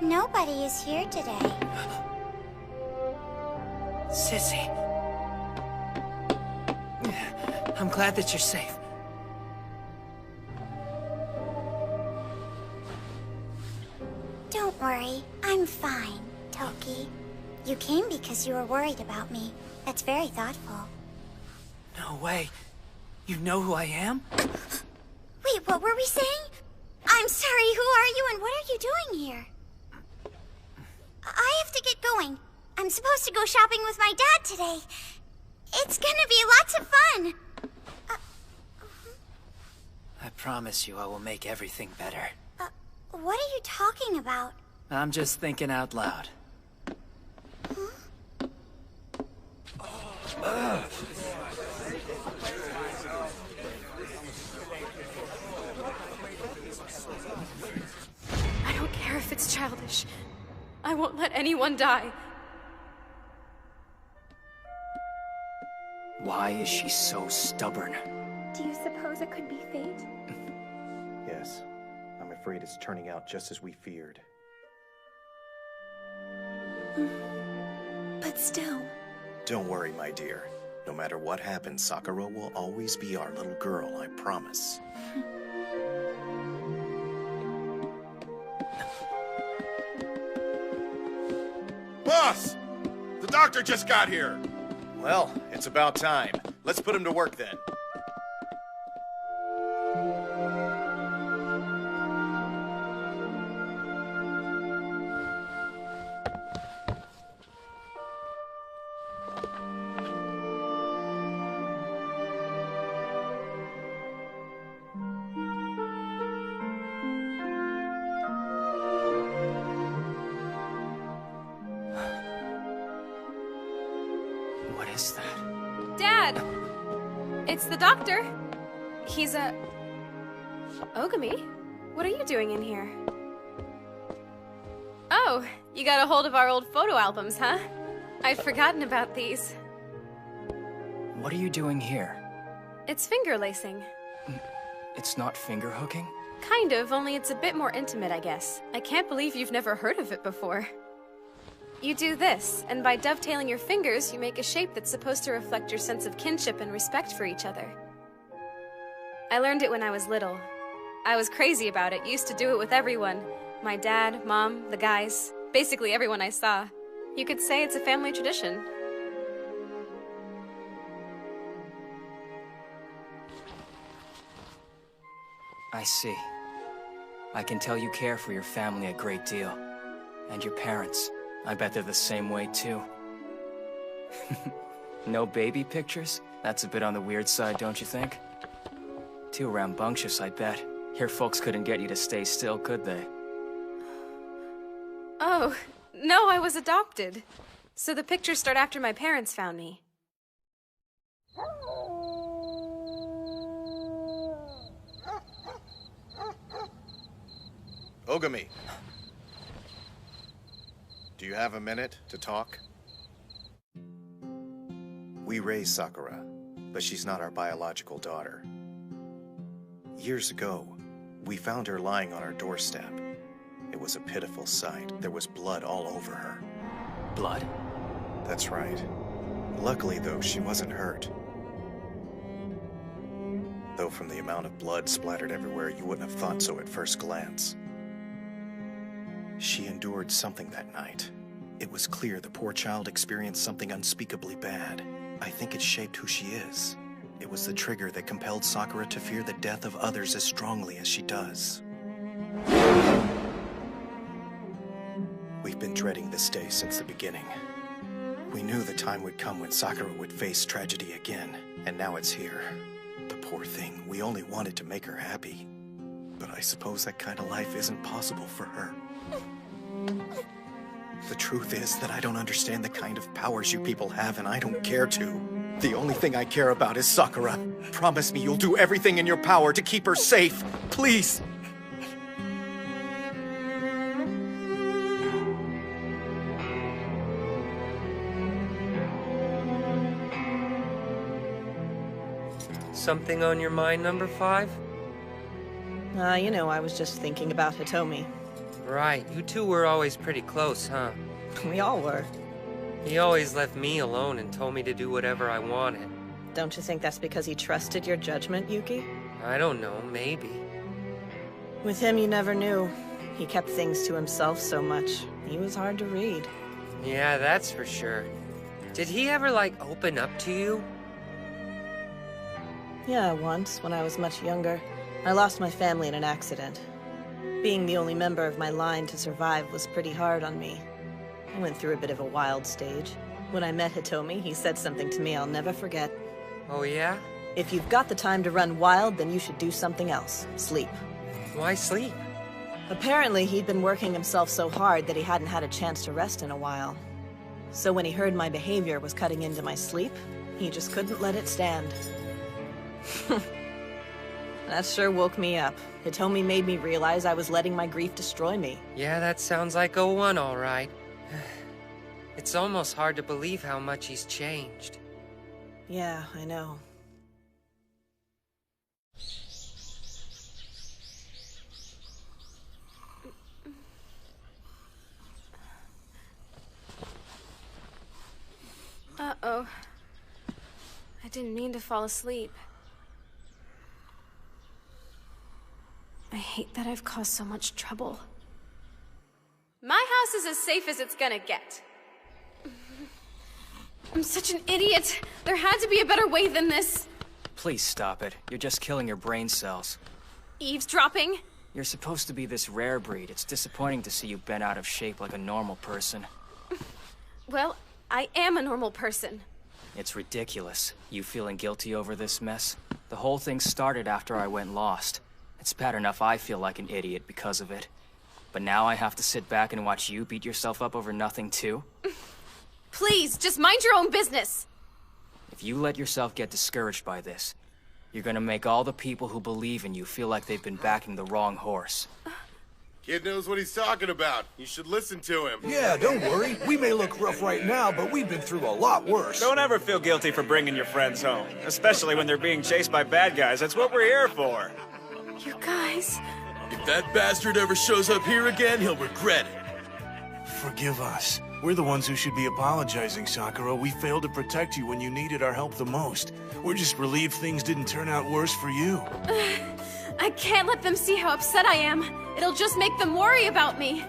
Nobody is here today. Sissy. I'm glad that you're safe. Don't worry, I'm fine, Toki. You came because you were worried about me. That's very thoughtful. No way. You know who I am? Wait, what were we saying? I'm sorry, who are you and what are you doing here? I have to get going. I'm supposed to go shopping with my dad today. It's gonna be lots of fun. I promise you I will make everything better. What are you talking about? I'm just thinking out loud. I don't care if it's childish. I won't let anyone die. Why is she so stubborn? Do you suppose it could be fate? Yes. I'm afraid it's turning out just as we feared. But still... Don't worry, my dear. No matter what happens, Sakura will always be our little girl, I promise. Boss! The doctor just got here! Well, it's about time. Let's put him to work then. What is that? Dad! It's the doctor. He's a... Oogami? What are you doing in here? Oh, you got a hold of our old photo albums, huh? I'd forgotten about these. What are you doing here? It's finger lacing. It's not finger hooking? Kind of, only it's a bit more intimate, I guess. I can't believe you've never heard of it before. You do this, and by dovetailing your fingers, you make a shape that's supposed to reflect your sense of kinship and respect for each other. I learned it when I was little. I was crazy about it, used to do it with everyone. My dad, mom, the guys, basically everyone I saw. You could say it's a family tradition. I see. I can tell you care for your family a great deal. And your parents. I bet they're the same way too. No baby pictures? That's a bit on the weird side, don't you think? Too rambunctious, I bet. Here folks couldn't get you to stay still, could they? Oh, no, I was adopted. So the pictures start after my parents found me. Oogami. Do you have a minute to talk? We raised Sakura, but she's not our biological daughter. Years ago, we found her lying on our doorstep. It was a pitiful sight. There was blood all over her. Blood? That's right. Luckily, though, she wasn't hurt. Though from the amount of blood splattered everywhere, you wouldn't have thought so at first glance. She endured something that night. It was clear the poor child experienced something unspeakably bad. I think it shaped who she is. It was the trigger that compelled Sakura to fear the death of others as strongly as she does. We've been dreading this day since the beginning. We knew the time would come when Sakura would face tragedy again, and now it's here. The poor thing, we only wanted to make her happy. But I suppose that kind of life isn't possible for her. The truth is that I don't understand the kind of powers you people have, and I don't care to. The only thing I care about is Sakura. Promise me you'll do everything in your power to keep her safe. Please! Something on your mind, number 5? You know, I was just thinking about Hitomi. Right, you two were always pretty close, huh? We all were. He always left me alone and told me to do whatever I wanted. Don't you think that's because he trusted your judgment, Yuki? I don't know, maybe. With him, you never knew. He kept things to himself so much. He was hard to read. Yeah, that's for sure. Did he ever, like, open up to you? Yeah, once, when I was much younger. I lost my family in an accident. Being the only member of my line to survive was pretty hard on me. I went through a bit of a wild stage. When I met Hitomi, he said something to me I'll never forget. Oh, yeah? If you've got the time to run wild, then you should do something else. Sleep. Why sleep? Apparently, he'd been working himself so hard that he hadn't had a chance to rest in a while. So when he heard my behavior was cutting into my sleep, he just couldn't let it stand. That sure woke me up. Hitomi made me realize I was letting my grief destroy me. Yeah, that sounds like 01, all right. It's almost hard to believe how much he's changed. Yeah, I know. Uh-oh. I didn't mean to fall asleep. I hate that I've caused so much trouble. My house is as safe as it's gonna get. I'm such an idiot. There had to be a better way than this. Please stop it. You're just killing your brain cells. Eavesdropping? You're supposed to be this rare breed. It's disappointing to see you bent out of shape like a normal person. Well, I am a normal person. It's ridiculous. You feeling guilty over this mess? The whole thing started after I went lost. It's bad enough I feel like an idiot because of it. But now I have to sit back and watch you beat yourself up over nothing too? Please, just mind your own business! If you let yourself get discouraged by this, you're gonna make all the people who believe in you feel like they've been backing the wrong horse. Kid knows what he's talking about. You should listen to him. Yeah, don't worry. We may look rough right now, but we've been through a lot worse. Don't ever feel guilty for bringing your friends home, especially when they're being chased by bad guys. That's what we're here for. You guys... If that bastard ever shows up here again, he'll regret it. Forgive us. We're the ones who should be apologizing, Sakura. We failed to protect you when you needed our help the most. We're just relieved things didn't turn out worse for you. I can't let them see how upset I am. It'll just make them worry about me.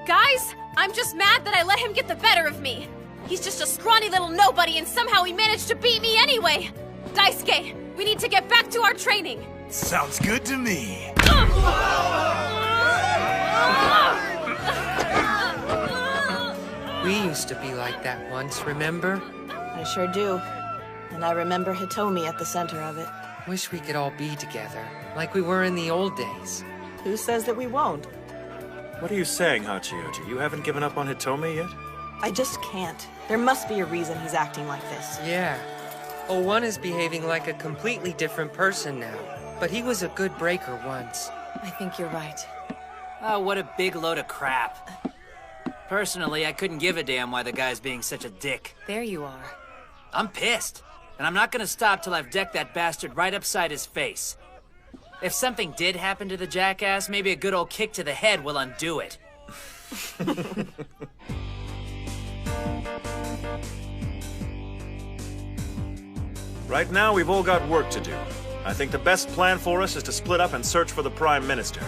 Guys, I'm just mad that I let him get the better of me. He's just a scrawny little nobody and somehow he managed to beat me anyway. Daisuke, we need to get back to our training. Sounds good to me. We used to be like that once, remember? I sure do. And I remember Hitomi at the center of it. Wish we could all be together, like we were in the old days. Who says that we won't? What are you saying, Hachioji? You haven't given up on Hitomi yet? I just can't. There must be a reason he's acting like this. Yeah. O1 is behaving like a completely different person now. But he was a good breaker once. I think you're right. Oh, what a big load of crap. Personally, I couldn't give a damn why the guy's being such a dick. There you are. I'm pissed. And I'm not gonna stop till I've decked that bastard right upside his face. If something did happen to the jackass, maybe a good old kick to the head will undo it. Right now, we've all got work to do. I think the best plan for us is to split up and search for the Prime Minister.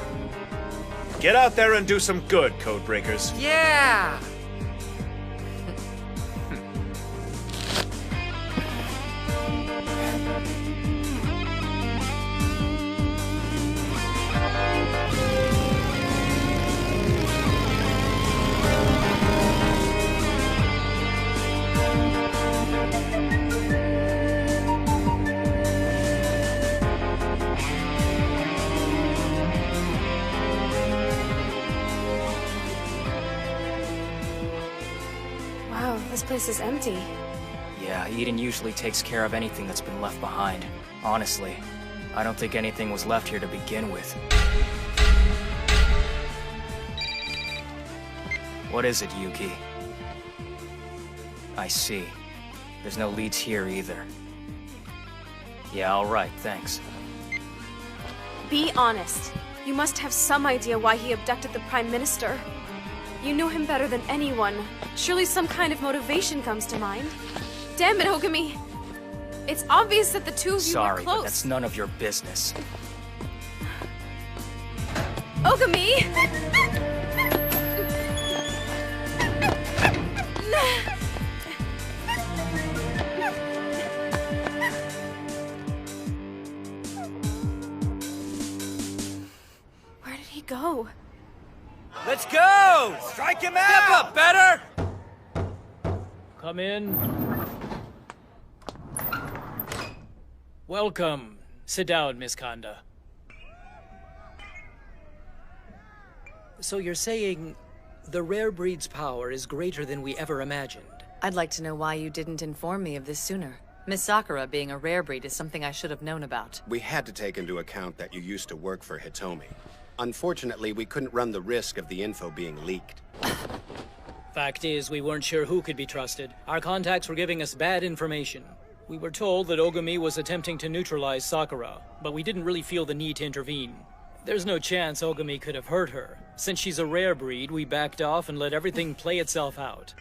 Get out there and do some good, Codebreakers. Yeah! This place is empty. Yeah, Eden usually takes care of anything that's been left behind. Honestly, I don't think anything was left here to begin with. What is it, Yuki? I see. There's no leads here either. Yeah, alright, thanks. Be honest. You must have some idea why he abducted the Prime Minister. You know him better than anyone. Surely some kind of motivation comes to mind. Damn it, Oogami! It's obvious that the two of you were Sorry, close. but that's none of your business. Oogami! Where did he go? Let's go! Strike him out! Step up, better! Come in. Welcome. Sit down, Miss Kanda. So you're saying the rare breed's power is greater than we ever imagined? I'd like to know why you didn't inform me of this sooner. Miss Sakura being a rare breed is something I should have known about. We had to take into account that you used to work for Hitomi. Unfortunately, we couldn't run the risk of the info being leaked. Fact is, we weren't sure who could be trusted. Our contacts were giving us bad information. We were told that Oogami was attempting to neutralize Sakura, but we didn't really feel the need to intervene. There's no chance Oogami could have hurt her. Since she's a rare breed, we backed off and let everything play itself out.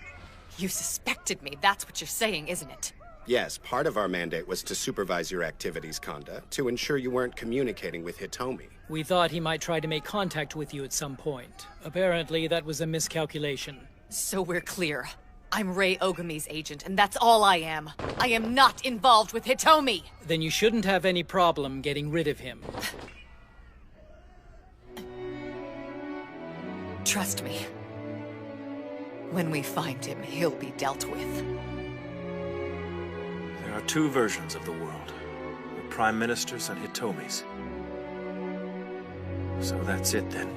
You suspected me, that's what you're saying, isn't it? Yes, part of our mandate was to supervise your activities, Kanda, to ensure you weren't communicating with Hitomi. We thought he might try to make contact with you at some point. Apparently, that was a miscalculation. So we're clear. I'm Rei Oogami's agent, and that's all I am. I am not involved with Hitomi! Then you shouldn't have any problem getting rid of him. Trust me. When we find him, he'll be dealt with. There are two versions of the world. The Prime Minister's and Hitomi's. So that's it then.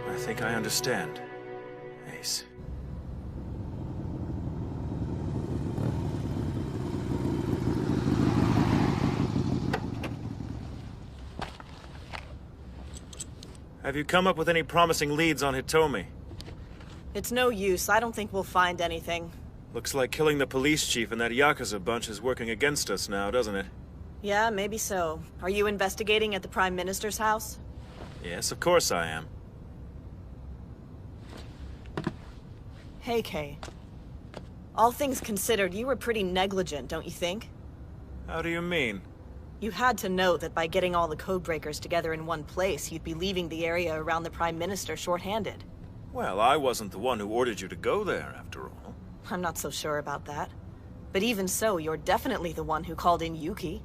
I think I understand, Ace. Have you come up with any promising leads on Hitomi? It's no use. I don't think we'll find anything. Looks like killing the police chief and that Yakuza bunch is working against us now, doesn't it? Yeah, maybe so. Are you investigating at the Prime Minister's house? Yes, of course I am. Hey, Kay. All things considered, you were pretty negligent, don't you think? How do you mean? You had to know that by getting all the codebreakers together in one place, you'd be leaving the area around the Prime Minister short-handed. Well, I wasn't the one who ordered you to go there, after all. I'm not so sure about that. But even so, you're definitely the one who called in Yuki.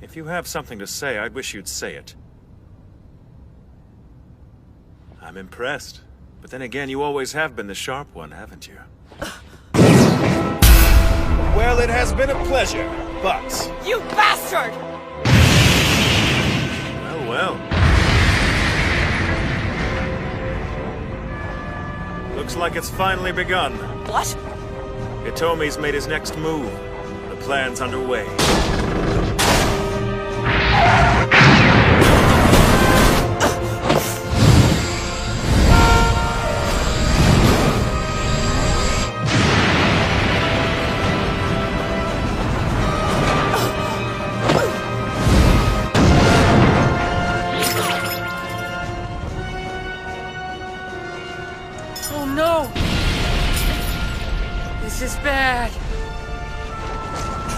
If you have something to say, I'd wish you'd say it. I'm impressed. But then again, you always have been the sharp one, haven't you? Well, it has been a pleasure, but... You bastard! Well, well. Looks like it's finally begun. What? Hitomi's made his next move. The plan's underway. Oh no! This is bad.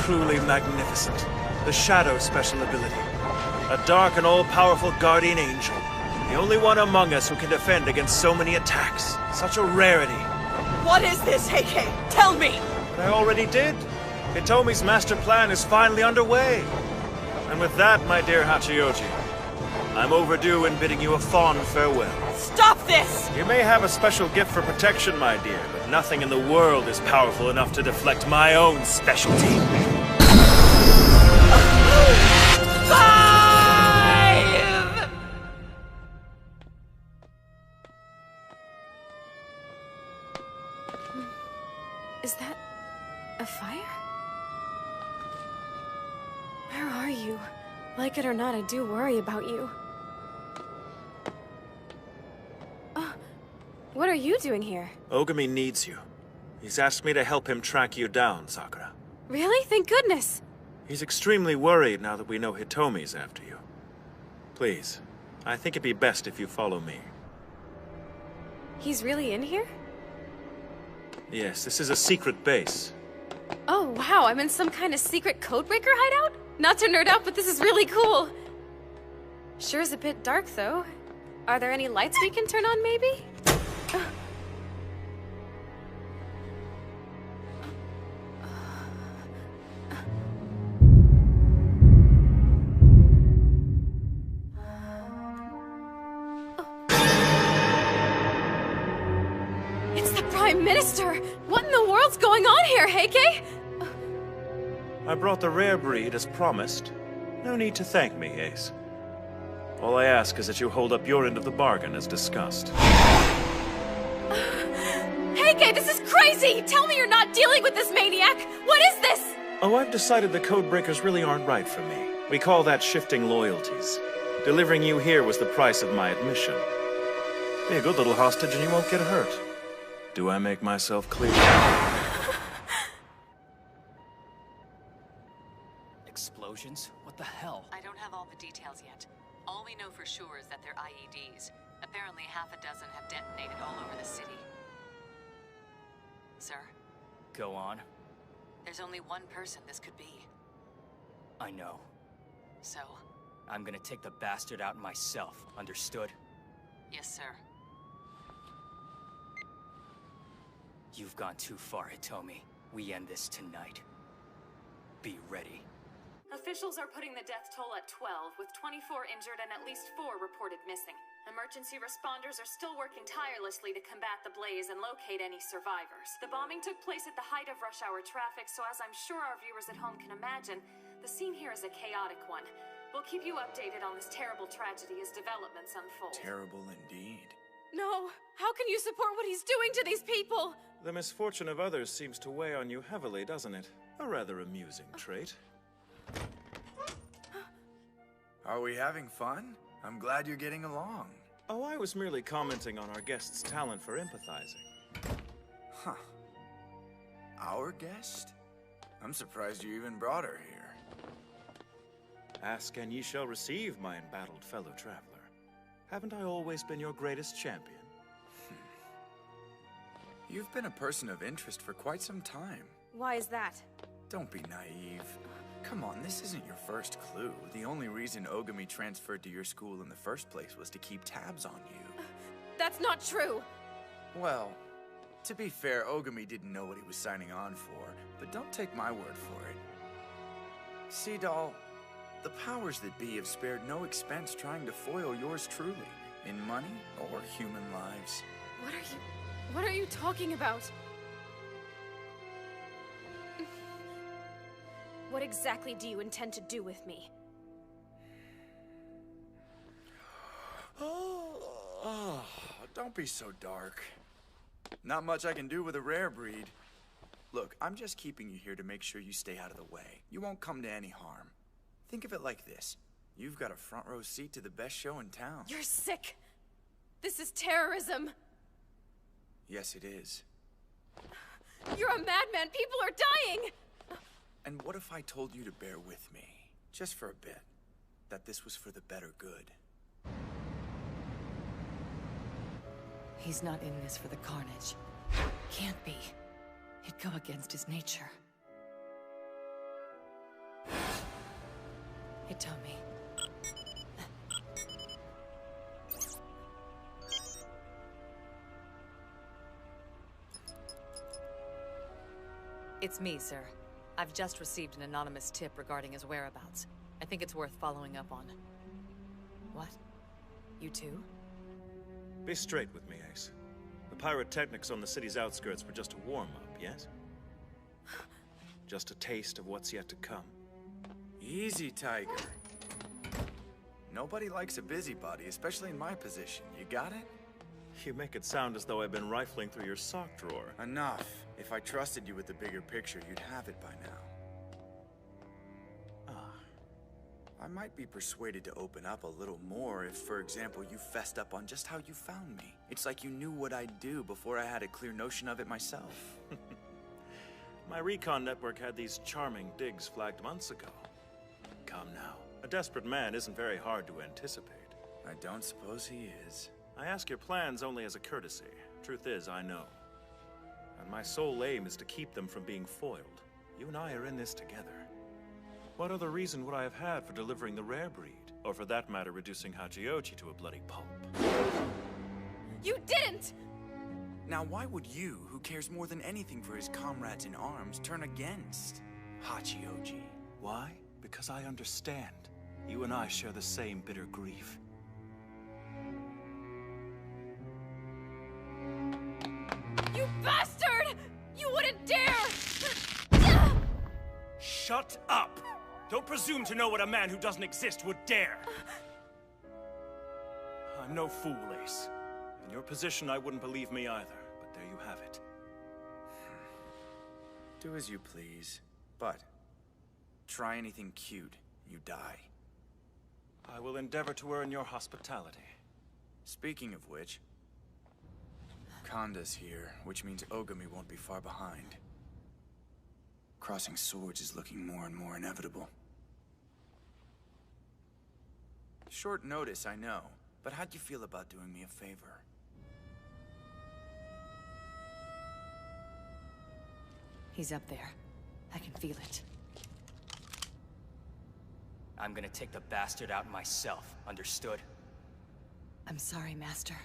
Truly magnificent. The Shadow special ability. A dark and all-powerful guardian angel. The only one among us who can defend against so many attacks. Such a rarity. What is this, Heike? Tell me! But I already did. Hitomi's master plan is finally underway. And with that, my dear Hachioji, I'm overdue in bidding you a fond farewell. Stop this! You may have a special gift for protection, my dear, but nothing in the world is powerful enough to deflect my own specialty. Is that a fire? Where are you? Like it or not, I do worry about you. What are you doing here? Oogami needs you. He's asked me to help him track you down, Sakura. Really? Thank goodness. He's extremely worried now that we know Hitomi's after you. Please, I think it'd be best if you follow me. He's really in here? Yes, this is a secret base. Oh, wow, I'm in some kind of secret codebreaker hideout? Not to nerd out, but this is really cool. Sure is a bit dark, though. Are there any lights we can turn on, maybe? It's the Prime Minister! What in the world's going on here, Heike? I brought the rare breed as promised. No need to thank me, Ace. All I ask is that you hold up your end of the bargain as discussed. Heike, this is crazy! Tell me you're not dealing with this maniac! What is this? Oh, I've decided the codebreakers really aren't right for me. We call that shifting loyalties. Delivering you here was the price of my admission. Be a good little hostage and you won't get hurt. Do I make myself clear? Explosions? What the hell? I don't have all the details yet. All we know for sure is that they're IEDs. Apparently half a dozen have detonated all over the city. Sir? Go on. There's only one person this could be. I know. So? I'm gonna take the bastard out myself, understood? Yes, sir. You've gone too far, Hitomi. We end this tonight. Be ready. Officials are putting the death toll at 12, with 24 injured and at least 4 reported missing. Emergency responders are still working tirelessly to combat the blaze and locate any survivors. The bombing took place at the height of rush hour traffic, so as I'm sure our viewers at home can imagine, the scene here is a chaotic one. We'll keep you updated on this terrible tragedy as developments unfold. Terrible indeed. No! How can you support what he's doing to these people? The misfortune of others seems to weigh on you heavily, doesn't it? A rather amusing trait. Are we having fun? I'm glad you're getting along. Oh, I was merely commenting on our guest's talent for empathizing. Huh. Our guest? I'm surprised you even brought her here. Ask and ye shall receive, my embattled fellow traveler. Haven't I always been your greatest champion? You've been a person of interest for quite some time. Why is that? Don't be naive. Come on, this isn't your first clue. The only reason Oogami transferred to your school in the first place was to keep tabs on you. That's not true! Well, to be fair, Oogami didn't know what he was signing on for, but don't take my word for it. See, doll, the powers that be have spared no expense trying to foil yours truly, in money or human lives. What are you talking about? What exactly do you intend to do with me? Oh, don't be so dark. Not much I can do with a rare breed. Look, I'm just keeping you here to make sure you stay out of the way. You won't come to any harm. Think of it like this. You've got a front row seat to the best show in town. You're sick! This is terrorism! Yes, it is. You're a madman! People are dying! And what if I told you to bear with me, just for a bit, that this was for the better good? He's not in this for the carnage. Can't be. It'd go against his nature. Hitomi. It's me, sir. I've just received an anonymous tip regarding his whereabouts. I think it's worth following up on. What? You too? Be straight with me, Ace. The pyrotechnics on the city's outskirts were just a warm-up, yes? Just a taste of what's yet to come. Easy, Tiger. Nobody likes a busybody, especially in my position. You got it? You make it sound as though I've been rifling through your sock drawer. Enough. If I trusted you with the bigger picture, you'd have it by now. I might be persuaded to open up a little more if, for example, you fessed up on just how you found me. It's like you knew what I'd do before I had a clear notion of it myself. My recon network had these charming digs flagged months ago. Come now. A desperate man isn't very hard to anticipate. I don't suppose he is. I ask your plans only as a courtesy. Truth is, I know. And my sole aim is to keep them from being foiled. You and I are in this together. What other reason would I have had for delivering the rare breed? Or for that matter, reducing Hachioji to a bloody pulp? You didn't! Now why would you, who cares more than anything for his comrades in arms, turn against Hachioji? Why? Because I understand. You and I share the same bitter grief. You bastard! You wouldn't dare! Shut up! Don't presume to know what a man who doesn't exist would dare! I'm no fool, Ace. In your position, I wouldn't believe me either, but there you have it. Do as you please, but try anything cute, you die. I will endeavor to earn your hospitality. Speaking of which, Konda's here, which means Oogami won't be far behind. Crossing swords is looking more and more inevitable. Short notice, I know, but how'd you feel about doing me a favor? He's up there. I can feel it. I'm gonna take the bastard out myself, understood? I'm sorry, Master.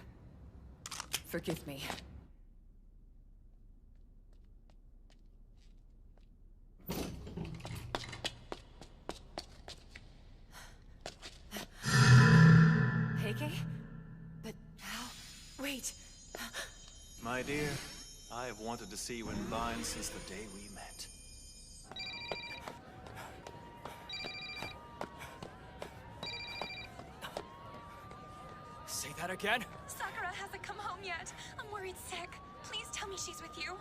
Forgive me. Heike? But how? Wait. My dear, I have wanted to see you in Vine since the day we met. Say that again? Sakura hasn't come home yet. I'm worried sick. Please tell me she's with you.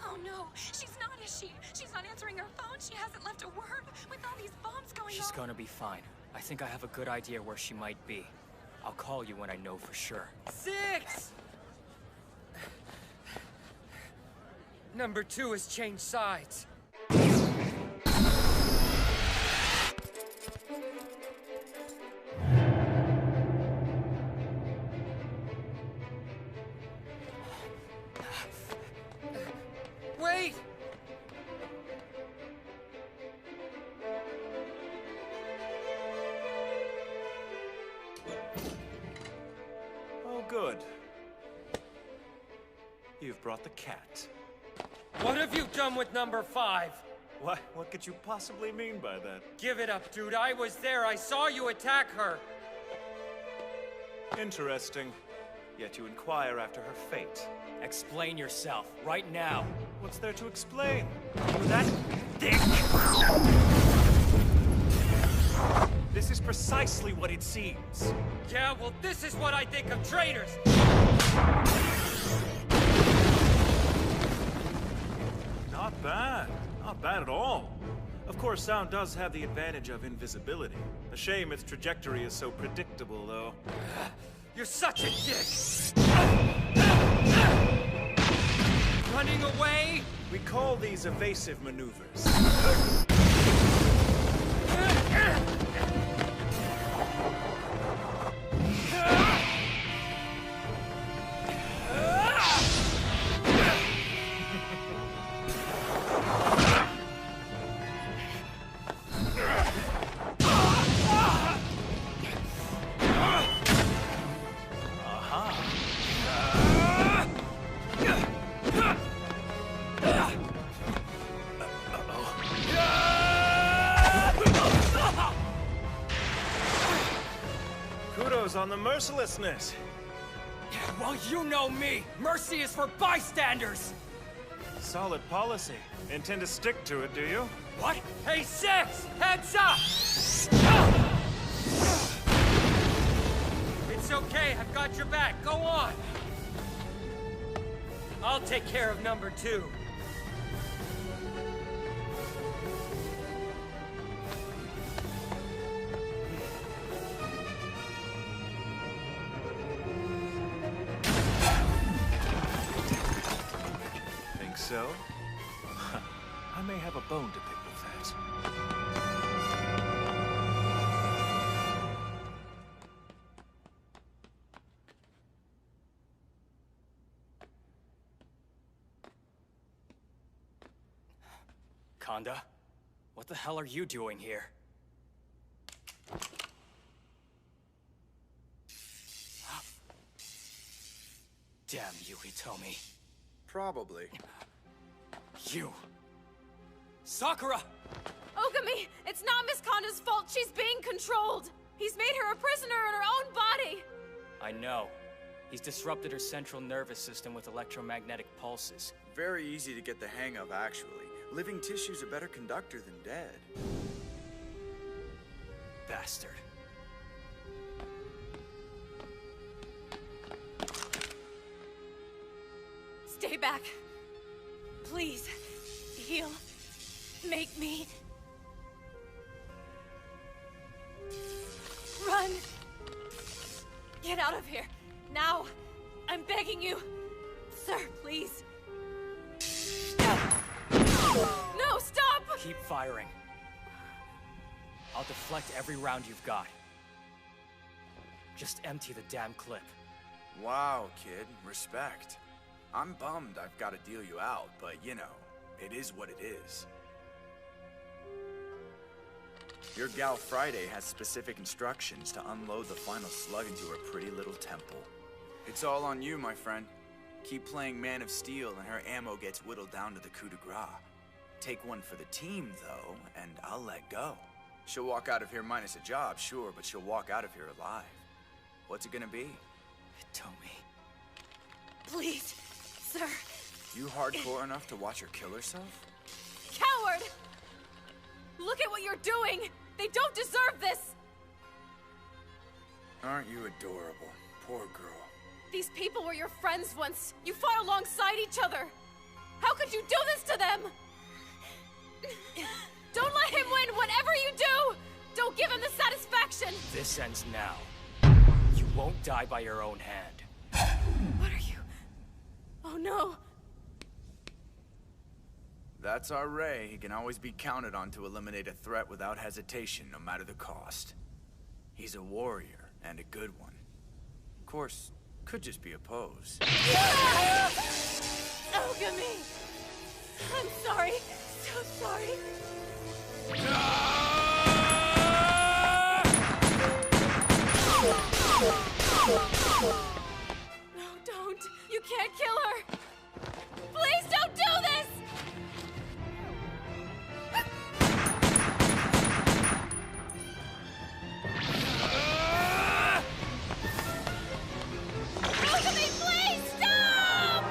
Oh no, she's not, is she? She's not answering her phone. She hasn't left a word with all these bombs going on. She's gonna be fine. I think I have a good idea where she might be. I'll call you when I know for sure. 6! Number 2 has changed sides. Wait! Oh, good. You've brought the cat. What have you done with number 5? What could you possibly mean by that? Give it up, dude. I was there. I saw you attack her. Interesting. Yet you inquire after her fate. Explain yourself, right now. What's there to explain? That dick! This is precisely what it seems. Yeah, well, this is what I think of traitors! Not bad. Not bad at all. Of course, sound does have the advantage of invisibility. A shame its trajectory is so predictable, though. You're such a dick! Running away? We call these evasive maneuvers. On the mercilessness. Well, you know me. Mercy is for bystanders. Solid policy. Intend to stick to it, do you? What? Hey, Six! Heads up! It's okay. I've got your back. Go on. I'll take care of number 2. So? I may have a bone to pick with that. Kanda, what the hell are you doing here? Damn you, Hitomi. Probably. You! Sakura! Oogami! It's not Miss Kanda's fault. She's being controlled. He's made her a prisoner in her own body. I know. He's disrupted her central nervous system with electromagnetic pulses. Very easy to get the hang of, actually. Living tissue's a better conductor than dead. Bastard. Stay back. Please. Heal. Make me. Run. Get out of here. Now. I'm begging you. Sir, please. No, stop! Keep firing. I'll deflect every round you've got. Just empty the damn clip. Wow, kid. Respect. I'm bummed I've got to deal you out, but you know, it is what it is. Your gal Friday has specific instructions to unload the final slug into her pretty little temple. It's all on you, my friend. Keep playing Man of Steel and her ammo gets whittled down to the coup de grace. Take one for the team, though, and I'll let go. She'll walk out of here minus a job, sure, but she'll walk out of here alive. What's it gonna be? Hitomi. Please, sir. You hardcore enough to watch her kill herself? Coward! Look at what you're doing! They don't deserve this! Aren't you adorable? Poor girl. These people were your friends once. You fought alongside each other. How could you do this to them? Don't let him win, whatever you do! Don't give him the satisfaction! This ends now. You won't die by your own hand. What are you? Oh no. That's our Rei. He can always be counted on to eliminate a threat without hesitation, no matter the cost. He's a warrior, and a good one. Of course, could just be a pose. Oogami! I'm sorry. So sorry. No, don't. You can't kill her. Please don't do this! Oogami, please stop!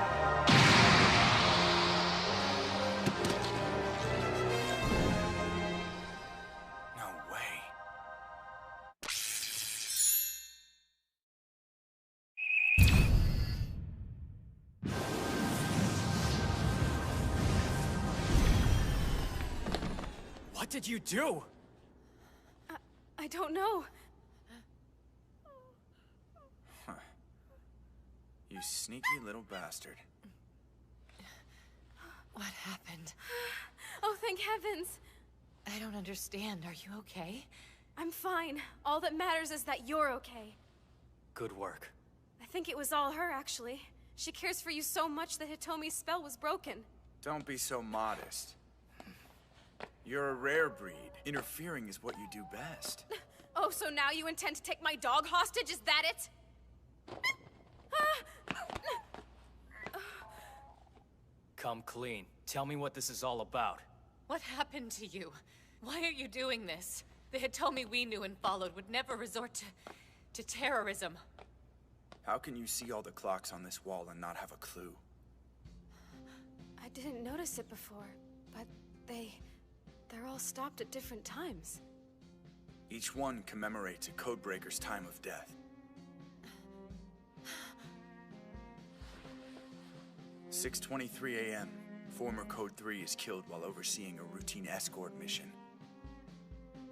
What did you do? I don't know. Huh. You sneaky little bastard. What happened? Oh, thank heavens. I don't understand. Are you okay? I'm fine. All that matters is that you're okay. Good work. I think it was all her, actually. She cares for you so much that Hitomi's spell was broken. Don't be so modest. You're a rare breed. Interfering is what you do best. Oh, so now you intend to take my dog hostage? Is that it? Come clean. Tell me what this is all about. What happened to you? Why are you doing this? The Hitomi we knew and followed would never resort to terrorism. How can you see all the clocks on this wall and not have a clue? I didn't notice it before, but they're all stopped at different times. Each one commemorates a codebreaker's time of death. 6:23 a.m. Former Code 3 is killed while overseeing a routine escort mission.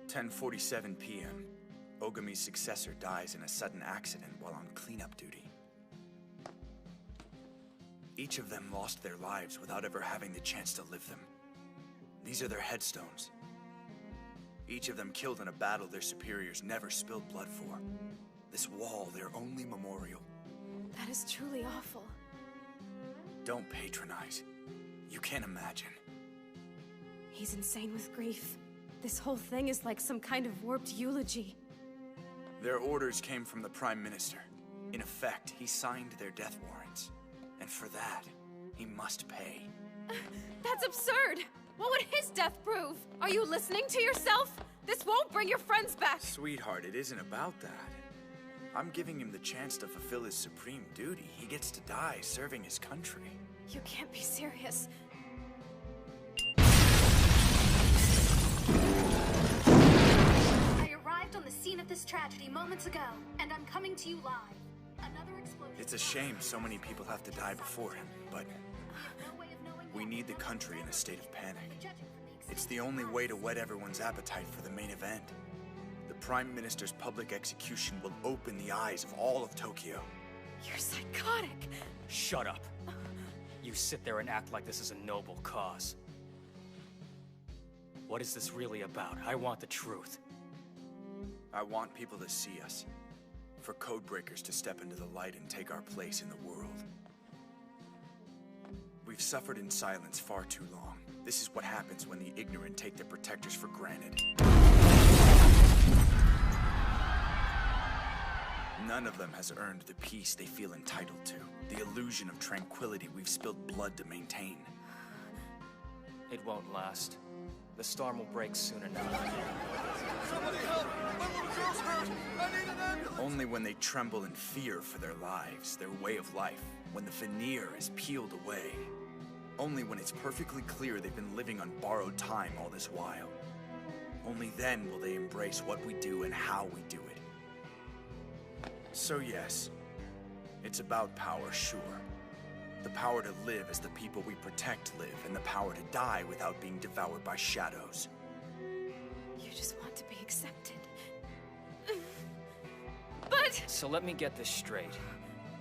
10:47 p.m. Oogami's successor dies in a sudden accident while on cleanup duty. Each of them lost their lives without ever having the chance to live them. These are their headstones. Each of them killed in a battle their superiors never spilled blood for. This wall, their only memorial. That is truly awful. Don't patronize. You can't imagine. He's insane with grief. This whole thing is like some kind of warped eulogy. Their orders came from the Prime Minister. In effect, he signed their death warrants. And for that, he must pay. That's absurd! What would his death prove? Are you listening to yourself? This won't bring your friends back! Sweetheart, it isn't about that. I'm giving him the chance to fulfill his supreme duty. He gets to die serving his country. You can't be serious. I arrived on the scene of this tragedy moments ago, and I'm coming to you live. Another explosion. It's a shame so many people have to die before him, but we need the country in a state of panic. It's the only way to whet everyone's appetite for the main event. The Prime Minister's public execution will open the eyes of all of Tokyo. You're psychotic. Shut up. You sit there and act like this is a noble cause. What is this really about? I want the truth. I want people to see us. For codebreakers to step into the light and take our place in the world. We've suffered in silence far too long. This is what happens when the ignorant take their protectors for granted. None of them has earned the peace they feel entitled to. The illusion of tranquility we've spilled blood to maintain. It won't last. The storm will break soon enough. Somebody help! My little girl's hurt! I need an ambulance! Only when they tremble in fear for their lives, their way of life, when the veneer is peeled away. Only when it's perfectly clear they've been living on borrowed time all this while. Only then will they embrace what we do and how we do it. So yes, it's about power, sure. The power to live as the people we protect live, and the power to die without being devoured by shadows. You just want to be accepted. But... So let me get this straight.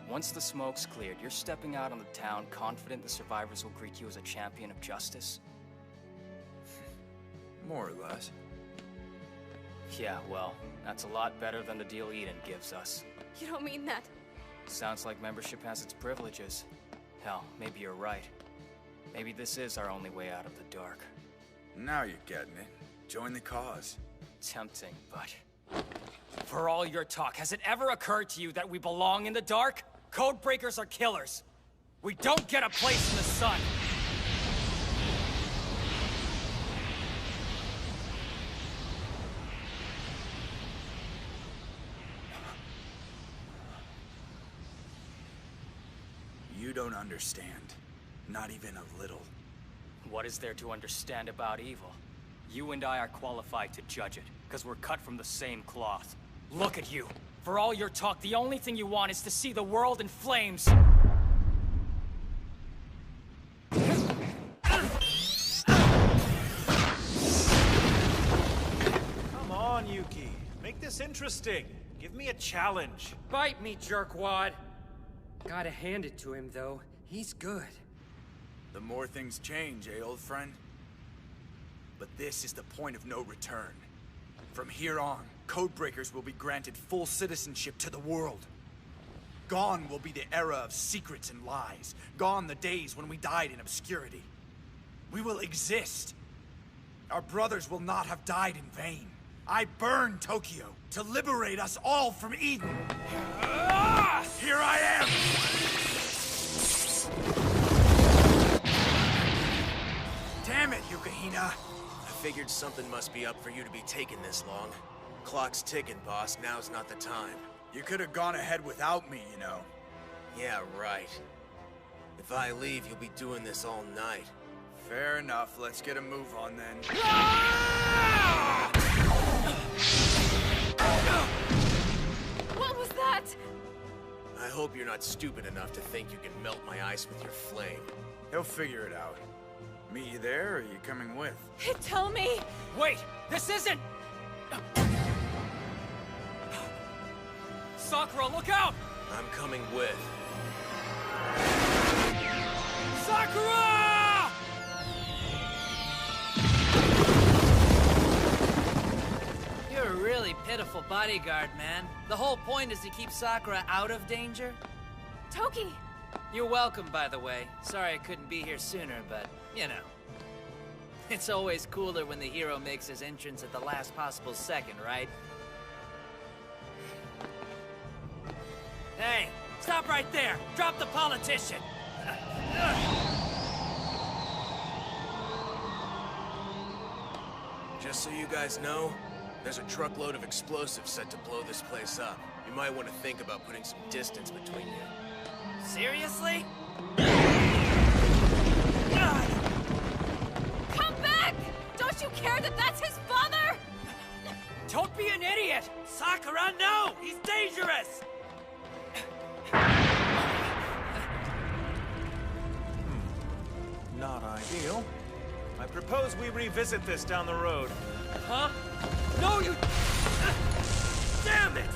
Once the smoke's cleared, you're stepping out on the town confident the survivors will greet you as a champion of justice? More or less. Yeah, well, that's a lot better than the deal Eden gives us. You don't mean that. Sounds like membership has its privileges. Hell, maybe you're right. Maybe this is our only way out of the dark. Now you're getting it. Join the cause. Tempting, but... For all your talk, has it ever occurred to you that we belong in the dark? Codebreakers are killers. We don't get a place in the sun. You don't understand. Not even a little. What is there to understand about evil? You and I are qualified to judge it, because we're cut from the same cloth. Look at you. For all your talk, the only thing you want is to see the world in flames. interesting. Give me a challenge. Bite me, jerkwad. Gotta hand it to him, though. He's good. The more things change, eh, old friend? But this is the point of no return. From here on, Codebreakers will be granted full citizenship to the world. Gone will be the era of secrets and lies. Gone the days when we died in obscurity. We will exist. Our brothers will not have died in vain. I burn Tokyo to liberate us all from Eden. Here I am! Damn it, Yukahina! I figured something must be up for you to be taking this long. Clock's ticking, boss. Now's not the time. You could have gone ahead without me, you know. Yeah, right. If I leave, you'll be doing this all night. Fair enough. Let's get a move on then. What was that? I hope you're not stupid enough to think you can melt my ice with your flame. He'll figure it out. Meet you there, or are you coming with? Tell me! Wait! This isn't... Sakura, look out! I'm coming with. Sakura! You're a really pitiful bodyguard, man. The whole point is to keep Sakura out of danger. Toki! You're welcome, by the way. Sorry I couldn't be here sooner, but, you know. It's always cooler when the hero makes his entrance at the last possible second, right? Hey, stop right there! Drop the politician! Just so you guys know, there's a truckload of explosives set to blow this place up. You might want to think about putting some distance between you. Seriously? Come back! Don't you care that that's his father? Don't be an idiot! Sakura, no! He's dangerous! Not ideal. I propose we revisit this down the road. Huh? No, you... Damn it!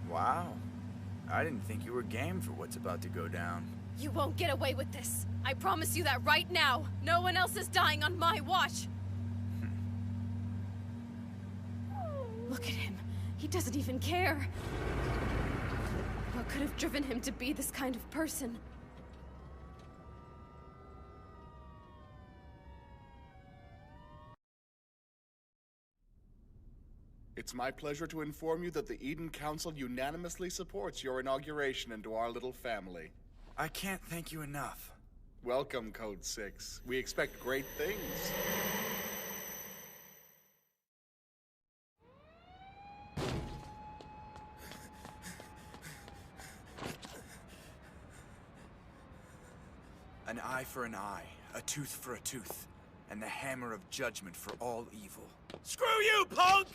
Wow. I didn't think you were game for what's about to go down. You won't get away with this. I promise you that right now. No one else is dying on my watch. Look at him. He doesn't even care. What could have driven him to be this kind of person? It's my pleasure to inform you that the Eden Council unanimously supports your inauguration into our little family. I can't thank you enough. Welcome, Code 6. We expect great things. An eye for an eye, a tooth for a tooth, and the hammer of judgment for all evil. Screw you, punk!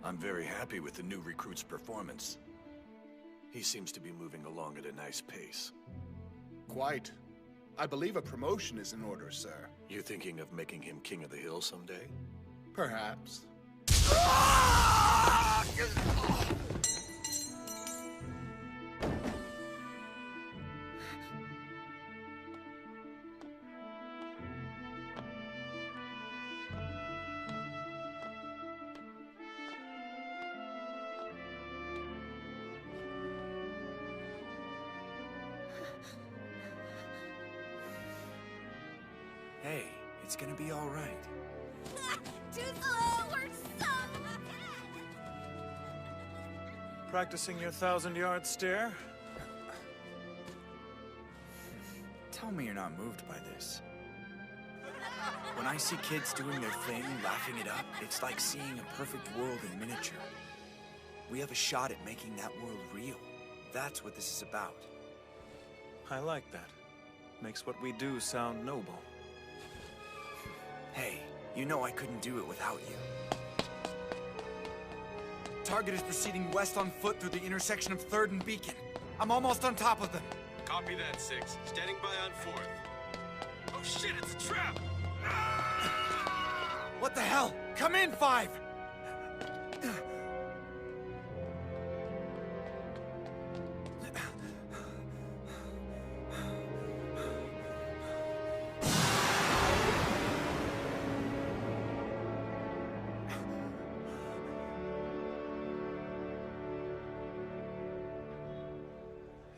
I'm very happy with the new recruit's performance. He seems to be moving along at a nice pace. Quite. I believe a promotion is in order, sir. You thinking of making him King of the Hill someday? Perhaps. Hey, it's gonna be all right. Too slow, we're so... Practicing your 1,000-yard stare? Tell me you're not moved by this. When I see kids doing their thing, laughing it up, it's like seeing a perfect world in miniature. We have a shot at making that world real. That's what this is about. I like that. Makes what we do sound noble. Hey, you know I couldn't do it without you. target is proceeding west on foot through the intersection of 3rd and Beacon. I'm almost on top of them. Copy that, 6. Standing by on 4th. Oh shit, it's a trap! What the hell? Come in, 5!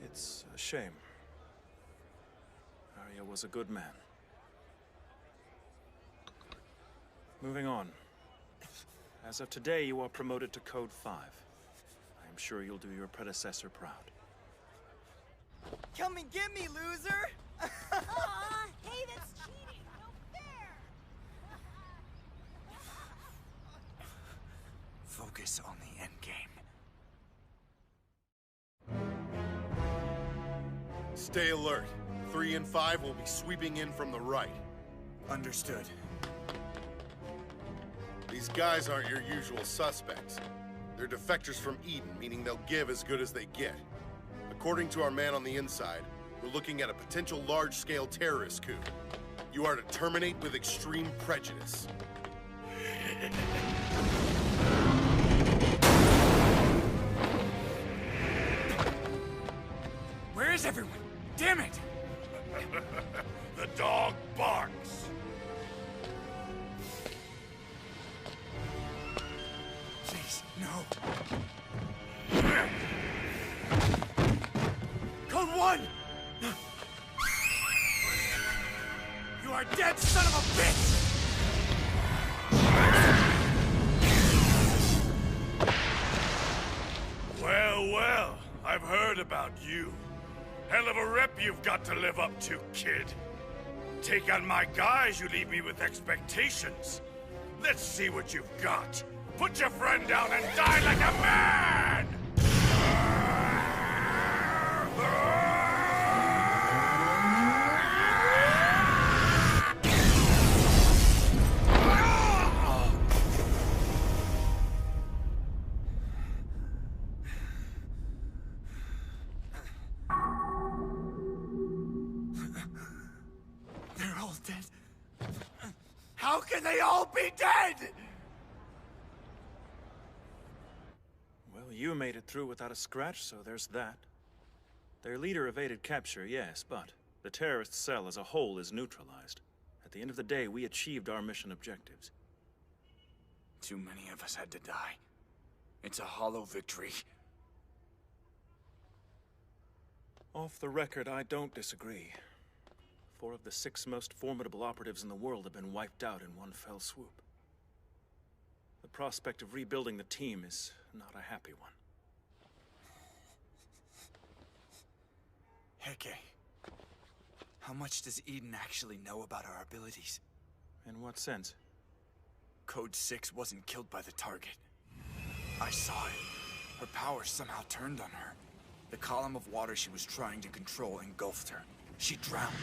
It's a shame. Arya was a good man. Moving on. As of today, you are promoted to Code 5. I am sure you'll do your predecessor proud. Come and get me, loser! Aw, hey, that's cheating! No fair! Focus on the end game. Stay alert. 3 and 5 will be sweeping in from the right. Understood. These guys aren't your usual suspects. They're defectors from Eden, meaning they'll give as good as they get. According to our man on the inside, we're looking at a potential large-scale terrorist coup. You are to terminate with extreme prejudice. Where is everyone? Damn it! The dog barks. Please, no. Code 1! You are dead, son of a bitch! Well, well, I've heard about you. Hell of a rep you've got to live up to, kid. Take on my guys, you leave me with expectations. Let's see what you've got. Put your friend down and die like a man! They're all dead. How can they all be dead? Well, you made it through without a scratch, so there's that. Their leader evaded capture, yes, but the terrorist cell as a whole is neutralized. At the end of the day, we achieved our mission objectives. Too many of us had to die. It's a hollow victory. Off the record, I don't disagree. 4 of the 6 most formidable operatives in the world have been wiped out in one fell swoop. The prospect of rebuilding the team is not a happy one. Heke, how much does Eden actually know about our abilities? In what sense? Code 6 wasn't killed by the target. I saw it. Her power somehow turned on her. The column of water she was trying to control engulfed her. She drowned.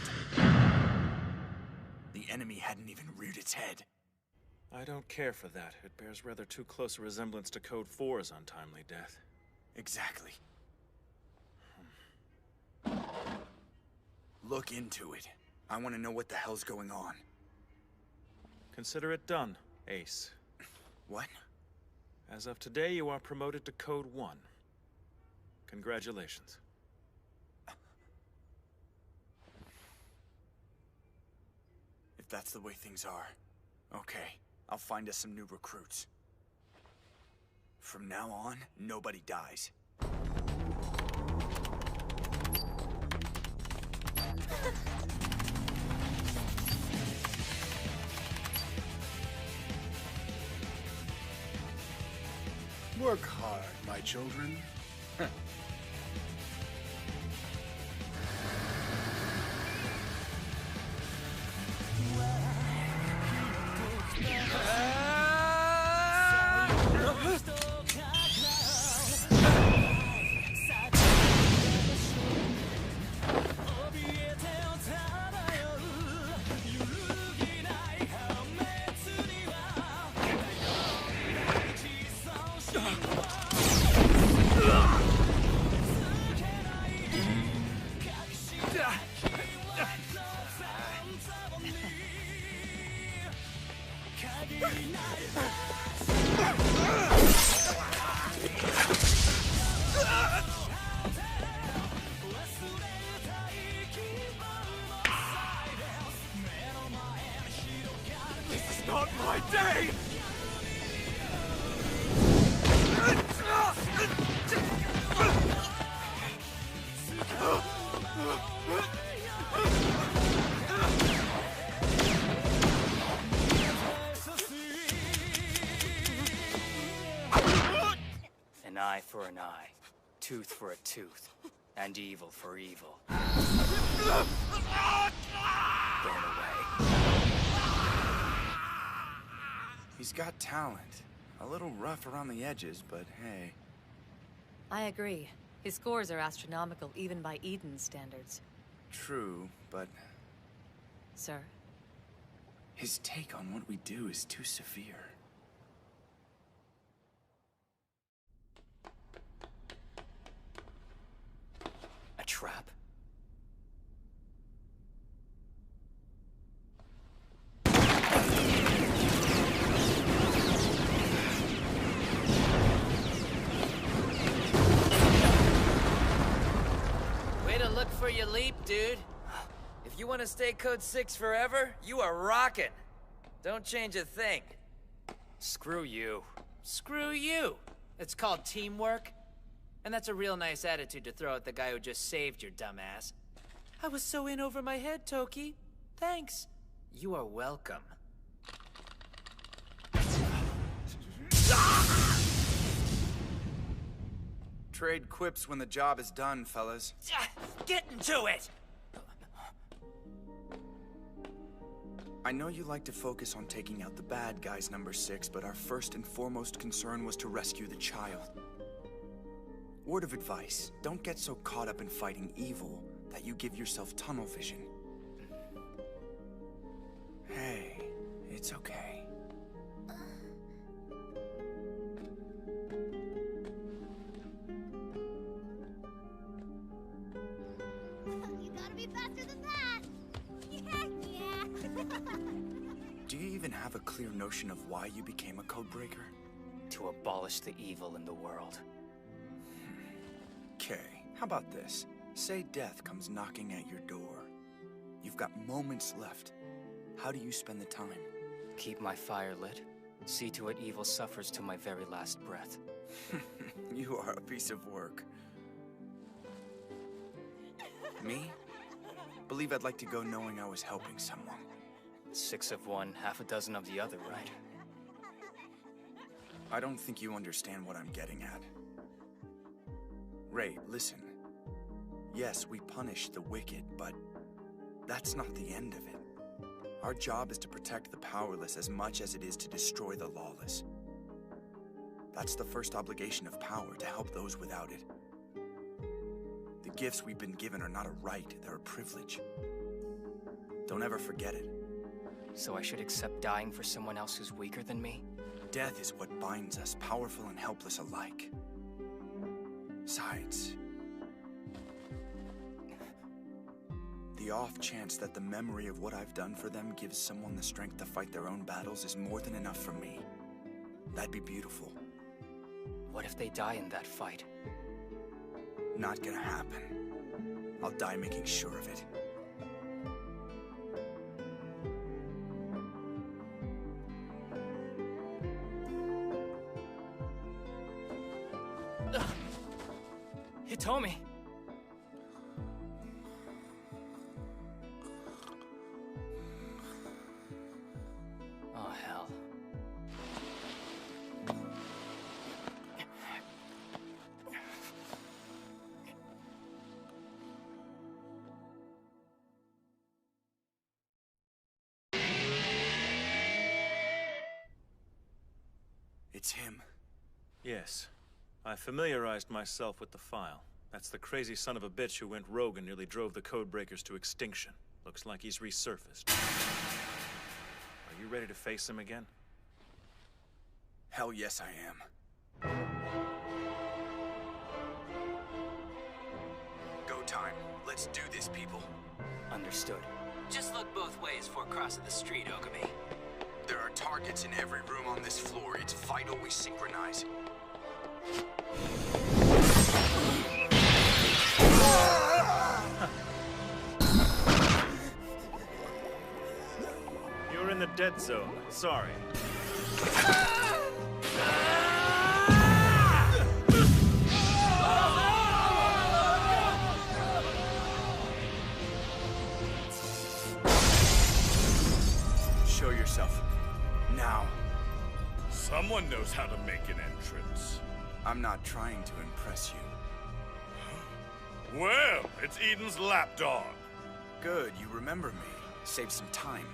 The enemy hadn't even reared its head. I don't care for that. It bears rather too close a resemblance to Code 4's untimely death. Exactly. Look into it. I want to know what the hell's going on. Consider it done, Ace. What? As of today, you are promoted to Code 1. Congratulations. If that's the way things are, okay. I'll find us some new recruits. From now on, nobody dies. Work hard, my children. An eye for an eye, tooth for a tooth, and evil for evil. Burn away. He's got talent. A little rough around the edges, but hey. I agree. His scores are astronomical even by Eden's standards. True, but... Sir? His take on what we do is too severe. A trap? Way to look for your leap, dude. If you want to stay Code 6 forever, you are rockin'. Don't change a thing. Screw you. Screw you. It's called teamwork. And that's a real nice attitude to throw at the guy who just saved your dumbass. I was so in over my head, Toki. Thanks. You are welcome. Trade quips when the job is done, fellas. Get into it! I know you like to focus on taking out the bad guys, number 6, but our first and foremost concern was to rescue the child. Word of advice, don't get so caught up in fighting evil that you give yourself tunnel vision. Hey, it's okay. You gotta be faster than that! Yeah! Do you even have a clear notion of why you became a codebreaker? To abolish the evil in the world. Okay, how about this? Say death comes knocking at your door. You've got moments left. How do you spend the time? Keep my fire lit. See to it evil suffers to my very last breath. You are a piece of work. Me? Believe I'd like to go knowing I was helping someone. 6 of one, half a dozen of the other, right? I don't think you understand what I'm getting at. Rei, listen. Yes, we punish the wicked, but that's not the end of it. Our job is to protect the powerless as much as it is to destroy the lawless. That's the first obligation of power, to help those without it. The gifts we've been given are not a right, they're a privilege. Don't ever forget it. So I should accept dying for someone else who's weaker than me? Death is what binds us, powerful and helpless alike. Besides, the off chance that the memory of what I've done for them gives someone the strength to fight their own battles is more than enough for me. That'd be beautiful. What if they die in that fight? Not gonna happen. I'll die making sure of it. Hitomi! Oh, hell. It's him. Yes. I familiarized myself with the file. That's the crazy son of a bitch who went rogue and nearly drove the Codebreakers to extinction. Looks like he's resurfaced. Are you ready to face him again? Hell yes, I am. Go time. Let's do this, people. Understood. Just look both ways before crossing the street, Oogami. There are targets in every room on this floor. It's vital we synchronize. You're in the dead zone. Sorry. Show yourself. Now. Someone knows how to make an entrance. I'm not trying to impress you. Well, it's Eden's lapdog. Good, you remember me. Save some time.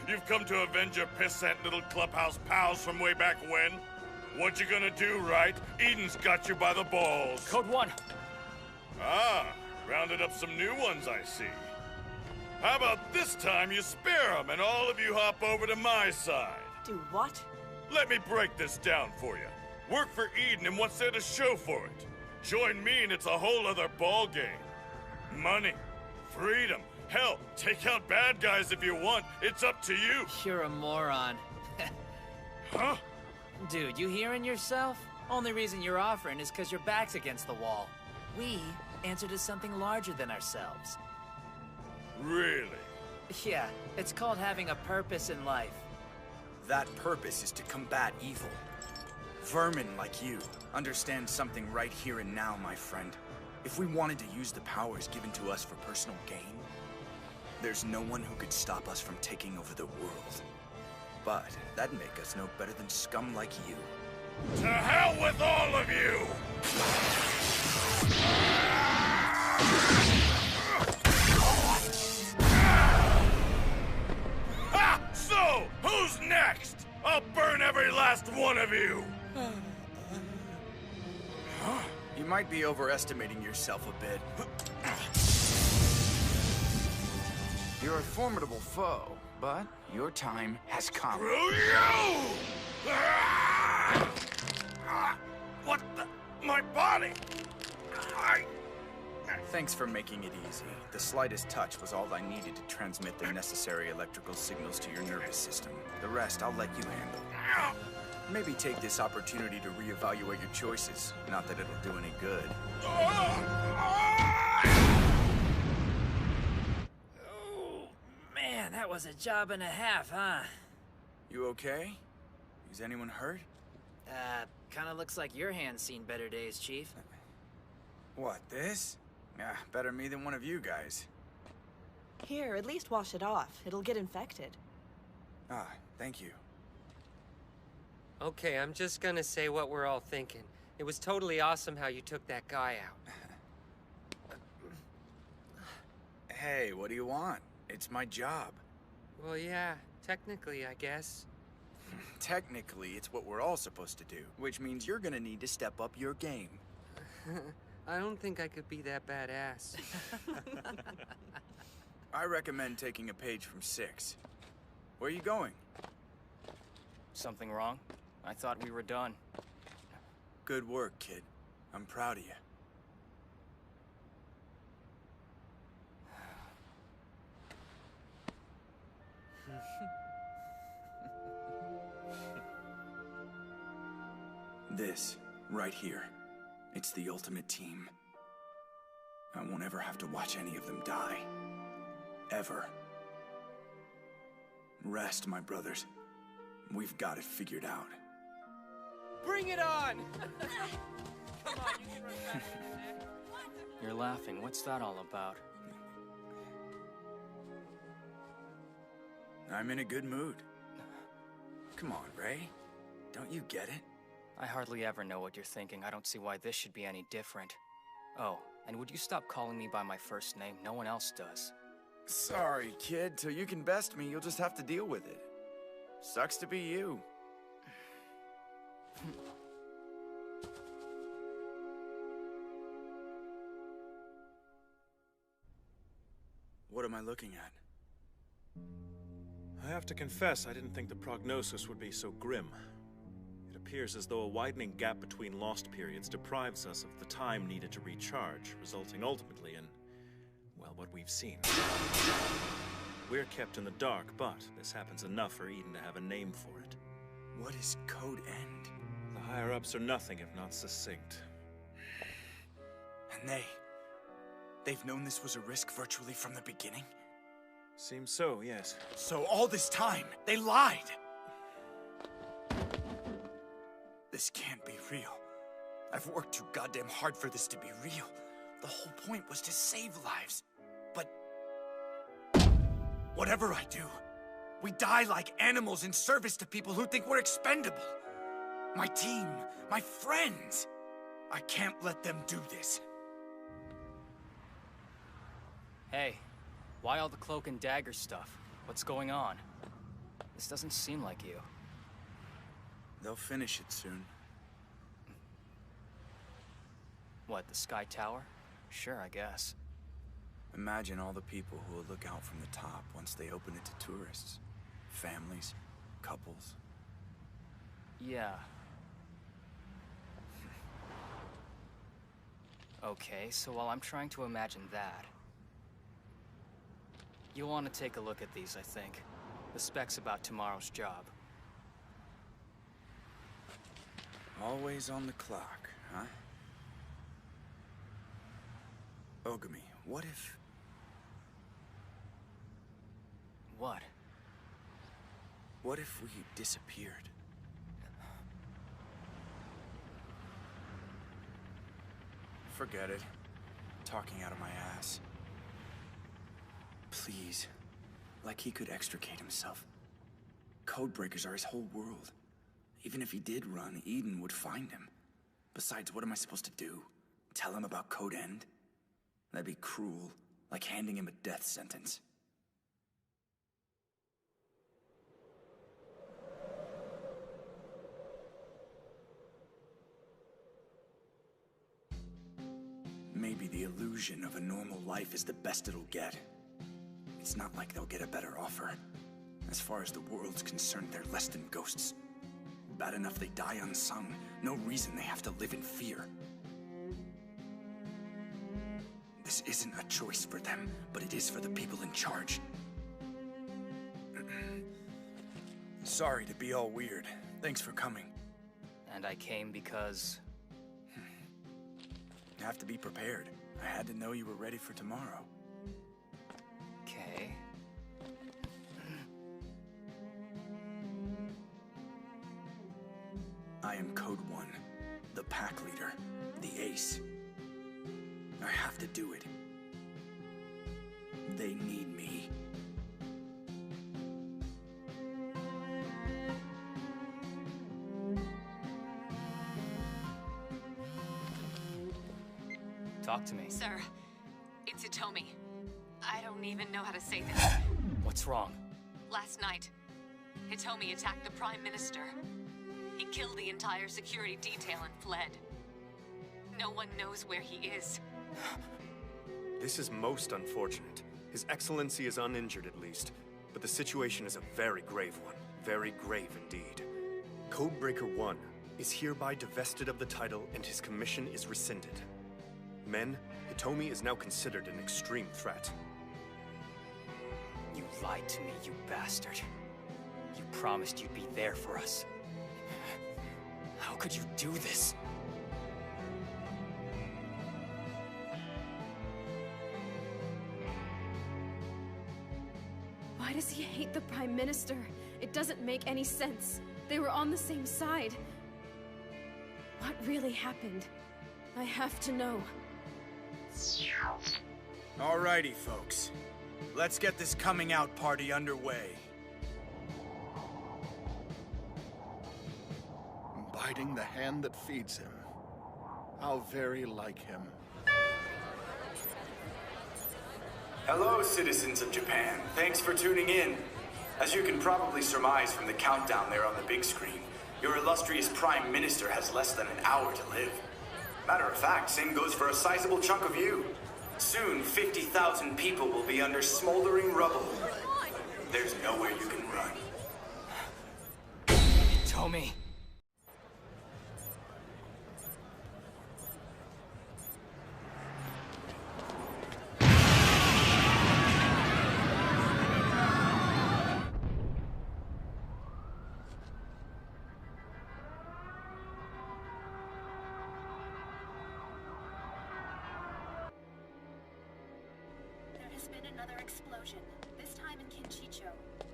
You've come to avenge your pissant little clubhouse pals from way back when? What you gonna do, right? Eden's got you by the balls. Code 1. Ah, rounded up some new ones, I see. How about this time you spare them and all of you hop over to my side? Do what? Let me break this down for you. Work for Eden and what's there to show for it? Join me and it's a whole other ball game. Money, freedom, hell, take out bad guys if you want. It's up to you. You're a moron. Huh? Dude, you hearing yourself? Only reason you're offering is because your back's against the wall. We answer to something larger than ourselves. Really? Yeah, it's called having a purpose in life. That purpose is to combat evil. Vermin like you understand something right here and now, my friend. If we wanted to use the powers given to us for personal gain, there's no one who could stop us from taking over the world. But that'd make us no better than scum like you. To hell with all of you! Ha! So, who's next? I'll burn every last one of you! You might be overestimating yourself a bit. You're a formidable foe, but your time has come. Screw you! What the? My body! Thanks for making it easy. The slightest touch was all I needed to transmit the necessary electrical signals to your nervous system. The rest I'll let you handle. Maybe take this opportunity to reevaluate your choices. Not that it'll do any good. Oh, man, that was a job and a half, huh? You okay? Is anyone hurt? Kinda looks like your hand's seen better days, Chief. What, this? Yeah, better me than one of you guys. Here, at least wash it off. It'll get infected. Ah, thank you. Okay, I'm just gonna say what we're all thinking. It was totally awesome how you took that guy out. Hey, what do you want? It's my job. Well, yeah, technically, I guess. Technically, it's what we're all supposed to do, which means you're gonna need to step up your game. I don't think I could be that badass. I recommend taking a page from 6. Where are you going? Something wrong? I thought we were done. Good work, kid. I'm proud of you. This, right here, it's the ultimate team. I won't ever have to watch any of them die. Ever. Rest, my brothers. We've got it figured out. Bring it on! Come on, you can run back. You're laughing. What's that all about? I'm in a good mood. Come on, Rei. Don't you get it? I hardly ever know what you're thinking. I don't see why this should be any different. Oh, and would you stop calling me by my first name? No one else does. Sorry, kid. Till you can best me, you'll just have to deal with it. Sucks to be you. What am I looking at? I have to confess, I didn't think the prognosis would be so grim. It appears as though a widening gap between lost periods deprives us of the time needed to recharge, resulting ultimately in, well, what we've seen. We're kept in the dark, but this happens enough for Eden to have a name for it. What is Code End? The higher-ups are nothing if not succinct. And they've known this was a risk virtually from the beginning? Seems so, yes. So all this time, they lied! This can't be real. I've worked too goddamn hard for this to be real. The whole point was to save lives. But whatever I do, we die like animals in service to people who think we're expendable. My team, my friends. I can't let them do this. Hey, why all the cloak and dagger stuff? What's going on? This doesn't seem like you. They'll finish it soon. What, the Sky Tower? Sure, I guess. Imagine all the people who will look out from the top once they open it to tourists. Families, couples. Yeah. Okay, so while I'm trying to imagine that, you'll want to take a look at these, I think. The specs about tomorrow's job. Always on the clock, huh? Oogami, what if... What? What if we disappeared? Forget it. Talking out of my ass. Please. Like he could extricate himself. Codebreakers are his whole world. Even if he did run, Eden would find him. Besides, what am I supposed to do? Tell him about Code End? That'd be cruel. Like handing him a death sentence. Maybe the illusion of a normal life is the best it'll get. It's not like they'll get a better offer. As far as the world's concerned, they're less than ghosts. Bad enough they die unsung. No reason they have to live in fear. This isn't a choice for them, but it is for the people in charge. Sorry to be all weird. Thanks for coming. And I came because... You have to be prepared. I had to know you were ready for tomorrow. Okay. I am Code 1, the pack leader, the ace. I have to do it. They need me. Talk to me. Sir, it's Hitomi. I don't even know how to say this. What's wrong? Last night, Hitomi attacked the Prime Minister. He killed the entire security detail and fled. No one knows where he is. This is most unfortunate. His Excellency is uninjured at least, but the situation is a very grave one. Very grave indeed. Codebreaker 1 is hereby divested of the title and his commission is rescinded. Men, Hitomi is now considered an extreme threat. You lied to me, you bastard. You promised you'd be there for us. How could you do this? Why does he hate the Prime Minister? It doesn't make any sense. They were on the same side. What really happened? I have to know. Alrighty, folks. Let's get this coming out party underway. Biting the hand that feeds him. How very like him. Hello, citizens of Japan. Thanks for tuning in. As you can probably surmise from the countdown there on the big screen, your illustrious Prime Minister has less than an hour to live. Matter of fact, same goes for a sizable chunk of you. Soon, 50,000 people will be under smoldering rubble. There's nowhere you can run. Hitomi.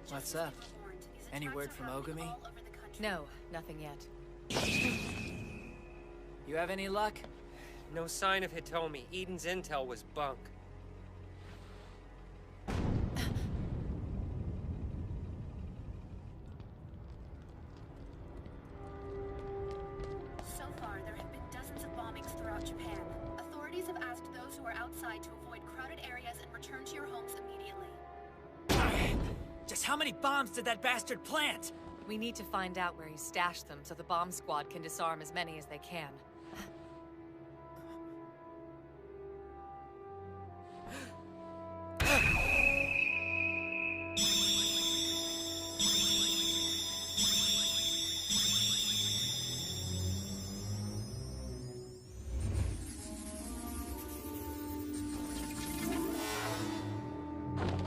What's up? Any word from Oogami? No, nothing yet. You have any luck? No sign of Hitomi. Eden's intel was bunk. those who are outside to avoid crowded areas and return to your homes immediately. Just how many bombs did that bastard plant? We need to find out where he stashed them so the bomb squad can disarm as many as they can.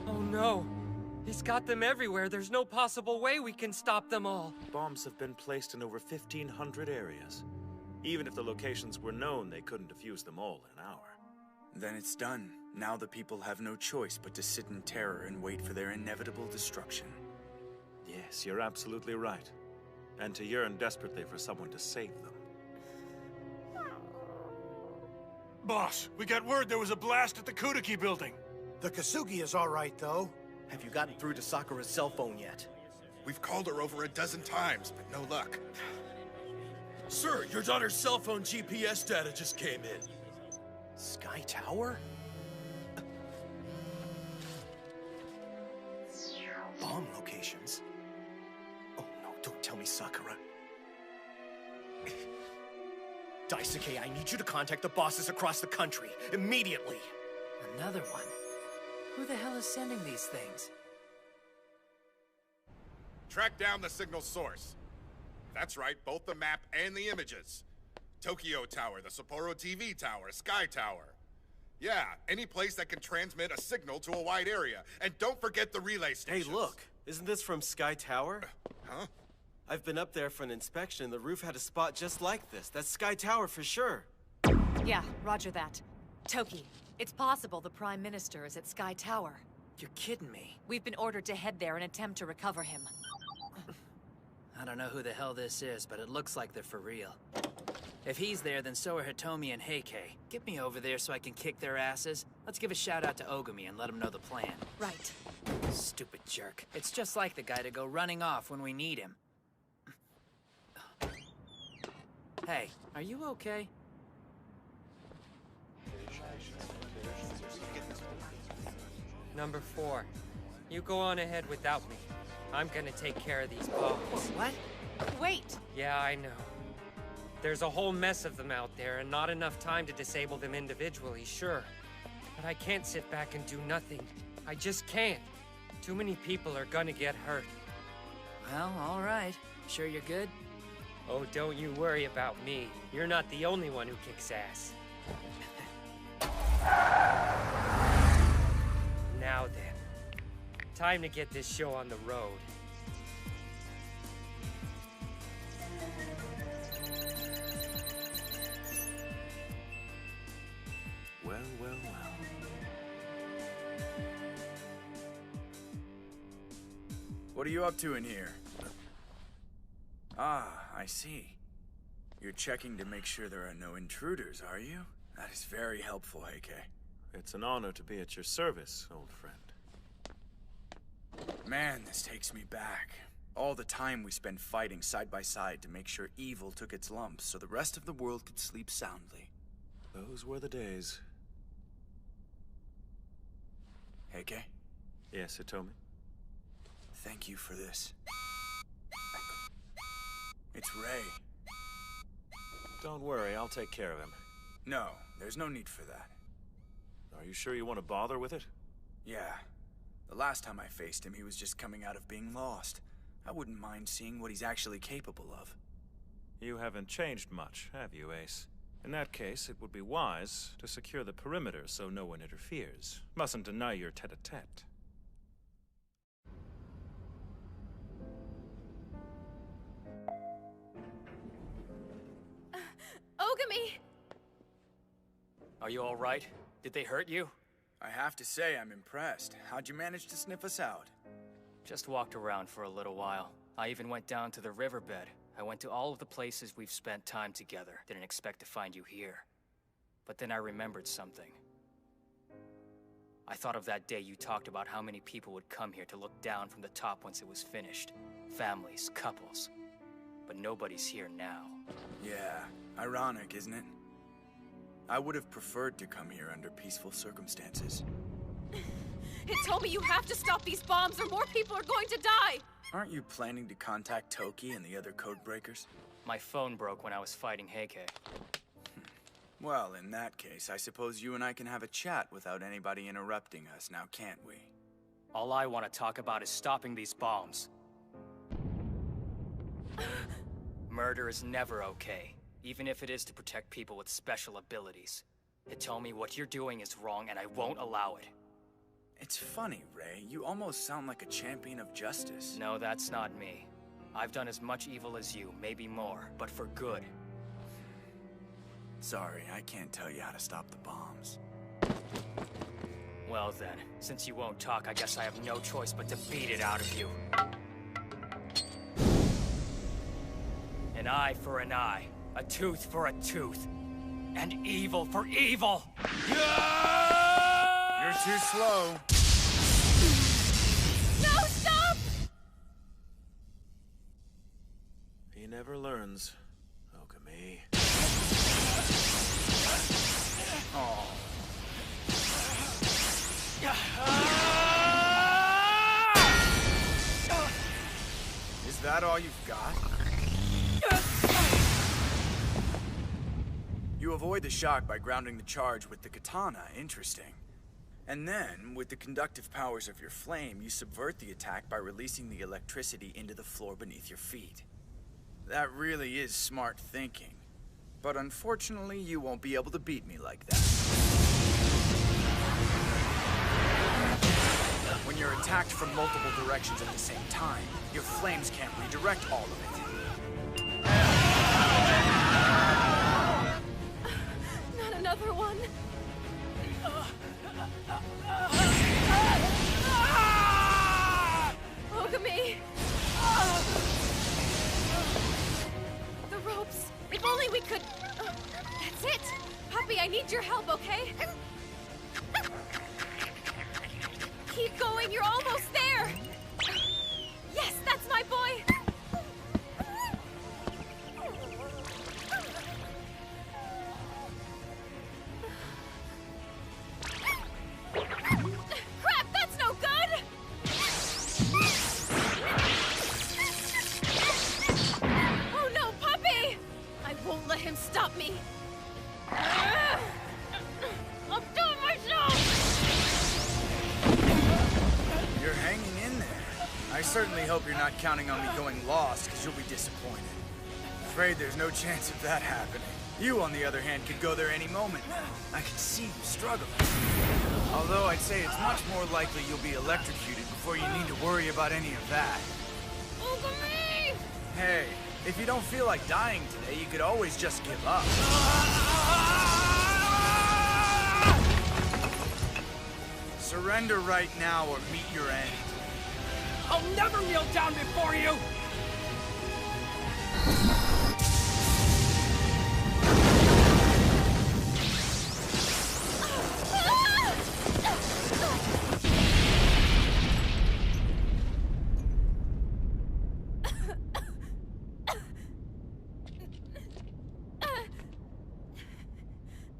Oh no! He's got them everywhere. There's no possible way we can stop them all. Bombs have been placed in over 1,500 areas. Even if the locations were known, they couldn't defuse them all in an hour. Then it's done. Now the people have no choice but to sit in terror and wait for their inevitable destruction. Yes, you're absolutely right. And to yearn desperately for someone to save them. Boss, we got word there was a blast at the Kudaki building. The Kasugi is all right, though. Have you gotten through to Sakura's cell phone yet? We've called her over a dozen times, but no luck. Sir, your daughter's cell phone GPS data just came in. Sky Tower? Bomb locations? Oh no, don't tell me Sakura. Daisuke, I need you to contact the bosses across the country, immediately! Another one? Who the hell is sending these things? Track down the signal source. That's right, both the map and the images. Tokyo Tower, the Sapporo TV Tower, Sky Tower. Yeah, any place that can transmit a signal to a wide area. And don't forget the relay stations. Hey, look. Isn't this from Sky Tower? Huh? I've been up there for an inspection, and the roof had a spot just like this. That's Sky Tower for sure. Yeah, roger that. Toki, it's possible the Prime Minister is at Sky Tower. You're kidding me. We've been ordered to head there and attempt to recover him. I don't know who the hell this is, but it looks like they're for real. If he's there, then so are Hitomi and Heike. Get me over there so I can kick their asses. Let's give a shout out to Oogami and let him know the plan. Right. Stupid jerk. It's just like the guy to go running off when we need him. Hey, are you okay? Number 4. You go on ahead without me. I'm gonna take care of these bombs. What? Wait! Yeah, I know. There's a whole mess of them out there, and not enough time to disable them individually, sure. But I can't sit back and do nothing. I just can't. Too many people are gonna get hurt. Well, all right. Sure you're good? Oh, don't you worry about me. You're not the only one who kicks ass. Now then. Time to get this show on the road. Well, well, well. What are you up to in here? Ah, I see. You're checking to make sure there are no intruders, are you? That is very helpful, Heike. It's an honor to be at your service, old friend. Man, this takes me back. All the time we spent fighting side by side to make sure evil took its lumps so the rest of the world could sleep soundly. Those were the days. Heike? Yes, Hitomi? Thank you for this. It's Rei. Don't worry, I'll take care of him. No, there's no need for that. Are you sure you want to bother with it? Yeah. The last time I faced him, he was just coming out of being lost. I wouldn't mind seeing what he's actually capable of. You haven't changed much, have you, Ace? In that case, it would be wise to secure the perimeter so no one interferes. Mustn't deny your tete-a-tete. Oogami! Are you all right? Did they hurt you? I have to say I'm impressed. How'd you manage to sniff us out? Just walked around for a little while. I even went down to the riverbed. I went to all of the places we've spent time together. Didn't expect to find you here. But then I remembered something. I thought of that day you talked about how many people would come here to look down from the top once it was finished. Families, couples. But nobody's here now. Yeah, ironic, isn't it? I would have preferred to come here under peaceful circumstances. It told me you have to stop these bombs or more people are going to die! Aren't you planning to contact Toki and the other codebreakers? My phone broke when I was fighting Heike. Well, in that case, I suppose you and I can have a chat without anybody interrupting us, now can't we? All I want to talk about is stopping these bombs. Murder is never okay, even if it is to protect people with special abilities. It told me what you're doing is wrong and I won't allow it. It's funny, Rei. You almost sound like a champion of justice. No, that's not me. I've done as much evil as you, maybe more, but for good. Sorry, I can't tell you how to stop the bombs. Well then, since you won't talk, I guess I have no choice but to beat it out of you. An eye for an eye, a tooth for a tooth, and evil for evil! You're too slow. No, stop! He never learns, Oogami. Oh. Is that all you've got? You avoid the shock by grounding the charge with the katana. Interesting. And then, with the conductive powers of your flame, you subvert the attack by releasing the electricity into the floor beneath your feet. That really is smart thinking. But unfortunately, you won't be able to beat me like that. When you're attacked from multiple directions at the same time, your flames can't redirect all of it. Not another one. Oogami! The ropes! If only we could... That's it! Puppy, I need your help, okay? Keep going, you're almost there! Yes, that's my boy! Crap, that's no good! Oh no, Puppy! I won't let him stop me! I'll do it myself! You're hanging in there. I certainly hope you're not counting on me going lost, because you'll be disappointed. Afraid there's no chance of that happening. You, on the other hand, could go there any moment. I can see you struggling. Although I'd say it's much more likely you'll be electrocuted before you need to worry about any of that. Oogami! Hey, if you don't feel like dying today, you could always just give up. Surrender right now or meet your end. I'll never kneel down before you!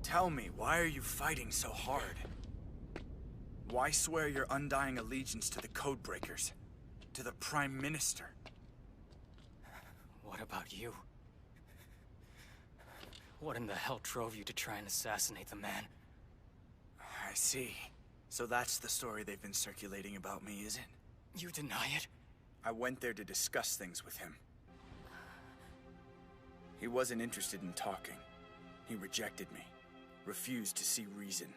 Tell me, why are you fighting so hard? Why swear your undying allegiance to the Codebreakers? To the Prime Minister? What about you? What in the hell drove you to try and assassinate the man? I see. So that's the story they've been circulating about me, is it? You deny it? I went there to discuss things with him. He wasn't interested in talking. He rejected me. Refused to see reason.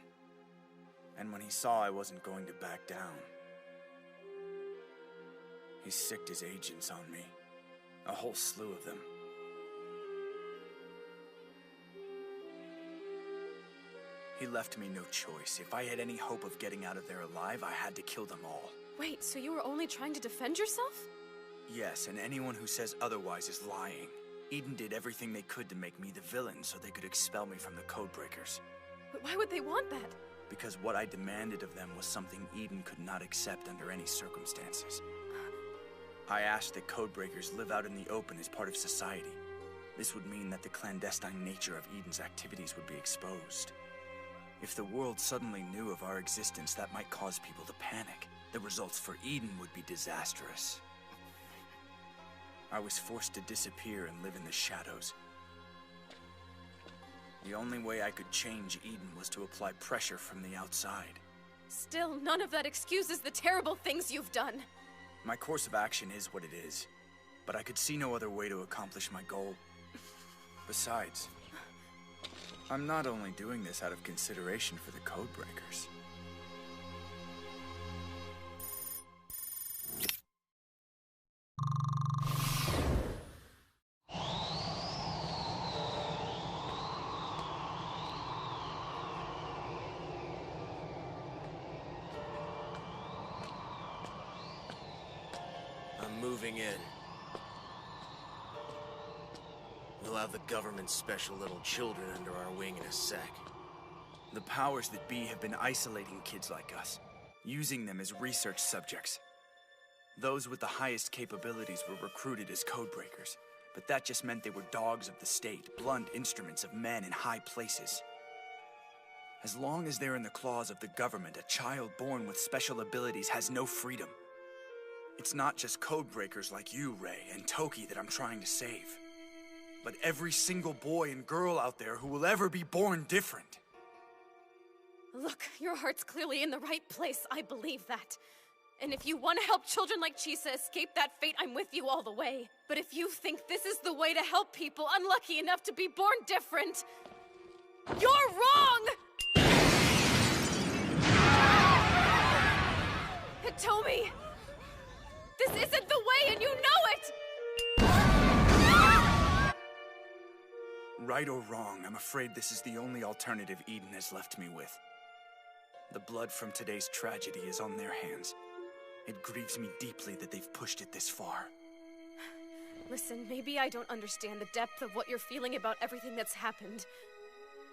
And when he saw I wasn't going to back down, he sicked his agents on me. A whole slew of them. He left me no choice. If I had any hope of getting out of there alive, I had to kill them all. Wait, so you were only trying to defend yourself? Yes, and anyone who says otherwise is lying. Eden did everything they could to make me the villain so they could expel me from the Codebreakers. But why would they want that? Because what I demanded of them was something Eden could not accept under any circumstances. I asked that Codebreakers live out in the open as part of society. This would mean that the clandestine nature of Eden's activities would be exposed. If the world suddenly knew of our existence, that might cause people to panic. The results for Eden would be disastrous. I was forced to disappear and live in the shadows. The only way I could change Eden was to apply pressure from the outside. Still, none of that excuses the terrible things you've done. My course of action is what it is, but I could see no other way to accomplish my goal. Besides, I'm not only doing this out of consideration for the Codebreakers. I'm moving in. We'll have the government's special little children under our wing in a sec. The powers that be have been isolating kids like us, using them as research subjects. Those with the highest capabilities were recruited as Codebreakers, but that just meant they were dogs of the state, blunt instruments of men in high places. As long as they're in the claws of the government, a child born with special abilities has no freedom. It's not just Codebreakers like you, Rei, and Toki that I'm trying to save, but every single boy and girl out there who will ever be born different. Look, your heart's clearly in the right place, I believe that. And if you want to help children like Chisa escape that fate, I'm with you all the way. But if you think this is the way to help people unlucky enough to be born different, you're wrong! Hitomi! This isn't the way, and you know it! Right or wrong, I'm afraid this is the only alternative Eden has left me with. The blood from today's tragedy is on their hands. It grieves me deeply that they've pushed it this far. Listen, maybe I don't understand the depth of what you're feeling about everything that's happened.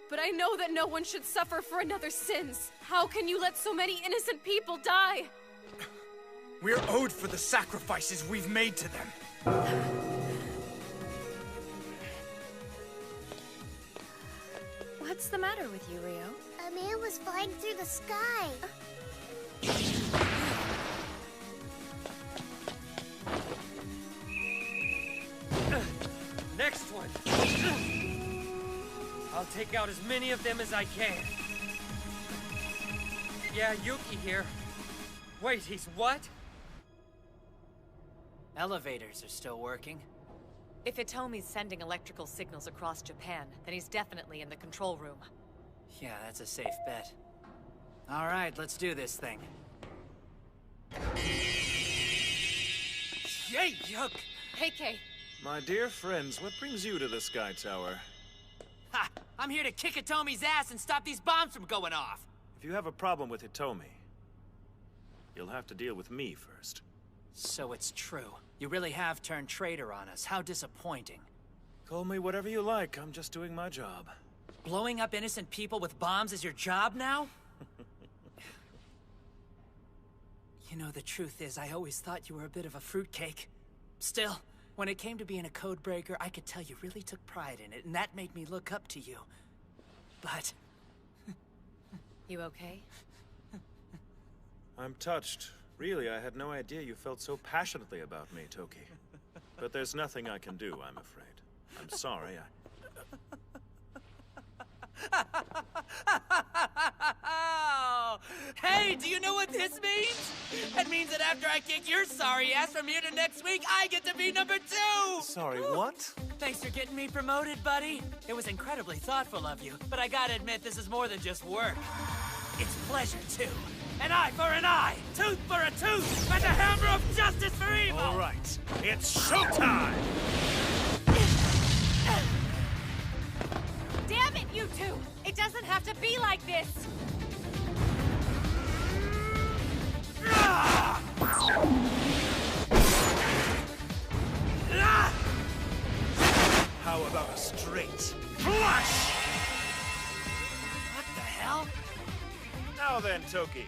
But I know that no one should suffer for another's sins. How can you let so many innocent people die? We're owed for the sacrifices we've made to them. What's the matter with you, Rio? A man was flying through the sky. Next one! I'll take out as many of them as I can. Yeah, Yuki here. Wait, he's what? Elevators are still working. If Hitomi's sending electrical signals across Japan, then he's definitely in the control room. Yeah, that's a safe bet. All right, let's do this thing. Yay, yuck! Hey, Kay. My dear friends, what brings you to the Sky Tower? Ha! I'm here to kick Hitomi's ass and stop these bombs from going off! If you have a problem with Hitomi, you'll have to deal with me first. So it's true. You really have turned traitor on us. How disappointing. Call me whatever you like, I'm just doing my job. Blowing up innocent people with bombs is your job now? You know, the truth is, I always thought you were a bit of a fruitcake. Still, when it came to being a codebreaker, I could tell you really took pride in it, and that made me look up to you. But... You okay? I'm touched. Really, I had no idea you felt so passionately about me, Toki. But there's nothing I can do, I'm afraid. I'm sorry, Hey, do you know what this means? It means that after I kick your sorry ass from here to next week, I get to be number 2! Sorry, what? Thanks for getting me promoted, buddy. It was incredibly thoughtful of you, but I gotta admit, this is more than just work. It's pleasure, too. An eye for an eye, tooth for a tooth, and the hammer of justice for evil! All right, it's showtime! Damn it, you two! It doesn't have to be like this! How about a straight flush? What the hell? Now then, Toki.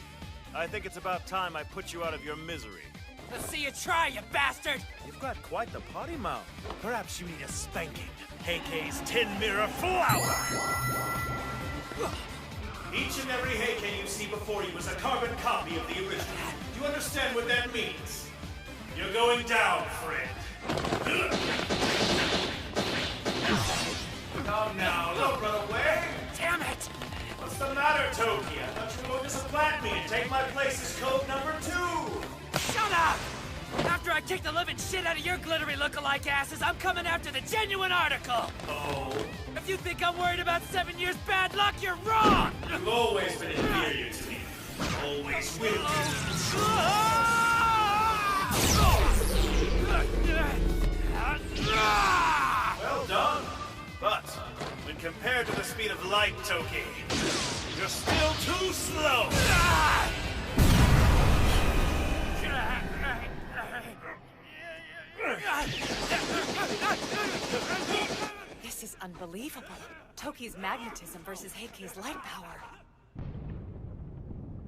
I think it's about time I put you out of your misery. Let's see you try, you bastard! You've got quite the potty mouth. Perhaps you need a spanking. Heikei's Tin Mirror Flower! Each and every Heikei you see before you is a carbon copy of the original. Do you understand what that means? You're going down, friend. Come now, don't run away! Damn it! What's the matter, Toki? I thought you were going to supplant me and take my place as code number 2! Shut up! After I kick the living shit out of your glittery look-alike asses, I'm coming after the genuine article! Oh? If you think I'm worried about 7 years bad luck, you're wrong! You've always been inferior to me. Always will be. Well done. But, when compared to the speed of light, Toki, you're still too slow! This is unbelievable. Toki's magnetism versus Heikei's light power.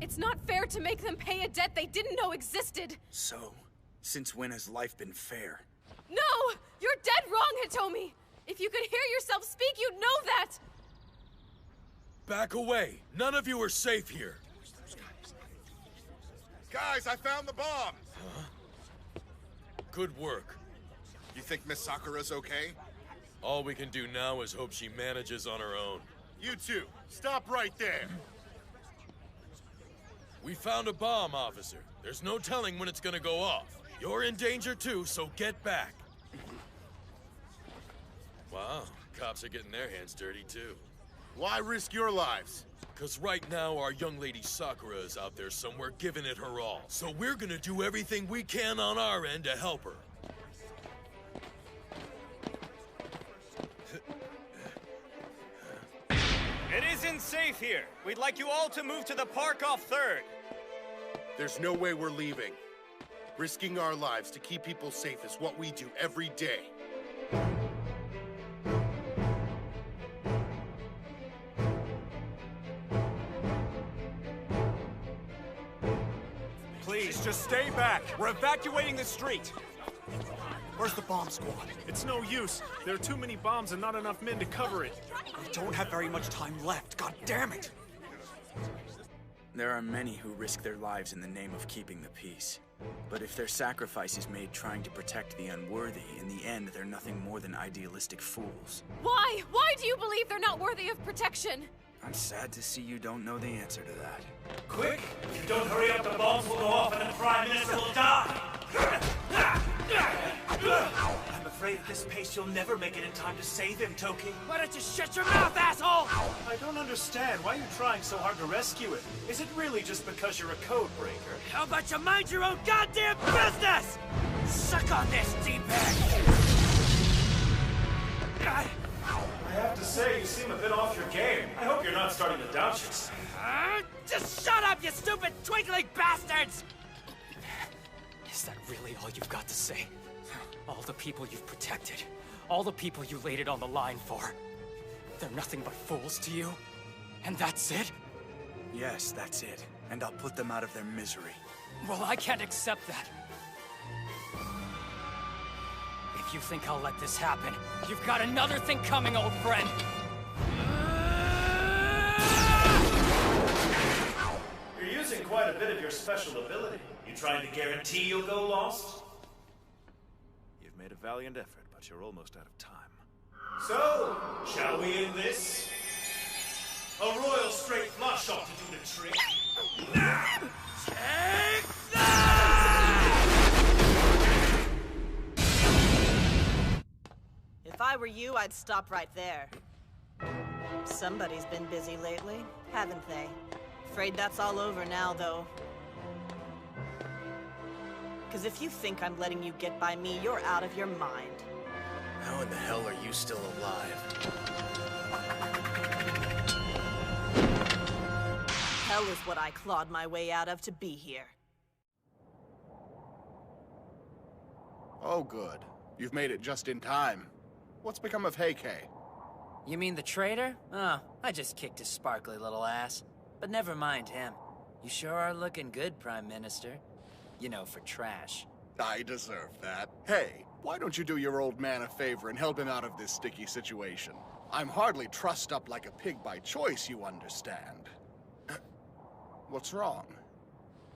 It's not fair to make them pay a debt they didn't know existed! So, since when has life been fair? No! You're dead wrong, Hitomi! If you could hear yourself speak, you'd know that! Back away! None of you are safe here! Guys, I found the bomb! Huh? Good work. You think Miss Sakura's okay? All we can do now is hope she manages on her own. You two, stop right there! We found a bomb, officer. There's no telling when it's gonna go off. You're in danger too, so get back. Wow, cops are getting their hands dirty too. Why risk your lives? Because right now our young lady Sakura is out there somewhere giving it her all. So we're gonna do everything we can on our end to help her. It isn't safe here. We'd like you all to move to the park off 3rd. There's no way we're leaving. Risking our lives to keep people safe is what we do every day. Please, just stay back. We're evacuating the street. Where's the bomb squad? It's no use. There are too many bombs and not enough men to cover it. We don't have very much time left. God damn it! There are many who risk their lives in the name of keeping the peace. But if their sacrifice is made trying to protect the unworthy, in the end they're nothing more than idealistic fools. Why? Why do you believe they're not worthy of protection? I'm sad to see you don't know the answer to that. Quick! If you don't hurry up, the bombs will go off and the Prime Minister will die! I'm afraid at this pace you'll never make it in time to save him, Toki. Why don't you shut your mouth, asshole? I don't understand. Why are you trying so hard to rescue it? Is it really just because you're a code breaker? How about you mind your own goddamn business? Suck on this, D-bag! I have to say, you seem a bit off your game. I hope you're not starting to doubt yourself. Just shut up, you stupid twinkling bastards! Is that really all you've got to say? All the people you've protected, all the people you laid it on the line for, they're nothing but fools to you? And that's it? Yes, that's it. And I'll put them out of their misery. Well, I can't accept that. If you think I'll let this happen, you've got another thing coming, old friend! You're using quite a bit of your special ability. You trying to guarantee you'll go lost? You've made a valiant effort, but you're almost out of time. So, shall we end this? A royal straight flush ought to do the trick. Take If I were you, I'd stop right there. Somebody's been busy lately, haven't they? Afraid that's all over now, though. Because if you think I'm letting you get by me, you're out of your mind. How in the hell are you still alive? Hell is what I clawed my way out of to be here. Oh, good. You've made it just in time. What's become of Heikei? You mean the traitor? Oh, I just kicked his sparkly little ass. But never mind him. You sure are looking good, Prime Minister. You know, for trash. I deserve that. Hey, Why don't you do your old man a favor and help him out of this sticky situation? I'm hardly trussed up like a pig by choice, you understand. What's wrong?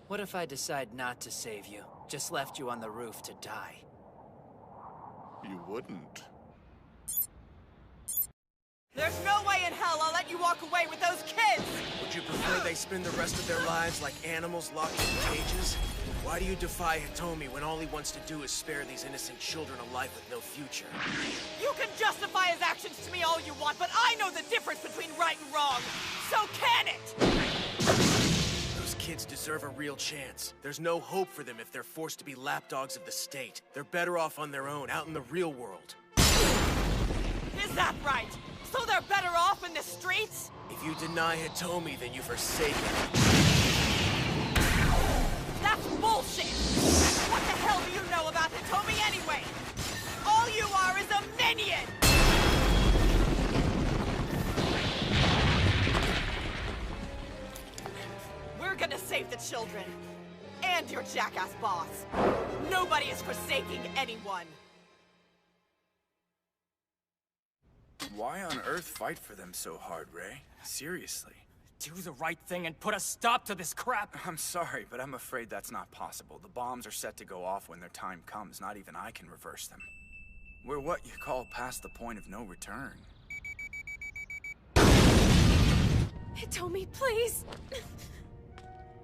What if I decide not to save you? Just left you on the roof to die? You wouldn't. There's no way in hell I'll let you walk away with those kids! Would you prefer they spend the rest of their lives like animals locked in cages? Why do you defy Hitomi when all he wants to do is spare these innocent children a life with no future? You can justify his actions to me all you want, but I know the difference between right and wrong! So can it! Those kids deserve a real chance. There's no hope for them if they're forced to be lapdogs of the state. They're better off on their own, out in the real world. Is that right? So they're better off in the streets? If you deny Hitomi, then you forsake him. That's bullshit! What the hell do you know about Hitomi anyway? All you are is a minion! We're gonna save the children. And your jackass boss. Nobody is forsaking anyone. Why on earth fight for them so hard, Rei? Seriously. Do the right thing and put a stop to this crap! I'm sorry, but I'm afraid that's not possible. The bombs are set to go off when their time comes. Not even I can reverse them. We're what you call past the point of no return. Hitomi, please!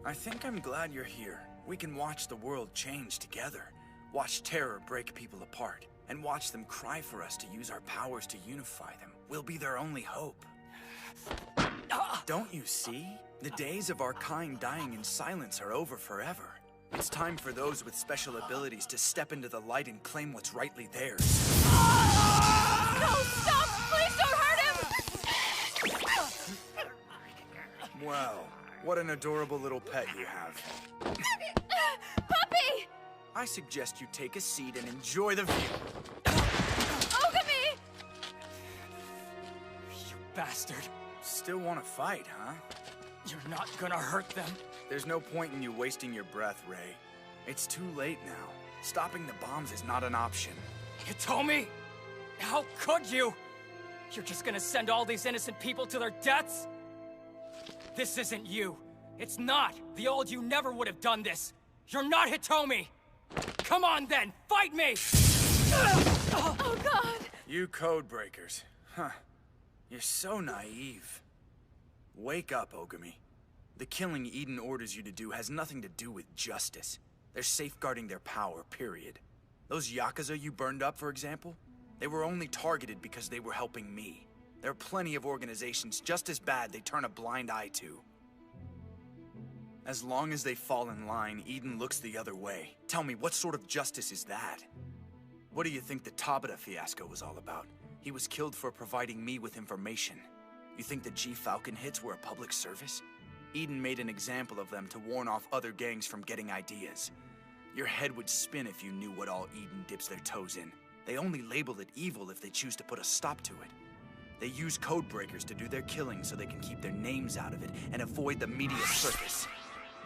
I think I'm glad you're here. We can watch the world change together. Watch terror break people apart. And watch them cry for us to use our powers to unify them. We'll be their only hope. Don't you see? The days of our kind dying in silence are over forever. It's time for those with special abilities to step into the light and claim what's rightly theirs. No, stop! Please don't hurt him! Wow, what an adorable little pet you have. Puppy! I suggest you take a seat and enjoy the view. Oogami! You bastard. Still want to fight, huh? You're not gonna hurt them. There's no point in you wasting your breath, Rei. It's too late now. Stopping the bombs is not an option. Hitomi? How could you? You're just gonna send all these innocent people to their deaths? This isn't you. It's not. The old you never would have done this. You're not Hitomi. Come on then, fight me! Oh God! You code breakers. Huh. You're so naive. Wake up, Oogami. The killing Eden orders you to do has nothing to do with justice. They're safeguarding their power, period. Those Yakuza you burned up, for example, they were only targeted because they were helping me. There are plenty of organizations just as bad they turn a blind eye to. As long as they fall in line, Eden looks the other way. Tell me, what sort of justice is that? What do you think the Tabata fiasco was all about? He was killed for providing me with information. You think the G-Falcon hits were a public service? Eden made an example of them to warn off other gangs from getting ideas. Your head would spin if you knew what all Eden dips their toes in. They only label it evil if they choose to put a stop to it. They use code breakers to do their killing so they can keep their names out of it and avoid the media circus.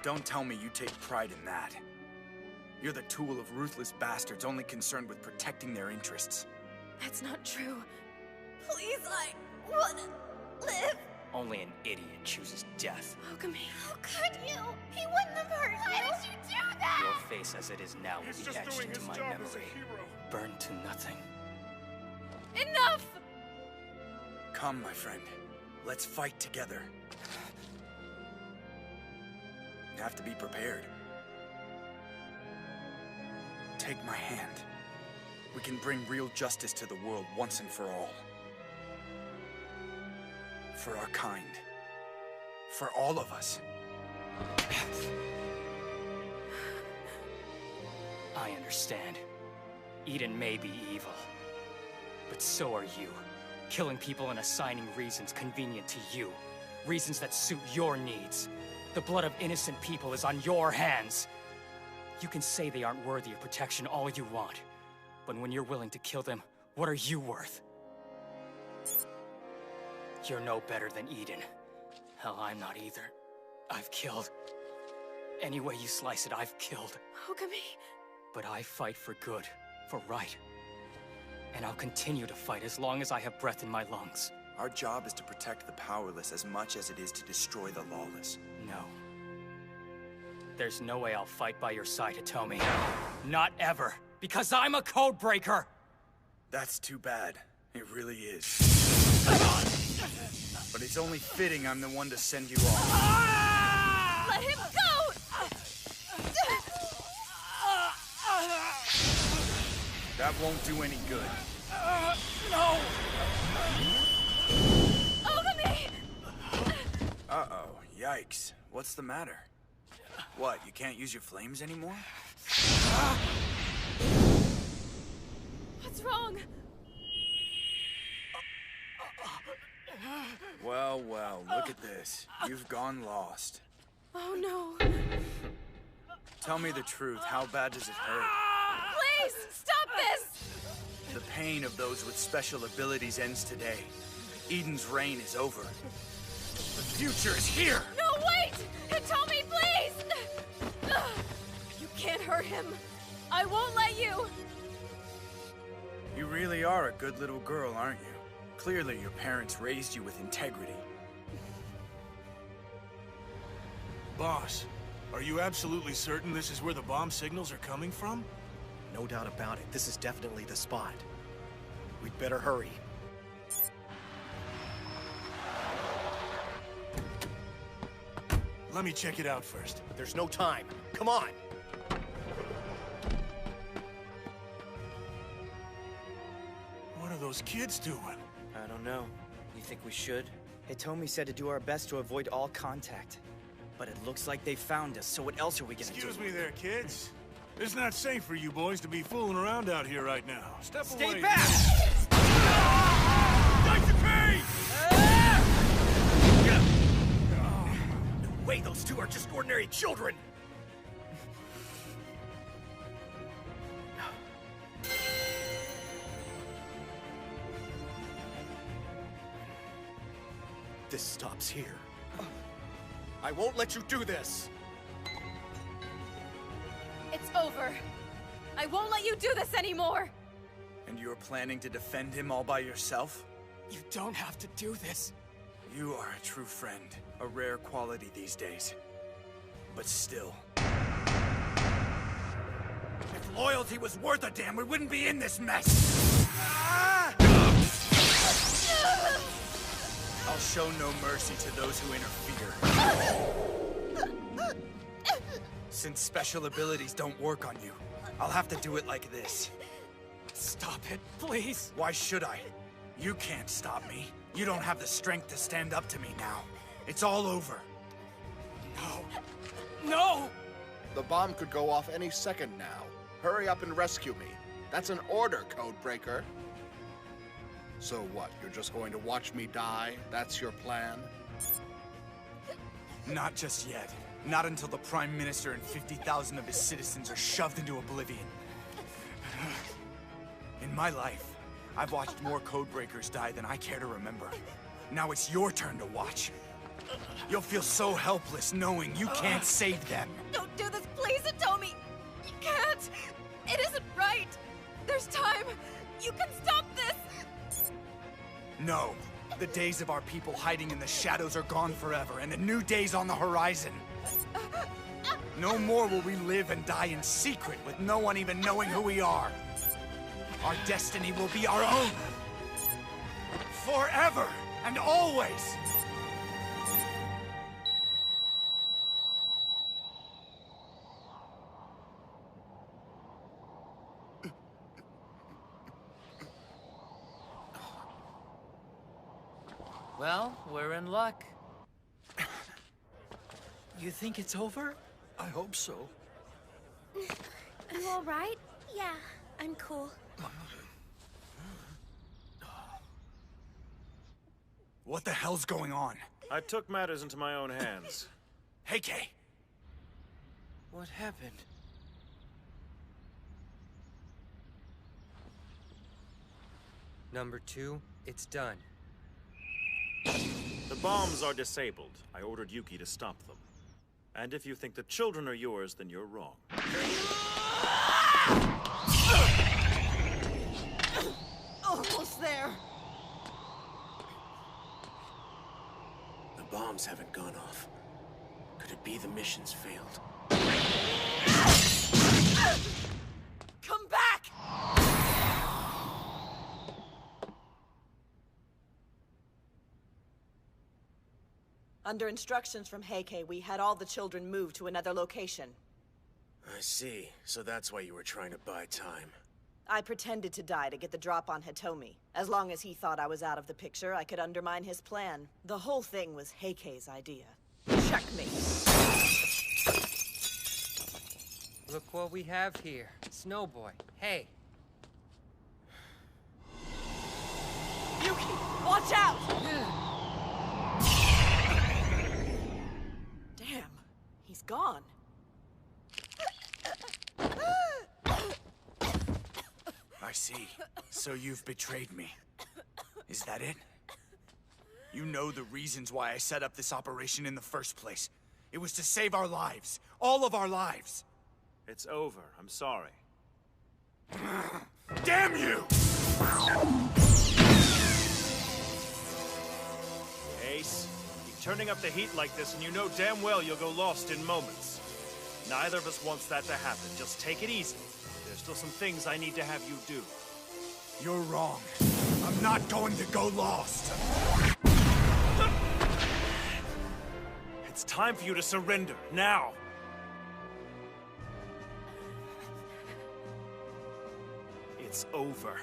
Don't tell me you take pride in that. You're the tool of ruthless bastards only concerned with protecting their interests. That's not true. Please, I wanna live. Only an idiot chooses death. Oogami. How could you? He wouldn't have hurt you. Why did you do that? Your face as it is now will be etched into my memory. Burned to nothing. Enough! Come, my friend. Let's fight together. You have to be prepared. Take my hand. We can bring real justice to the world once and for all. For our kind. For all of us. I understand. Eden may be evil. But so are you. Killing people and assigning reasons convenient to you. Reasons that suit your needs. The blood of innocent people is on your hands. You can say they aren't worthy of protection all you want. But when you're willing to kill them, what are you worth? You're no better than Eden. Hell, I'm not either. I've killed. Any way you slice it, I've killed. Oogami. But I fight for good. for right. And I'll continue to fight as long as I have breath in my lungs. Our job is to protect the powerless as much as it is to destroy the lawless. No. There's no way I'll fight by your side, Hitomi. Not ever. Because I'm a codebreaker! That's too bad. It really is. But it's only fitting I'm the one to send you off. Let him go! That won't do any good. No! Oogami! Uh-oh. Yikes. What's the matter? What, you can't use your flames anymore? What's wrong? Well, well, look at this. You've gone lost. Oh no. Tell me the truth. How bad does it hurt? Please, stop this! The pain of those with special abilities ends today. Eden's reign is over. The future is here! No, wait! Hitomi, please! You can't hurt him. I won't let you! You really are a good little girl, aren't you? Clearly your parents raised you with integrity. Boss, are you absolutely certain this is where the bomb signals are coming from? No doubt about it. This is definitely the spot. We'd better hurry. Let me check it out first. There's no time. Come on! What are those kids doing? I don't know. You think we should? Hitomi said to do our best to avoid all contact. But it looks like they found us, so what else are we gonna do? Excuse me there, kids. It's not safe for you boys to be fooling around out here right now. Step away. Stay back! No way, those two are just ordinary children! This stops here. I won't let you do this! It's over. I won't let you do this anymore! And you're planning to defend him all by yourself? You don't have to do this. You are a true friend. A rare quality these days. But still. If loyalty was worth a damn, we wouldn't be in this mess! I'll show no mercy to those who interfere. Since special abilities don't work on you, I'll have to do it like this. Stop it, please. Why should I? You can't stop me. You don't have the strength to stand up to me now. It's all over. No. No! The bomb could go off any second now. Hurry up and rescue me. That's an order, Codebreaker. So what, you're just going to watch me die? That's your plan? Not just yet. Not until the Prime Minister and 50,000 of his citizens are shoved into oblivion. In my life, I've watched more Codebreakers die than I care to remember. Now it's your turn to watch. You'll feel so helpless knowing you can't save them. Don't do this, please, Hitomi! You can't! It isn't right! There's time! You can stop this! No. The days of our people hiding in the shadows are gone forever, and a new day's on the horizon. No more will we live and die in secret with no one even knowing who we are. Our destiny will be our own. Forever and always. Well, we're in luck. You think it's over? I hope so. You all right? Yeah, I'm cool. What the hell's going on? I took matters into my own hands. Hey, Kay. What happened? Number 2, it's done. The bombs are disabled. I ordered Yuki to stop them. And if you think the children are yours, then you're wrong. there! The bombs haven't gone off. Could it be the mission's failed? Come back! Under instructions from Heike, we had all the children moved to another location. I see. So that's why you were trying to buy time. I pretended to die to get the drop on Hitomi. As long as he thought I was out of the picture, I could undermine his plan. The whole thing was Heike's idea. Checkmate. Look what we have here. Snowboy. Hey. Yuki, watch out! Damn, he's gone. I see. So you've betrayed me. Is that it? You know the reasons why I set up this operation in the first place. It was to save our lives. All of our lives. It's over. I'm sorry. Damn you! Ace, keep turning up the heat like this and you know damn well you'll go lost in moments. Neither of us wants that to happen. Just take it easy. There's still some things I need to have you do. You're wrong. I'm not going to go lost. It's time for you to surrender, now! It's over.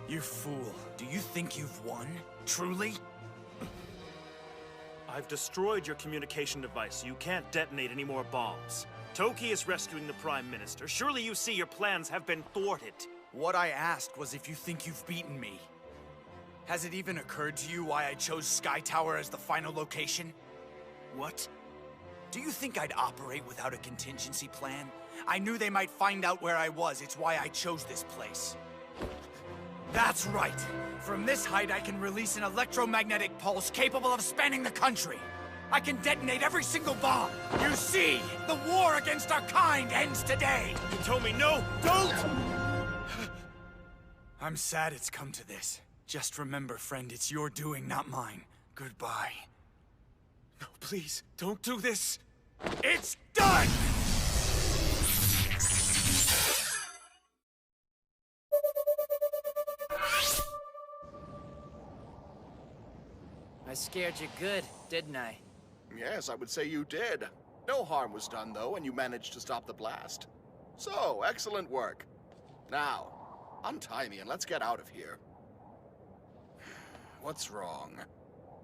You fool. Do you think you've won? Truly? I've destroyed your communication device, so you can't detonate any more bombs. Toki is rescuing the Prime Minister. Surely you see your plans have been thwarted. What I asked was if you think you've beaten me. Has it even occurred to you why I chose Sky Tower as the final location? What? Do you think I'd operate without a contingency plan? I knew they might find out where I was. It's why I chose this place. That's right. From this height, I can release an electromagnetic pulse capable of spanning the country. I can detonate every single bomb. You see, the war against our kind ends today. You told me no, don't! I'm sad it's come to this. Just remember, friend, it's your doing, not mine. Goodbye. No, please, don't do this. It's done! I scared you good, didn't I? Yes, I would say you did. No harm was done, though, and you managed to stop the blast. So, excellent work. Now, untie me and let's get out of here. What's wrong?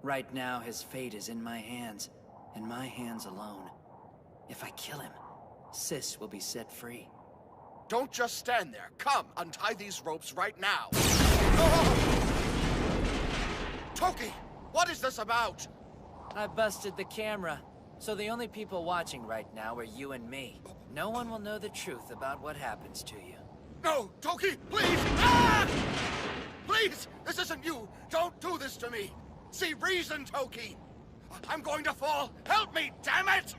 Right now, his fate is in my hands, and my hands alone. If I kill him, Sis will be set free. Don't just stand there. Come, untie these ropes right now. Toki, what is this about? I busted the camera, so the only people watching right now are you and me. No one will know the truth about what happens to you. No, Toki, please! Ah! Please, this isn't you. Don't do this to me. See reason, Toki. I'm going to fall. Help me, damn it!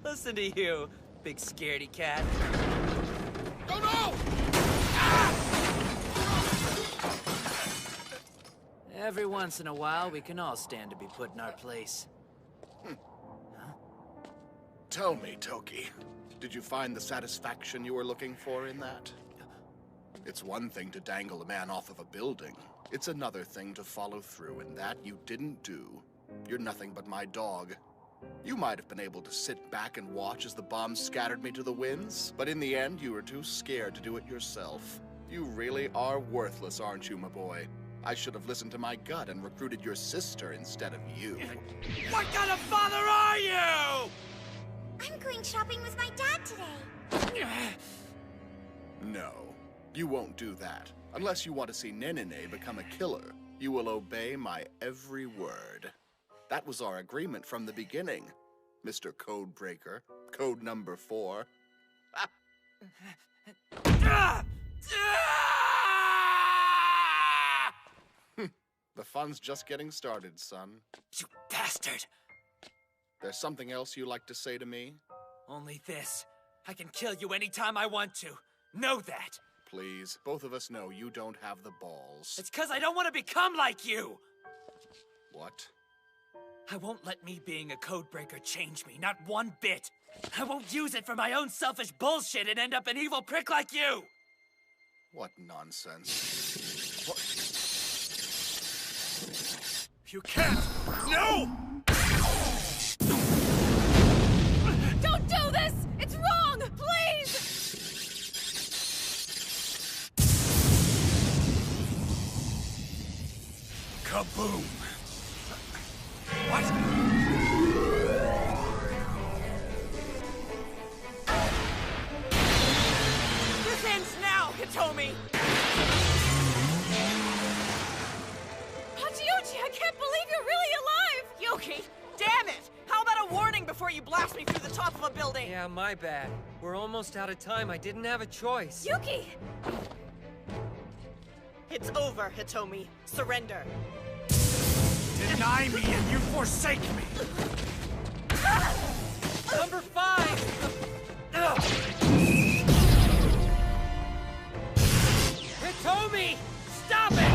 Listen to you, big scaredy cat. Oh, no! Every once in a while, we can all stand to be put in our place. Tell me, Toki, did you find the satisfaction you were looking for in that? It's one thing to dangle a man off of a building. It's another thing to follow through, and that you didn't do. You're nothing but my dog. You might have been able to sit back and watch as the bombs scattered me to the winds, but in the end, you were too scared to do it yourself. You really are worthless, aren't you, my boy? I should have listened to my gut and recruited your sister instead of you. What kind of father are you? I'm going shopping with my dad today. No, you won't do that. Unless you want to see Nenene become a killer, you will obey my every word. That was our agreement from the beginning, Mr. Codebreaker. Code number 4. The fun's just getting started, son. You bastard! There's something else you'd like to say to me? Only this. I can kill you anytime I want to. Know that. Please, both of us know you don't have the balls. It's because I don't want to become like you. What? I won't let me being a codebreaker change me, not one bit. I won't use it for my own selfish bullshit and end up an evil prick like you. What nonsense. What? You can't! No! Don't do this! It's wrong! Please! Kaboom! What? This ends now, Hitomi! Hachiyuchi, I can't believe you're really alive! Yuki, damn it! How about a warning before you blast me through the top of a building? Yeah, my bad. We're almost out of time. I didn't have a choice. Yuki! It's over, Hitomi. Surrender. Deny me and you forsake me! Number 5! Hitomi! Stop it!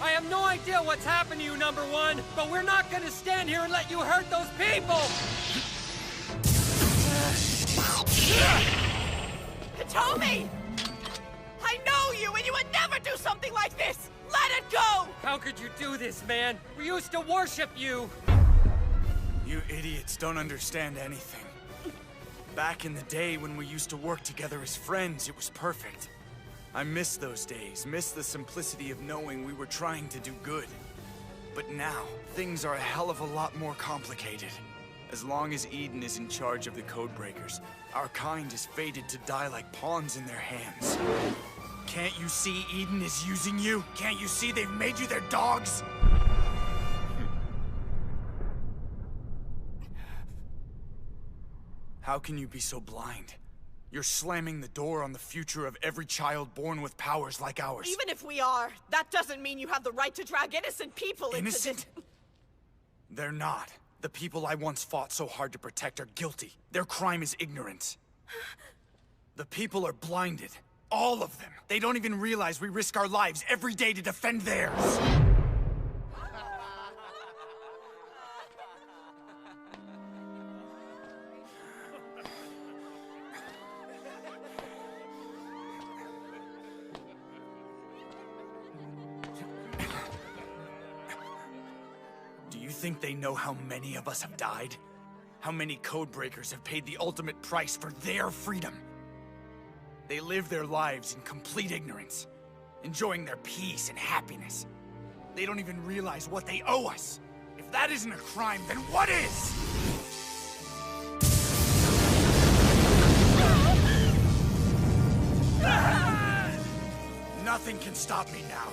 I have no idea what's happened to you, number 1, but we're not gonna stand here and let you hurt those people! Hitomi! I know you, and you would never do something like this! Let it go! How could you do this, man? We used to worship you! You idiots don't understand anything. Back in the day when we used to work together as friends, it was perfect. I miss those days, miss the simplicity of knowing we were trying to do good. But now, things are a hell of a lot more complicated. As long as Eden is in charge of the Codebreakers, our kind is fated to die like pawns in their hands. Can't you see Eden is using you? Can't you see they've made you their dogs? How can you be so blind? You're slamming the door on the future of every child born with powers like ours. Even if we are, that doesn't mean you have the right to drag innocent people into this. Innocent? They're not. The people I once fought so hard to protect are guilty. Their crime is ignorance. The people are blinded. All of them. They don't even realize we risk our lives every day to defend theirs. Do you think they know how many of us have died? How many Codebreakers have paid the ultimate price for their freedom? They live their lives in complete ignorance, enjoying their peace and happiness. They don't even realize what they owe us. If that isn't a crime, then what is? Nothing can stop me now.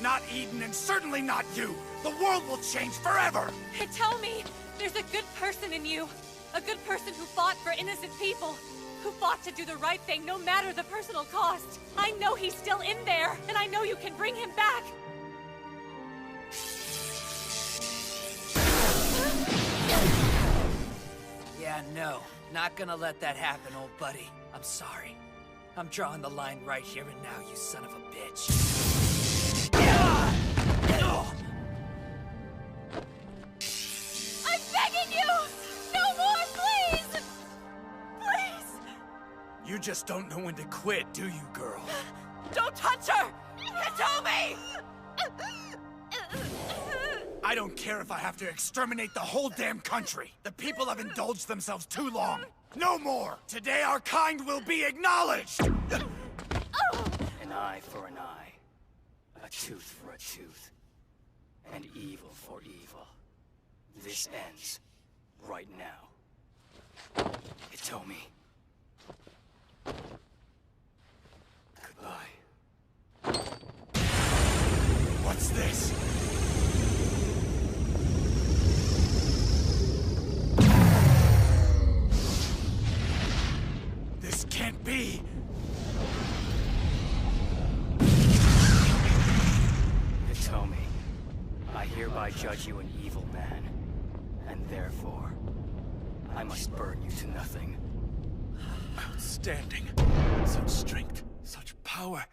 Not Eden, and certainly not you. The world will change forever! Hitomi, there's a good person in you. A good person who fought for innocent people. Who fought to do the right thing no matter the personal cost. I know he's still in there, and I know you can bring him back. Yeah, no. Not gonna let that happen, old buddy. I'm sorry. I'm drawing the line right here and now, you son of a bitch. I'm begging you! No more, please! Please! You just don't know when to quit, do you, girl? Don't touch her! Hitomi! I don't care if I have to exterminate the whole damn country. The people have indulged themselves too long. No more! Today our kind will be acknowledged! An eye for an eye. A tooth for a tooth. And evil for evil. This ends right now. Hitomi. Goodbye. What's this? This can't be! Hitomi, I hereby judge you an evil man, and therefore, I must burn you to nothing. Outstanding. Such strength, such power.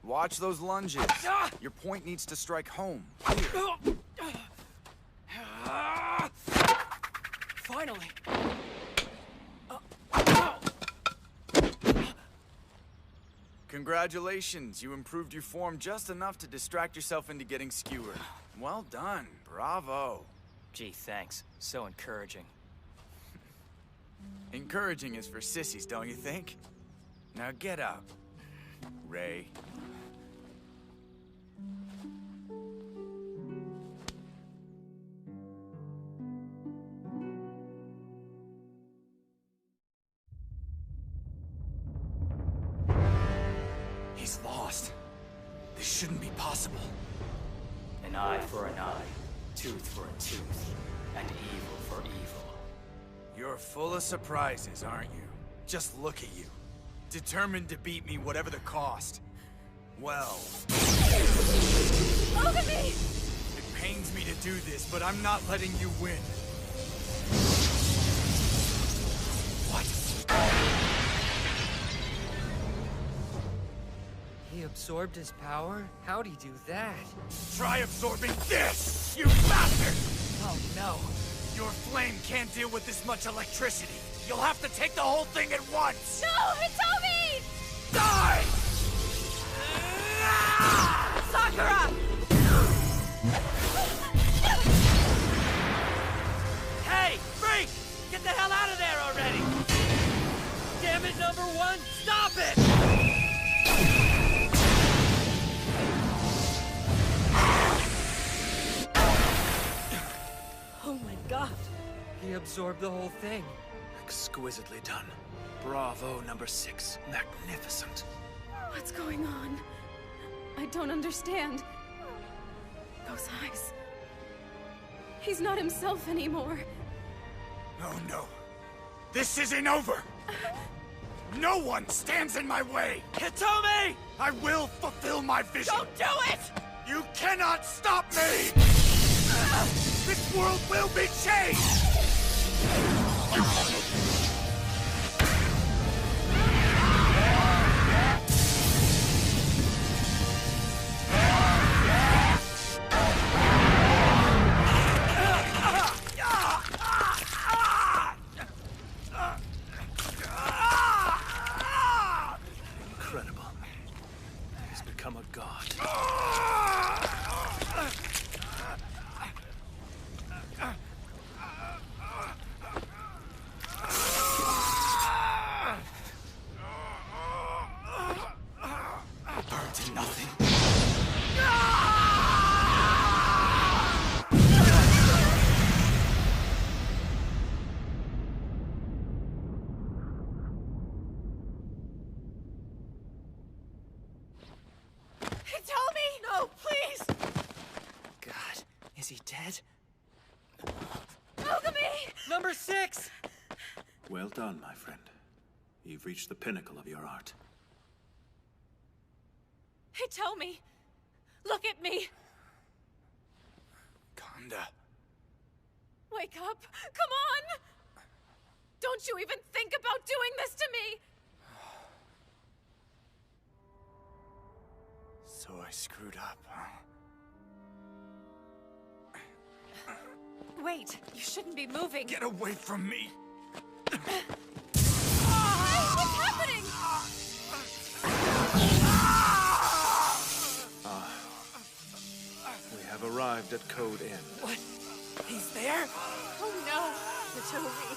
Watch those lunges. Your point needs to strike home. Here. Finally! Congratulations, you improved your form just enough to distract yourself into getting skewered. Well done, bravo. Gee, thanks. So encouraging. Encouraging is for sissies, don't you think? Now get up, Rei. He's lost. This shouldn't be possible. An eye for an eye, tooth for a tooth, and evil for evil. You're full of surprises, aren't you? Just look at you. Determined to beat me whatever the cost. Well... Oogami! It pains me to do this, but I'm not letting you win. What? He absorbed his power? How'd he do that? Try absorbing this, you bastard! Oh no. Your flame can't deal with this much electricity. You'll have to take the whole thing at once! No, Hitomi! Die! Sakura! Hey, freak! Get the hell out of there already! Damn it, number one! Stop it! Oh my god. He absorbed the whole thing. Exquisitely done. Bravo, number 6. Magnificent. What's going on? I don't understand. Those eyes. He's not himself anymore. Oh no. This isn't over! No one stands in my way! Hitomi! I will fulfill my vision! Don't do it! You cannot stop me! This world will be changed! Incredible. He's become a god. Burn to nothing. Hitomi! No, please! God, is he dead? Oogami! Number 6! Well done, my friend. You've reached the pinnacle of your art. Hitomi! Look at me! Kanda. Wake up! Come on! Don't you even think about doing this to me! So I screwed up, huh? Wait, you shouldn't be moving. Get away from me! Hey, what's happening? We have arrived at Code N. What? He's there? Oh no, Hitomi.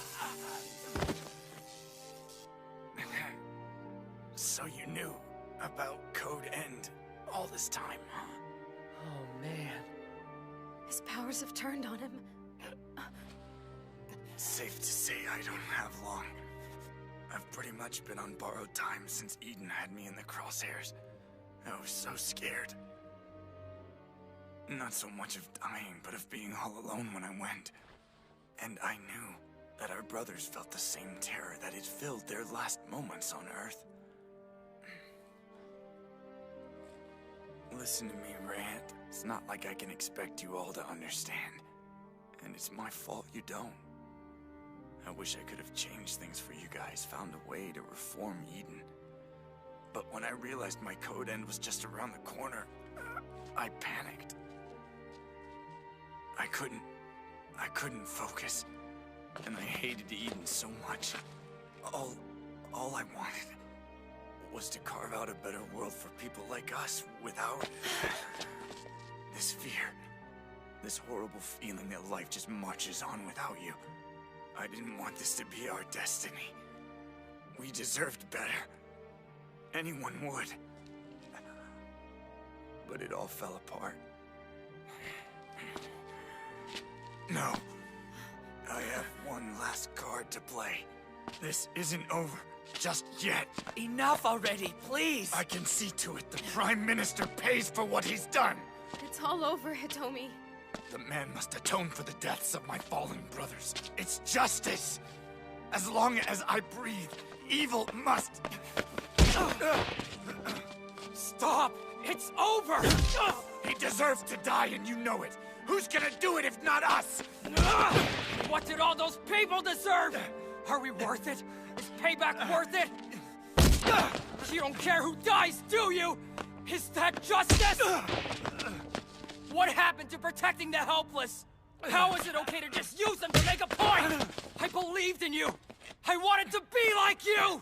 So you knew about Code End all this time, huh? Oh man. His powers have turned on him. Safe to say I don't have long. I've pretty much been on borrowed time since Eden had me in the crosshairs. I was so scared. Not so much of dying, but of being all alone when I went. And I knew that our brothers felt the same terror that had filled their last moments on Earth. Listen to me rant. It's not like I can expect you all to understand. And it's my fault you don't. I wish I could have changed things for you guys, found a way to reform Eden. But when I realized my code end was just around the corner, I panicked. I couldn't focus. And I hated Eden so much. All I wanted was to carve out a better world for people like us without this fear. This horrible feeling that life just marches on without you. I didn't want this to be our destiny. We deserved better. Anyone would. But it all fell apart. No. I have one last card to play. This isn't over just yet. Enough already, please! I can see to it the Prime Minister pays for what he's done. It's all over, Hitomi. The man must atone for the deaths of my fallen brothers. It's justice. As long as I breathe, evil must... Stop! It's over! He deserves to die, and you know it. Who's gonna do it if not us? What did all those people deserve? Are we worth it? Is payback worth it? You don't care who dies, do you? Is that justice? What happened to protecting the helpless? How is it okay to just use them to make a point? I believed in you. I wanted to be like you!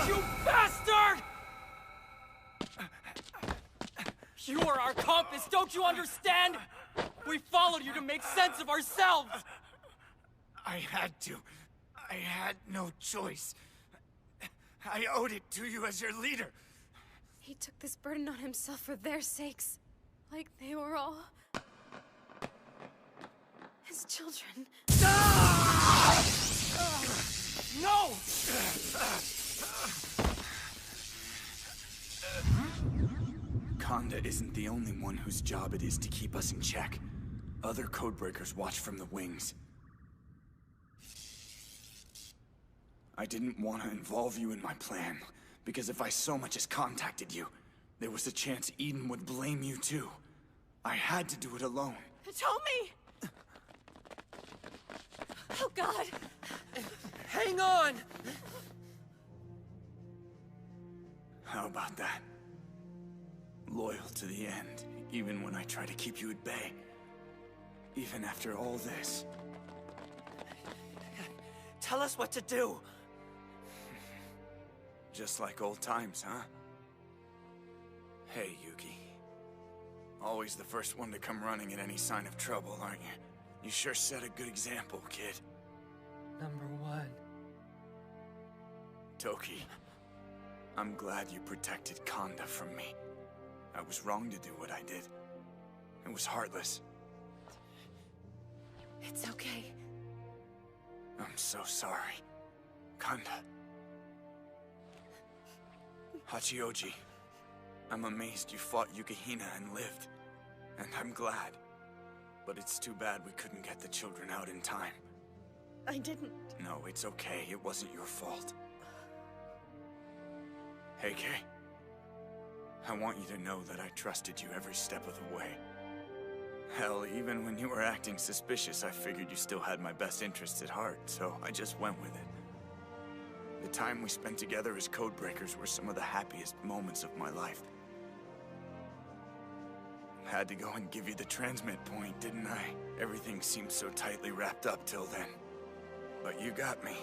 You bastard! You are our compass, don't you understand? We followed you to make sense of ourselves! I had to. I had no choice. I owed it to you as your leader. He took this burden on himself for their sakes. Like they were all... his children. No! Kanda isn't the only one whose job it is to keep us in check. Other codebreakers watch from the wings. I didn't want to involve you in my plan, because if I so much as contacted you, there was a chance Eden would blame you too. I had to do it alone. Hitomi! Oh God! Hang on! How about that? Loyal to the end, even when I try to keep you at bay. Even after all this. Tell us what to do! Just like old times, huh? Hey, Yuki. Always the first one to come running at any sign of trouble, aren't you? You sure set a good example, kid. Number one. Toki, I'm glad you protected Kanda from me. I was wrong to do what I did. It was heartless. It's okay. I'm so sorry. Kanda. Hachioji, I'm amazed you fought Yukihina and lived. And I'm glad. But it's too bad we couldn't get the children out in time. I didn't. No, it's okay. It wasn't your fault. Hey, Kay. I want you to know that I trusted you every step of the way. Hell, even when you were acting suspicious, I figured you still had my best interests at heart, so I just went with it. The time we spent together as codebreakers were some of the happiest moments of my life. Had to go and give you the transmit point, didn't I? Everything seemed so tightly wrapped up till then. But you got me.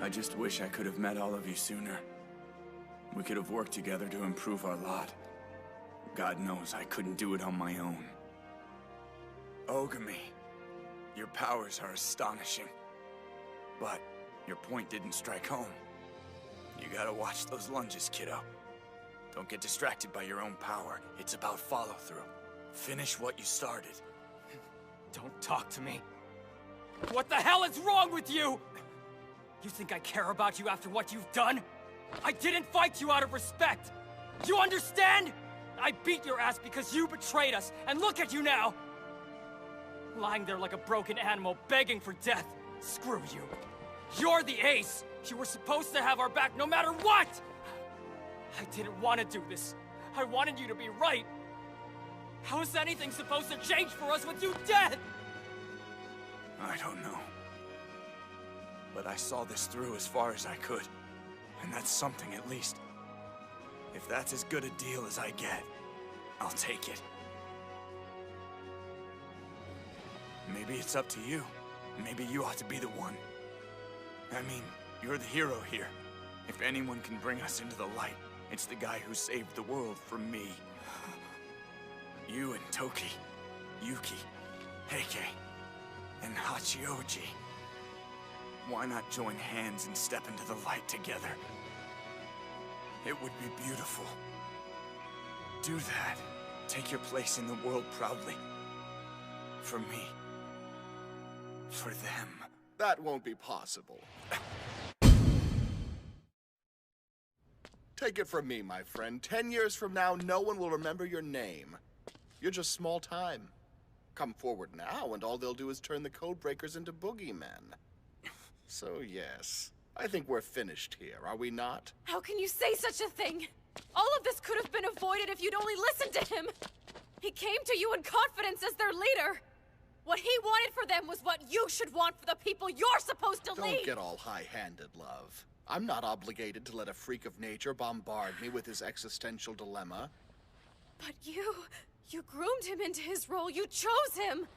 I just wish I could have met all of you sooner. We could have worked together to improve our lot. God knows I couldn't do it on my own. Oogami, your powers are astonishing. But your point didn't strike home. You gotta watch those lunges, kiddo. Don't get distracted by your own power. It's about follow-through. Finish what you started. Don't talk to me. What the hell is wrong with you? You think I care about you after what you've done? I didn't fight you out of respect. Do you understand? I beat your ass because you betrayed us, and look at you now! Lying there like a broken animal, begging for death. Screw you. You're the ace! You were supposed to have our back no matter what! I didn't want to do this. I wanted you to be right. How is anything supposed to change for us with you dead? I don't know. But I saw this through as far as I could. And that's something at least. If that's as good a deal as I get, I'll take it. Maybe it's up to you. Maybe you ought to be the one. I mean, you're the hero here. If anyone can bring us into the light, it's the guy who saved the world from me. You and Toki, Yuki, Heike, and Hachioji. Why not join hands and step into the light together? It would be beautiful. Do that. Take your place in the world proudly. For me. For them. That won't be possible. Take it from me, my friend. 10 years from now, no one will remember your name. You're just small time. Come forward now, and all they'll do is turn the Codebreakers into boogeymen. So yes, I think we're finished here, are we not? How can you say such a thing? All of this could have been avoided if you'd only listened to him. He came to you in confidence as their leader. What he wanted for them was what you should want for the people you're supposed to lead. Don't get all high-handed, love. I'm not obligated to let a freak of nature bombard me with his existential dilemma. But you groomed him into his role. You chose him.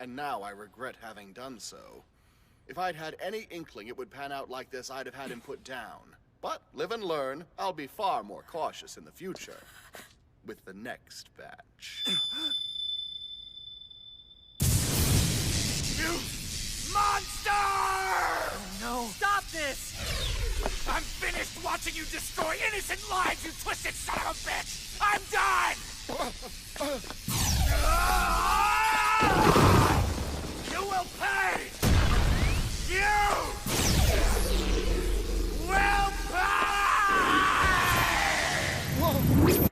And now I regret having done so. If I'd had any inkling it would pan out like this, I'd have had him put down. But live and learn. I'll be far more cautious in the future. With the next batch. You monster! Oh no. Stop this! I'm finished watching you destroy innocent lives, you twisted son of a bitch! I'm done! You will pay! You will pay! Whoa!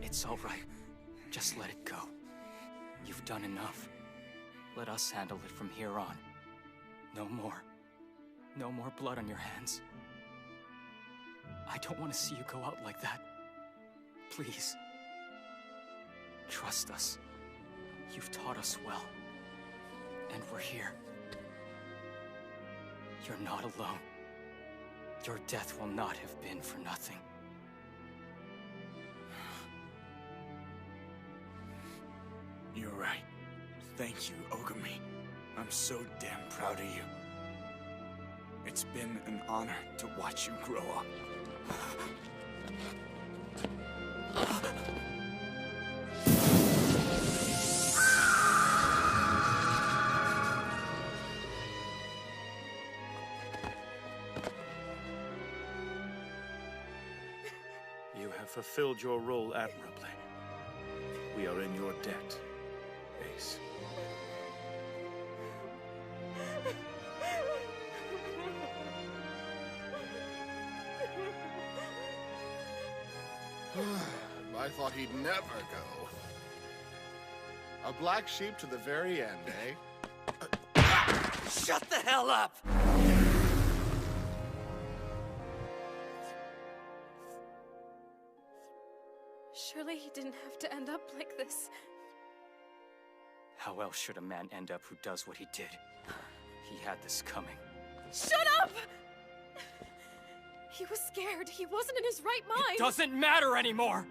It's all right. Just let it go. You've done enough. Let us handle it from here on. No more. No more blood on your hands. I don't want to see you go out like that. Please. Trust us. You've taught us well. And we're here. You're not alone. Your death will not have been for nothing. You're right. Thank you, Oogami. I'm so damn proud of you. It's been an honor to watch you grow up. You have fulfilled your role admirably. We are in your debt, Ace. I thought he'd never go. A black sheep to the very end, eh? Shut the hell up! Surely he didn't have to end up like this. How else should a man end up who does what he did? He had this coming. Shut up! He was scared. He wasn't in his right mind. It doesn't matter anymore!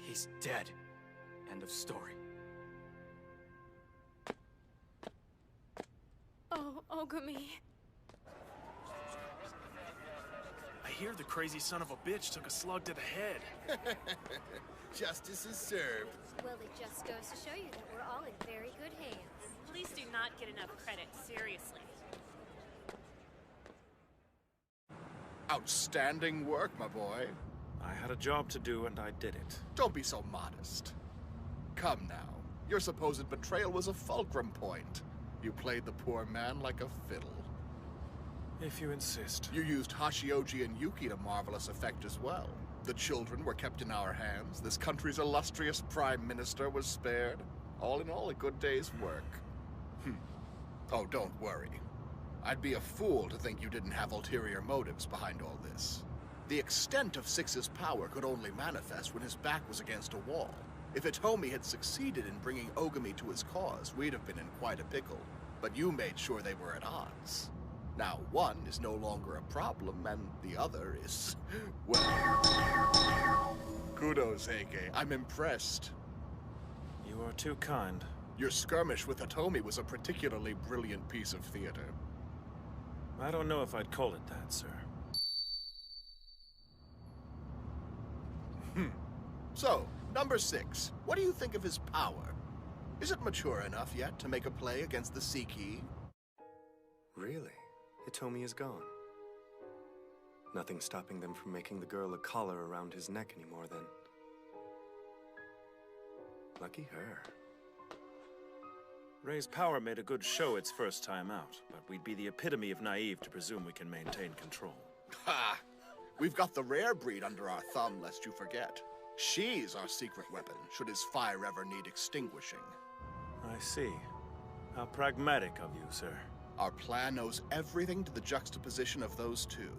He's dead. End of story. Oh, Oogami. I hear the crazy son of a bitch took a slug to the head. Justice is served. Well, it just goes to show you that we're all in very good hands. Police do not get enough credit, seriously. Outstanding work, my boy. I had a job to do and I did it. Don't be so modest. Come now. Your supposed betrayal was a fulcrum point. You played the poor man like a fiddle. If you insist. You used Hashioji and Yuki to marvelous effect as well. The children were kept in our hands. This country's illustrious prime minister was spared. All in all, a good day's work. Oh, don't worry. I'd be a fool to think you didn't have ulterior motives behind all this. The extent of Six's power could only manifest when his back was against a wall. If Hitomi had succeeded in bringing Oogami to his cause, we'd have been in quite a pickle. But you made sure they were at odds. Now, one is no longer a problem, and the other is, well... Kudos, Heike. I'm impressed. You are too kind. Your skirmish with Hitomi was a particularly brilliant piece of theater. I don't know if I'd call it that, sir. So, number 6. What do you think of his power? Is it mature enough yet to make a play against the Sea-Key? Really? Hitomi is gone. Nothing stopping them from making the girl a collar around his neck anymore, then. Lucky her. Rei's power made a good show its first time out, but we'd be the epitome of naive to presume we can maintain control. Ha! We've got the rare breed under our thumb, lest you forget. She's our secret weapon, should his fire ever need extinguishing. I see. How pragmatic of you, sir. Our plan owes everything to the juxtaposition of those two.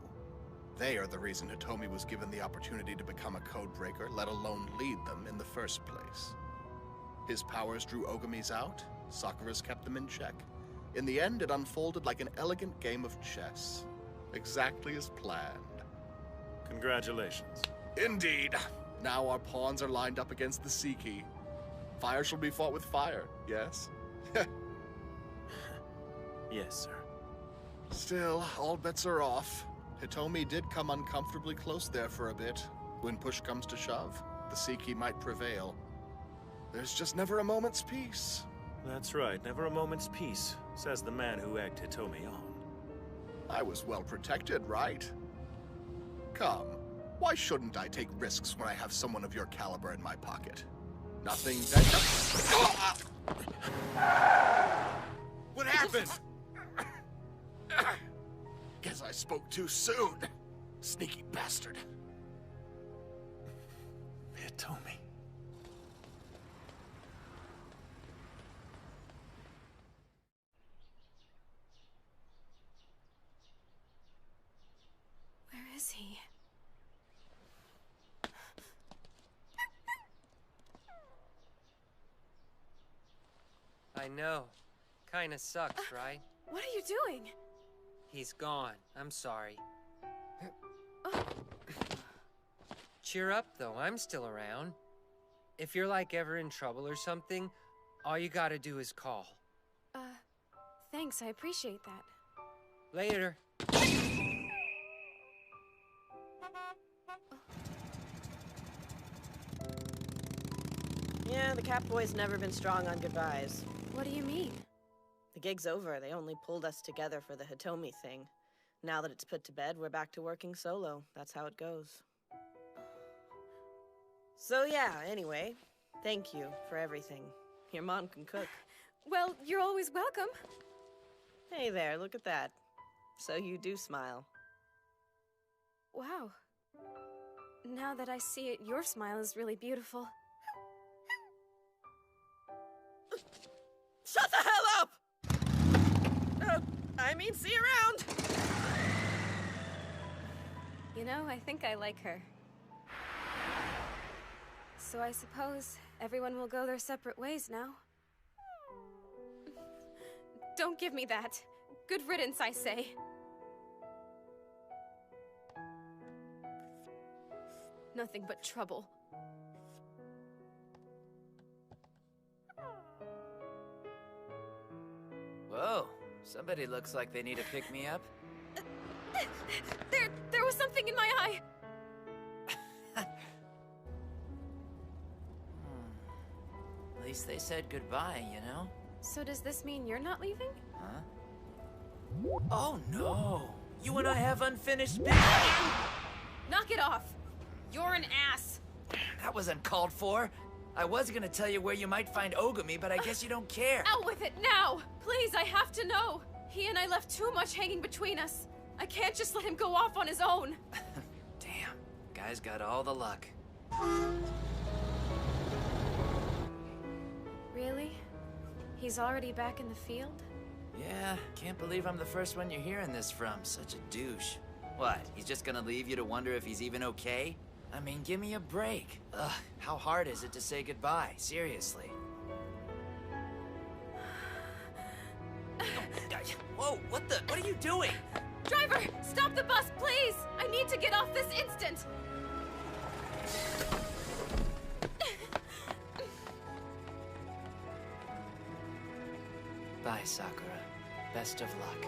They are the reason Hitomi was given the opportunity to become a codebreaker, let alone lead them in the first place. His powers drew Oogami's out, Sakura's kept them in check. In the end, it unfolded like an elegant game of chess. Exactly as planned. Congratulations. Indeed. Now our pawns are lined up against the Sea-Key. Fire shall be fought with fire, yes? Yes, sir. Still, all bets are off. Hitomi did come uncomfortably close there for a bit. When push comes to shove, the Sea-Key might prevail. There's just never a moment's peace. That's right, never a moment's peace, says the man who egged Hitomi on. I was well protected, right? Come, why shouldn't I take risks when I have someone of your caliber in my pocket? Nothing What happened? Guess I spoke too soon. Sneaky bastard. Hitomi. Where is he? I know. Kinda sucks, right? What are you doing? He's gone. I'm sorry. Cheer up, though. I'm still around. If you're, like, ever in trouble or something, all you gotta do is call. Thanks. I appreciate that. Later. Yeah, the Catboy's never been strong on goodbyes. What do you mean? The gig's over. They only pulled us together for the Hitomi thing. Now that it's put to bed, we're back to working solo. That's how it goes. So yeah, anyway, thank you for everything. Your mom can cook. Well, you're always welcome. Hey there, look at that. So you do smile. Wow. Now that I see it, your smile is really beautiful. Shut the hell up! I mean, see you around! You know, I think I like her. So I suppose everyone will go their separate ways now. Don't give me that. Good riddance, I say. Nothing but trouble. Whoa, somebody looks like they need to pick me up. There was something in my eye! At least they said goodbye, you know? So does this mean you're not leaving? Huh? Oh no! You and I have unfinished business! Knock it off! You're an ass! That was uncalled for. I was gonna tell you where you might find Oogami, but I guess you don't care. Out with it now! Please, I have to know! He and I left too much hanging between us. I can't just let him go off on his own. Damn, guy's got all the luck. Really? He's already back in the field? Yeah, can't believe I'm the first one you're hearing this from. Such a douche. What, he's just gonna leave you to wonder if he's even okay? I mean, give me a break. Ugh, how hard is it to say goodbye? Seriously. Whoa, what are you doing? Driver, stop the bus, please! I need to get off this instant! Bye, Sakura. Best of luck.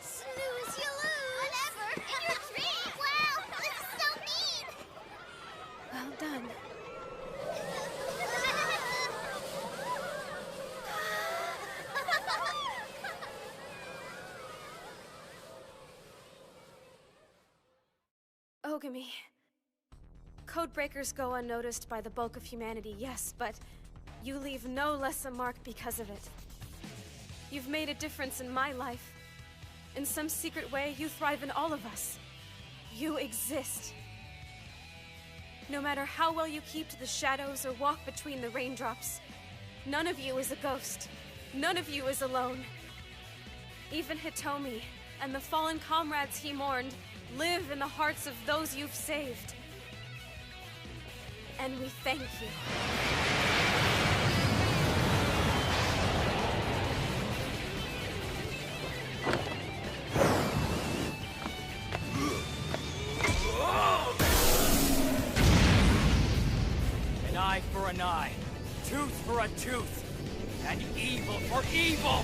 Snooze, you lose! Whatever! In your dream! Wow! This is so mean! Well done. Oogami. Codebreakers go unnoticed by the bulk of humanity, yes, but you leave no less a mark because of it. You've made a difference in my life. In some secret way, you thrive in all of us. You exist. No matter how well you keep to the shadows or walk between the raindrops, none of you is a ghost. None of you is alone. Even Hitomi and the fallen comrades he mourned live in the hearts of those you've saved. And we thank you. An eye for an eye, tooth for a tooth, and evil for evil!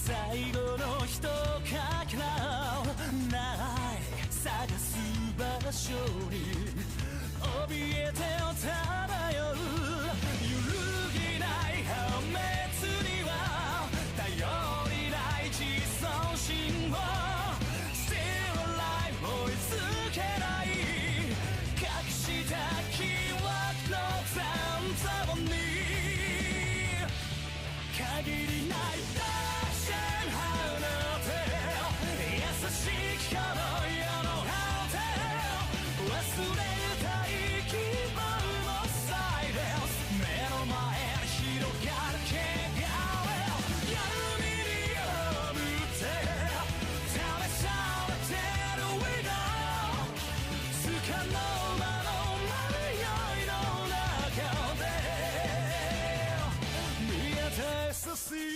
最後の一かけらない探す場所に怯えて漂う揺るぎない破滅には頼りない自尊心を Still alive 追いつけない隠した記憶の残像に限りないSee